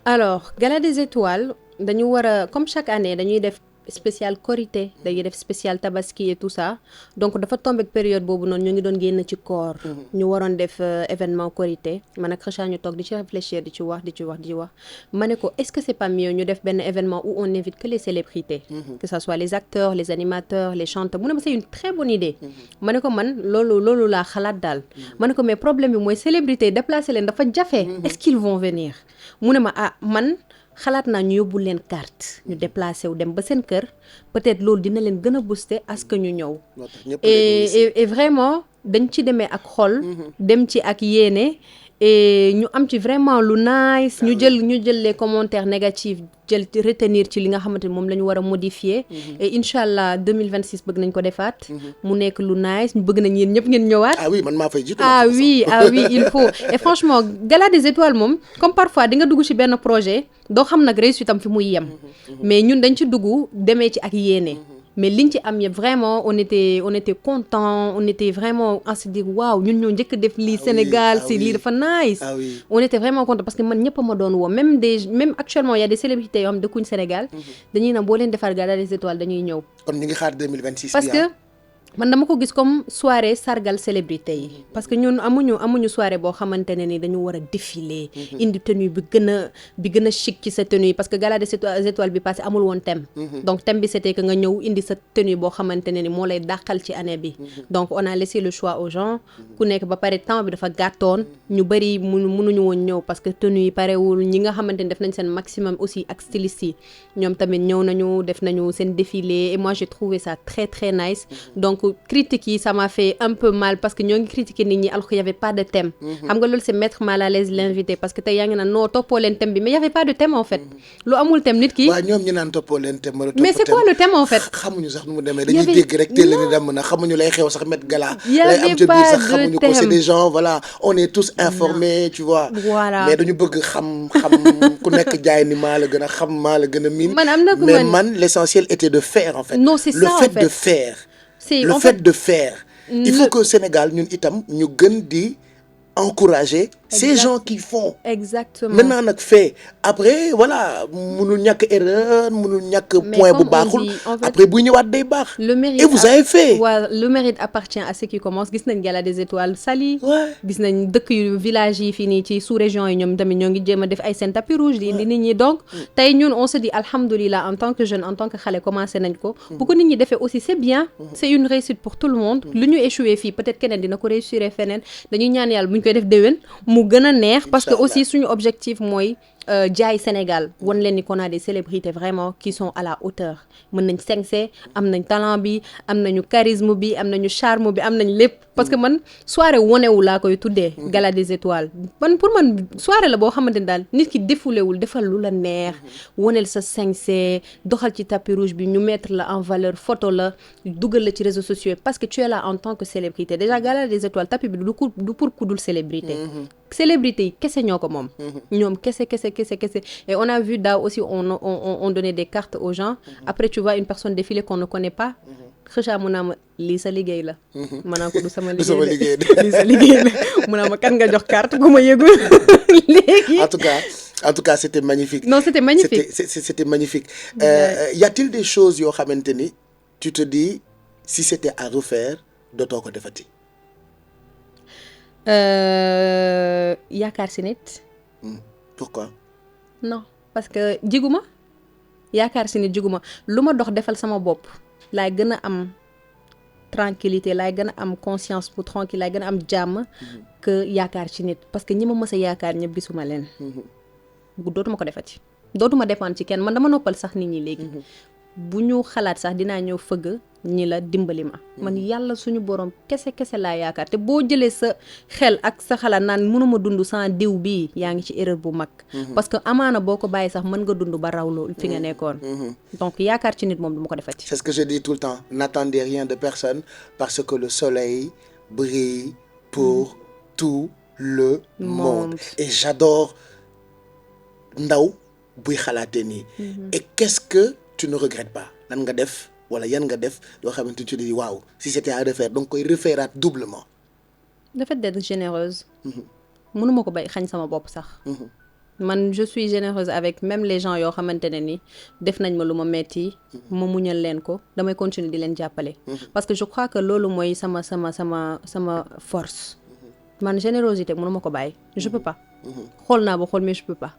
Alors Gala des Étoiles dañu war a comme chaque année dañuy def spécial Korité dañuy def spécial Tabaski et tout ça donc dafa tombé ak période boobu noonu ñu ngi doon génn ci koor. ñu waroon def événement Korité man ak Kheucha ñu toog di ci réfléchir di ci wax ma ne ko est-ce que c'est pas mieux ñu def benn événement où on n'invite que les célébrités. Que ça soit les acteurs les animateurs les chanteurs mu ne ma c'est une très bonne idée. ma ne ko man loolu laa xalaat daal. ma ne ko mais problème bi mooy célébrités déplacer leen dafa jafe. Est-ce qu'ils vont venir mu ne ma man. xalaat naa ñu yóbbu leen carte ñu déplacé wu dem ba seen kër peut-être loolu dina leen gën a booster à ce que ñu ñëw. et vraiment dañ ci demee ak xol. dem ci ak yéene et ñu am ci vraiment lu nice. ñu jël les commentaires négatifs jël retenir ci li nga xamante ni moom la ñu war a modifier. et incha allah 2026 bëgg nañ ko defaat. mu nekk lu nice ñu bëgg nañ yéen ñëpp ngeen ñëwaat. ah oui man maa fay jiitu. ah oui il faut et franchement Gala des Étoiles moom comme parfois di nga dugg ci benn projet doo xam nag réussite am fi muy yem. mais ñun dañ ci dugg demee ci ak yéene. mais liñ ci am yëpp vraiment on était content on était vraiment à se dire waaw ñun ñoo njëkk def lii Sénégal si lii dafa nice. on était vraiment content parce que man ñëpp a ma doon woo même actuellement il y a des célébrités yoo xam dëkkuñ Sénégal. dañuy na boo leen defar Gala des Étoiles dañuy ñëw. kon ñu ngi xaar 2026. parce que man dama ko gis comme soirée sargal célébrité yi parce que ñun amuñu soirée boo xamante ne ni dañu war a défiler. indi tenue bi gën a chic ci sa tenue parce que Gala des Étoiles bi passé amul woon thème. donc thème bi c'était que nga ñëw indi sa tenue boo xamante ne ni moo lay dàqal ci année bi. donc on a laissé le choix aux gens ku nekk ba pare temps bi dafa gàttoon ñu bëri mënuñu woon ñëw parce que tenue yi parewul ñi nga xamante ni def nañ seen maximum aussi ak stylistes yi ñoom tamit ñëw nañu def nañu seen défilé et moi j'ai trouvé ça très très nice donc critiques yi ça m'a fait un peu mal parce que ñoo ngi critiquer nit ñi alors qu'il y avait pas de thème. xam nga loolu c'est mettre mal à l'aise l'invité parce que tey yaa ngi naan non toppoo leen thème bi mais y avait pas de thème en fait. lu amul thème nit ki. waaw ñoom ñu naan toppoo leen thème. mais c'est quoi le thème en fait. xamuñu sax nu mu demee dañuy dégg rek teel a dem na xamuñu lay xew sax Met Gala. y avait pas de thème c'est des gens voilà on est tous informés tu vois. voilà mais dañu bëgg xam ku nekk jaay ni maa la gën a xam maa la gën a miin. man am na mais man l'essentiel était de faire en fait. non c'est ça en fait le fait de faire. le fait de faire. il faut que Sénégal ñun itam ñu gën di encourager ces gens qui font. exactement maintenant nag fait après voilà mënul ñàkk erreur mënul ñàkk point bu baaxul après buy ñëwaat day baax. le mérite et vous avez fait. waaw le mérite appartient à ceux qui commencent gis nañ Gala des Étoiles Saly. gis nañ dëkk yu village yi fii nii ci sous-région yi ñoom tamit ñoo ngi jéem a def ay seen tapis rouge di indi nit ñi donc tey ñun on se dit alhamdoulilah en tant que jeune en tant que xale commencé nañ ko. bu ko nit ñi defee aussi c'est bien. c'est une réussite pour tout le monde. lu ñu échoué fii peut-être keneen dina ko réussir feneen dañuy ñaan yàlla bu ñu koy def déwén mu gën a neex parce que aussi suñu objectif mooy jaay Sénégal wan leen ni qu'on a des célébrités vraiment qui sont à la hauteur mën nañ sañse am nañ talent bi am nañu charisme bi am nañu charme bi am nañ lépp parce que man soirée wonewu laa koy tuddee Gala des Étoiles man pour man soirée la boo xamante ne daal nit ki défoulewul defal lu la neex woneel sa sañse doxal ci tapis rouge bi ñu mettre la en valeur photo la dugal la ci réseaux sociaux parce que tu es là en tant que célébrité déjà Gala des Étoiles tapis bi du pour ku dul célébrité célébrité yi kese ñoo ko moom ñoom kese et on a vu daaw aussi on donnait des cartes aux gens après tu vois une personne défiler qu'on ne connaît pas Kheucha mu naa ma lii sa liggéey la ma naa ko du sama liggéey lii sa liggéey la mu naa ma kan nga jox carte gu ma yëgul léegi en tout cas c'était magnifique. non c'était magnifique c'était magnifique. Y a-t-il des choses yoo xamante ni tu te dis si c'était à refaire dootoo ko defati. yaakaar si nit. Pourquoi? non parce que jiguma yaakaar si nit jiguma lu ma dox defal sama bopp laay gën a am tranquillité laay gën a am conscience bu tranquille laay gën a am jàmm que yaakaar ci nit parce que ñi ma mës a yaakaar ñëpp gisuma leen dootuma ko defati dootuma dépendre ci kenn man dama noppal sax nit ñi léegi bu ñu xalaat sax dinaa ñëw fëgg ñi la dimbali ma man yàlla suñu borom kese laa yaakaar te boo jëlee sa xel ak sa xalaat naan mënuma dund sans diw bii yaa ngi ci erreur bu mag parce que amaana boo ko bàyyi sax mën nga dund ba raw loolu fi nga nekkoon donc yaakaar ci nit moom du ma ko defati. C'est ce que je dis tout le temps, n'attendez rien de personne parce que le soleil brille pour tout le monde. Et j'adore ndaw buy xalaatee nii. Et qu'est-ce que tu ne regrettes pas lan nga def wala yan nga def yoo xamante tu dis waaw si c'était à refaire donc koy referaat doublement. Le fait d'être généreuse. mënuma ko bay xañ sama bopp sax. man je suis généreuse avec même les gens yoo xamante ne ni def nañ ma lu ma metti ma muñal leen ko damay continuer di leen jàppale. parce que je crois que loolu mooy sama force. man générosité mënuma ko bàyyi je peux pas. xool naa ba xool mais je peux pas.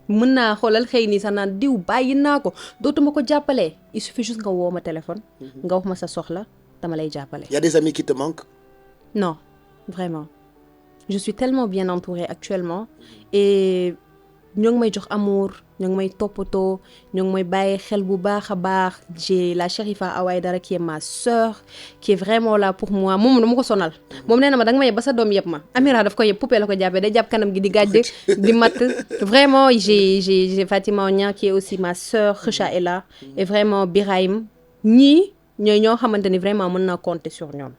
mën naa xoolal xëy nii sax naan diw bàyyi naa ko dootuma ko jàppale il suffit juste nga woo ma téléphone. nga wax ma sa soxla dama lay jàppale. Y a des amis qui te manquent? Non, vraiment. Je suis tellement bien entourée actuellement et ñoo ngi may jox amour ñoo ngi may toppatoo ñoo ngi may bàyyi xel bu baax a baax. J'ai la Sherifa Awaïdara qui est ma sœur qui est vraiment là pour moi moom dama ko sonal moom nee na ma danga ma yeb ba sa doom yeb ma Amira daf ko yeb poupée la ko jàppee day jàpp kanam gi di gàjj di matt vraiment j'ai Fatima Onia qui est aussi ma sœur Kheucha est là et vraiment Birahim ñii ñooy ñoo xamante ni vraiment mën naa compter sur ñoom.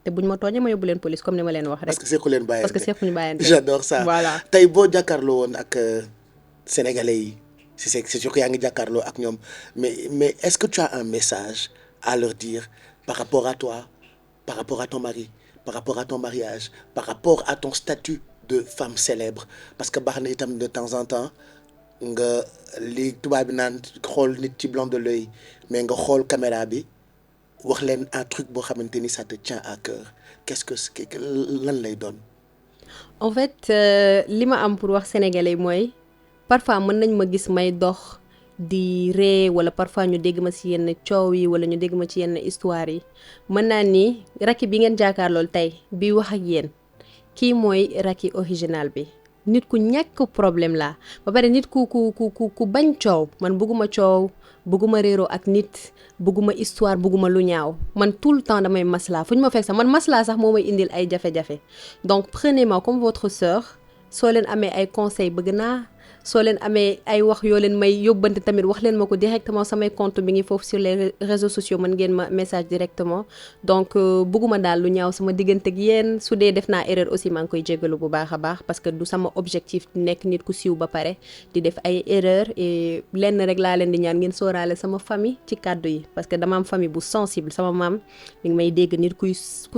te buñ ma tooñee ma yóbbu leen police comme ni ma leen wax rek. parce que sequ leen bàyyante parce que sequñu bàyyante. j'adore ça voilà. tey boo jàkkaarloo woon ak sénégalais yi c'est sûr que yaa ngi jàkkaarloo ak ñoom mais est-ce que tu as un message à leur dire par rapport à toi par rapport à ton mari par rapport à ton mariage par rapport à ton statut de femme célèbre parce que baax na itam de temps en temps nga li tubaab bi naan xool nit ci blanc de l'œil mais nga xool caméra bi. wax leen un truc boo xamante ni ça te tient à cœur qu'est-ce que lan lay doon. en fait li ma am pour wax sénégalais mooy parfois mën nañ ma gis may dox di ree wala parfois ñu dégg ma ci yenn coow yi wala ñu dégg ma ci yenn histoire yi mën naa ni Racky bi ngeen jàkkaar loolu tey bi wax ak yéen kii mooy Racky original bi. nit ku ñàkk problème la ba pare nit ku bañ coow man bëgguma coow bëgguma réeroo ak nit bëgguma histoire bëgguma lu ñaaw man tout le temps damay maslaa fu ñu ma fekk sax man maslaa sax moo may indil ay jafe-jafe donc prenez-moi comme votre sœur soo leen amee ay conseils bëgg naa soo leen amee ay wax yoo leen may yóbbante tamit wax leen ma ko directement samay compte bi ngi foofu sur les réseaux sociaux mën ngeen ma message directement donc bëgguma daal lu ñaaw sama diggante ak yéen su dee def naa erreur aussi maa ngi koy jégalu bu baax a baax parce que du sama objectif nekk nit ku siiw ba pare di def ay erreur et lenn rek laa leen di ñaan ngeen sóoraale sama famille ci kàddu yi parce que dama am famille bu sensible sama maam mi ngi may dégg nit ku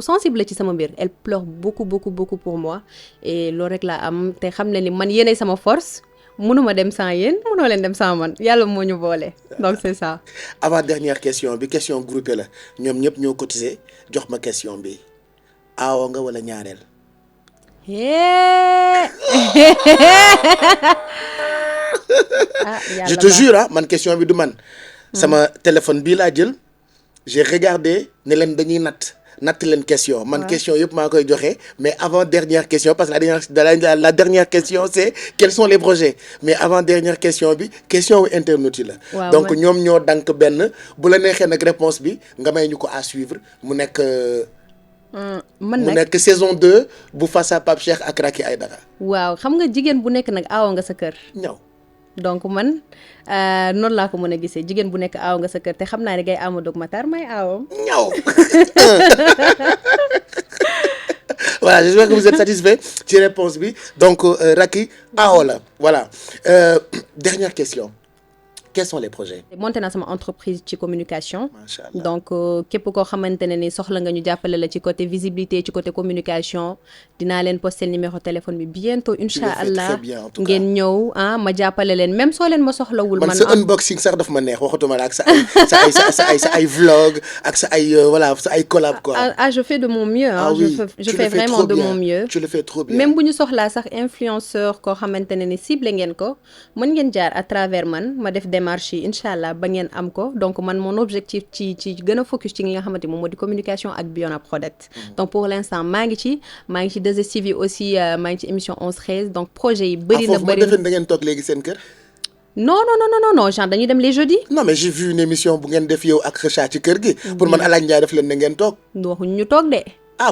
sensible la ci sama mbir elle pleure beaucoup pour moi et loolu rek laa am te xam ne ni man yéenay sama force mënuma dem sans yéen mënoo leen dem sans man yàlla moo ñu boole donc c'est ça. avant dernière question bi question groupée la ñoom ñëpp ñoo cotisé jox ma question bi aawo nga wala ñaareel. je te jure man question bi du man. sama téléphone bii laa jël j'ai regardé ne leen dañuy natt leen question man question yëpp maa koy joxe mais avant dernière question parce que la dernière question c'est quels sont les projets mais avant dernière question bi question wu internautes yi la donc ñoom ñoo dank benn bu la neexee nag réponse bi nga may ñu ko à suivre mu nekk mu nekk saison 2 bu face à Pape Cheikh ak Racky Aïdara. waaw xam nga jigéen bu nekk nag aawa nga sa kër ñaw donc man noonu laa ko mën a gisee jigéen bu nekk aaw nga sa kër te xam naa ne ngay Amadou Matar may aawam. ñaw voilà j'espère que vous êtes satisfait ci réponse bi donc Racky aaw la voilà dernière question quels sont les projets. monté naa sama entreprise ci communication. Machallah. donc képp koo xamante ne ni soxla nga ñu jàppale la ci côté visibilité ci côté communication dinaa leen poster numéro téléphone bi bientôt incha allah ngeen ñëw ma jàppale leen même soo leen ma soxlawul. man sa unboxing sax daf ma neex waxatuma la ak sa ay vlog ak sa ay voilà sa ay collab quoi. je fais de mon mieux. oui je fais vraiment de mon mieux. tu le fais trop bien. même bu ñu soxlaa sax influenceur koo xamante ne ni ciblé ngeen ko mën ngeen jaar à travers man ma def démarche yi incha allah ba ngeen am ko donc man mon objectif ci gën a focus ci li nga xamante moom moo di communication ak Biona Product. donc pour l'instant maa ngi ci 2STV aussi maa ngi ci émission 11-13 donc projet yi bëri na bëri foofu ma defe da ngeen toog léegi seen kër. non genre dañuy dem les jeudis. non mais j'ai vu une émission bu ngeen def yow ak Kheucha ci kër gi. pour man Alaaji Ndiaye def leen ne ngeen toog. waxuñu ñu toog de.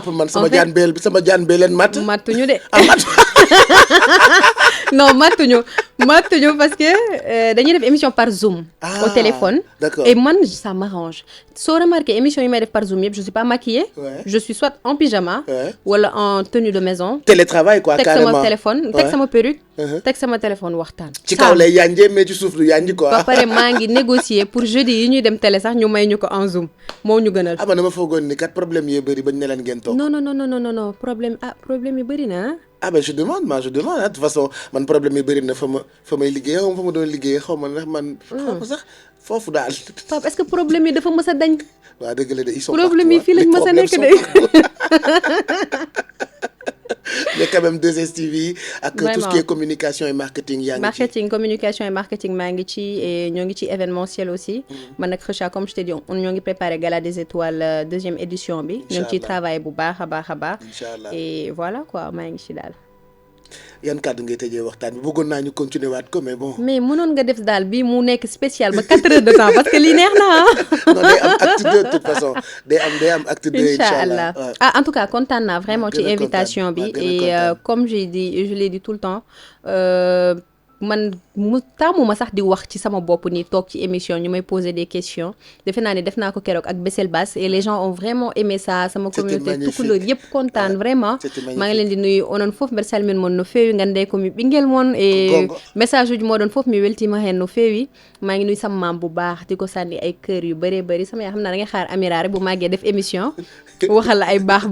pour man sama jaan bee leen matt. mattuñu de. matt. non mattuñu parce que dañuy def émission par Zoom. Au téléphone. D'accord. Et man ça m'arrange soo remarqué émission yi may def par Zoom yëpp je suis pas maquillée. Ouais. Je suis soit en pyjama. Ouais. wala en tenue de maison. télétravail quoi carrément teg sama téléphone teg sama perruque. teg sama téléphone waxtaan. ci kaw lay yanjee mais ci suuf du yanji quoi. ba pare maa ngi négocier pour jeudi yi ñuy dem télé sax ñu may ñu ko en Zoom moo ñu gënal. man dama foogoon ni kat problème yi bëri bañ ne leen ngeen toog. non problème yi bëri na ben je demande de toute façon man problème yi bëri na fa may liggéey xaw ma fa ma doon liggéey xaw ma ndax man. xaw ma sax foofu daal. Pape est-ce que problème yi dafa mës a dañ. waaw dëgg la de ils sont problème yi fii lañ mës a nekk de. mais quand même 2STV ak tout ce qui est communication et marketing yaa ngi ci. communication et marketing maa ngi ci et ñoo ngi ci événementiel aussi. man ak Kheucha comme je t'ai dit ñoo ngi préparé Gala des Étoiles deuxième édition bi. ñoo ngi ciy travaillé bu baax a baax. Inch'Allah. Et voilà quoi maa ngi ci daal. yan kàddu ngay tëjee waxtaan bi bëggoon naa ñu continuer waat ko mais bon. mais mënoon nga def daal bi mu nekk spécial ba 4 heures de temps parce que lii neex na non day am acte 2 de toute façon day am acte 2 Inch'Allah. En tout cas kontaan naa vraiment ci invitation bi et comme je l'ai dit tout le temps man mu taamuma sax di wax ci sama bopp ni toog ci émission ñu may poser des questions defe naa ne def naa ko keroog ak Bessel Bass et les gens ont vraiment aimé ça sama communauté tukulóor yëpp kontaan vraiment maa ngi leen di nuyu onon foof mbeɗa salmin mon no feewi gande komi ɓinguel mon et message uji moɗon foof mi weltima hen no feewi maa ngi nuyu sama maam bu baax di ko sànni ay kër yu bëree bëri sama yaa xam naa da ngay xaar Amira rek bu màggee def émission waxal la ay baax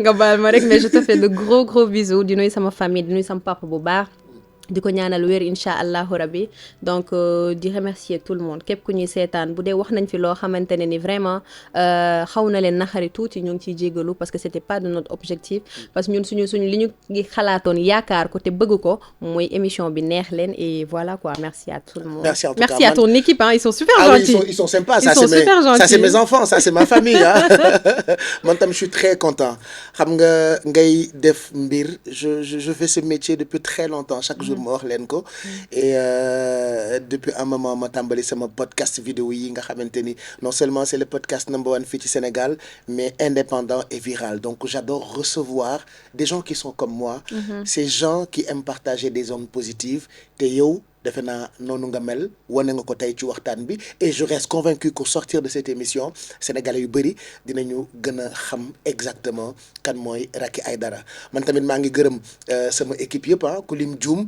nga baal ma rek mais je te fais de gros bisous di nuyu sama famille di nuyu sama papa bu baax di ko ñaanal wér incha allahu rabbi donc di remercier tout le monde képp ku ñuy seetaan bu dee wax nañ fi loo xamante ne ni vraiment xaw na leen naxari tuuti ñu ngi ciy jégalu parce que c'était pas de notre objectif parce que ñun suñu li ñu ngi xalaatoon yaakaar ko te bëgg ko mooy émission bi neex leen et voilà quoi merci à tout le monde. Merci à ton équipe ils sont super gentils. Ils sont sympas. Ça c'est mes enfants, ça c'est ma famille man tam je suis très content xam nga ngay def mbir je fais ce métier depuis très longtemps chaque jour ma wax leen ko et depuis un moment ma tàmbali sama podcast vidéo yi nga xamante ni non seulement c'est le podcast #1 fii ci Sénégal mais indépendant et viral donc j'adore recevoir des gens qui sont comme moi ces gens qui aiment partager des ondes positives te yow defe naa noonu nga mel wane nga ko tey ci waxtaan bi et je reste convaincu qu'au sortir de cette émission sénégalais yu bëri dinañu gën a xam exactement kan mooy Racky Aïdara man tamit maa ngi gërëm sama équipe yëpp ku lim juum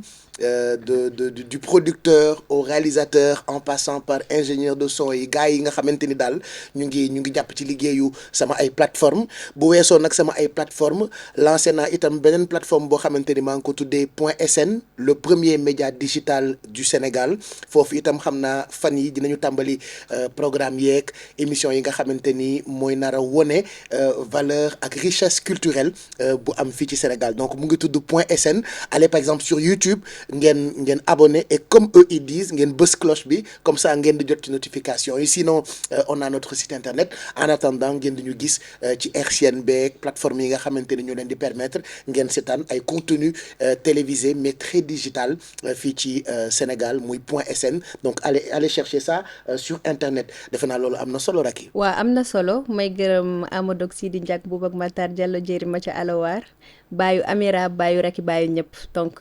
du producteur au réalisateur en passant par ingénieur de son yi gars yi nga xamante ni daal ñu ngi jàpp ci liggéeyu sama ay plateforme bu weesoo nag sama ay plateforme lancé naa itam beneen plateforme boo xamante ni maa ngi ko tuddee .sn le premier média digital du Sénégal foofu itam xam naa fan yi dinañu tàmbali programme yeeg émission yi nga xamante ni mooy nar a wone valeur ak richesse culturelle bu am fii ci Sénégal donc mu ngi tudd .sn allez par exemple sur YouTube ngeen abonné et comme eux ils disent ngeen bës cloche bi comme ça ngeen di jot ci notification yi sinon on a notre site internet en attendant ngeen di ñu gis ci RCN beeg plateforme yi nga xamante ni ñu leen di permettre ngeen seetaan ay contenu télévisé mais très digital fii ci Sénégal muy .sn donc allez chercher ça sur internet defe naa loolu am na solo Racky. waaw am na solo may gërëm Amadou Sidi Ndiak boobu ak Matar Diallo jëri ma ca Alawar baayu Amira baayu Racky baayu ñëpp donc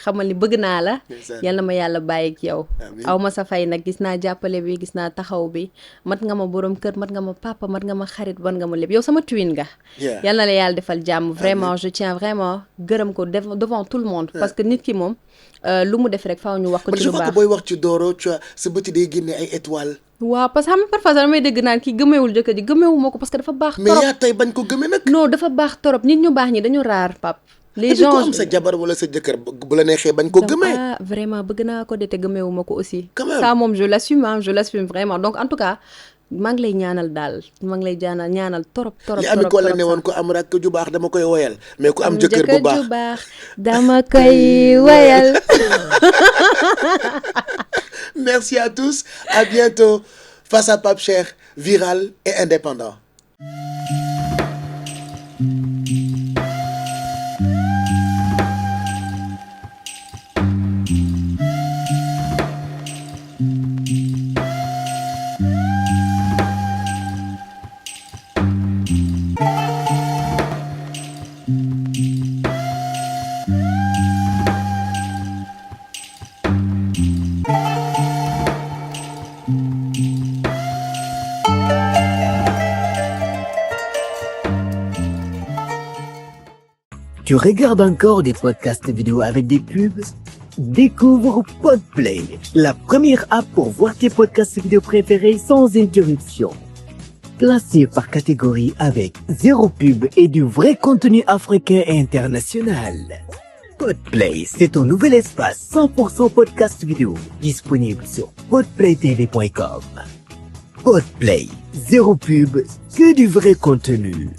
xamal ni bëgg naa la yal na ma yàlla bàyyi ak yow aw ma sa fay nag gis naa jàppale bi gis naa taxaw bi mat nga ma borom kër mat nga ma papa mat nga ma xarit wan nga ma lépp yow sama twin nga yal na la yàlla defal jàmm vraiment je tiens vraiment gërëm ko devant tout le monde parce que nit ki moom lu mu def rek faaw ñu wax ko ci lu baax booy wax ci Doro tu vois sa bëti day génne ay étoiles waaw parce que xam nga parfois damay dégg naan kii gëmeewul jëkkër ji gëmeewu ma ko parce que dafa baax trop mais yaa tey bañ ko gëmee nag non dafa baax trop nit ñu baax ñi dañu raar pap les gens ko am sa jabar wala sa jëkkër bu la neexee bañ ko gëmee vraiment bëgg naa ko de te gëmeewu ma ko aussi ça moom je l'assume vraiment donc en tout cas maa ngi lay ñaanal daal maa ngi lay ñaanal torop li ami ko la ne woon ko am rakk ju baax dama koy woyal mais ku am jëkkër bu baax dama koy woyal merci à tous à bientôt face à Pape Cheikh viral et indépendant. Tu regardes encore des podcasts vidéo avec des pubs? Découvre Podplay, la première app pour voir tes podcasts vidéo préférés sans interruption. Classé par catégorie avec 0 pub et du vrai contenu africain et international. Podplay, c'est ton nouvel espace 100% podcast vidéo, disponible sur podplaytv.com. Podplay, 0 pub, que du vrai contenu.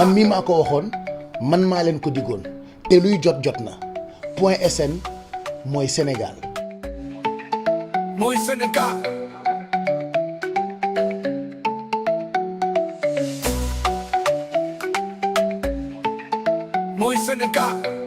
man mii maa ko waxoon man maa leen ko digoon te luy jot na point sn mooy Sénégal. mooy Sénégal. mooy Sénégal.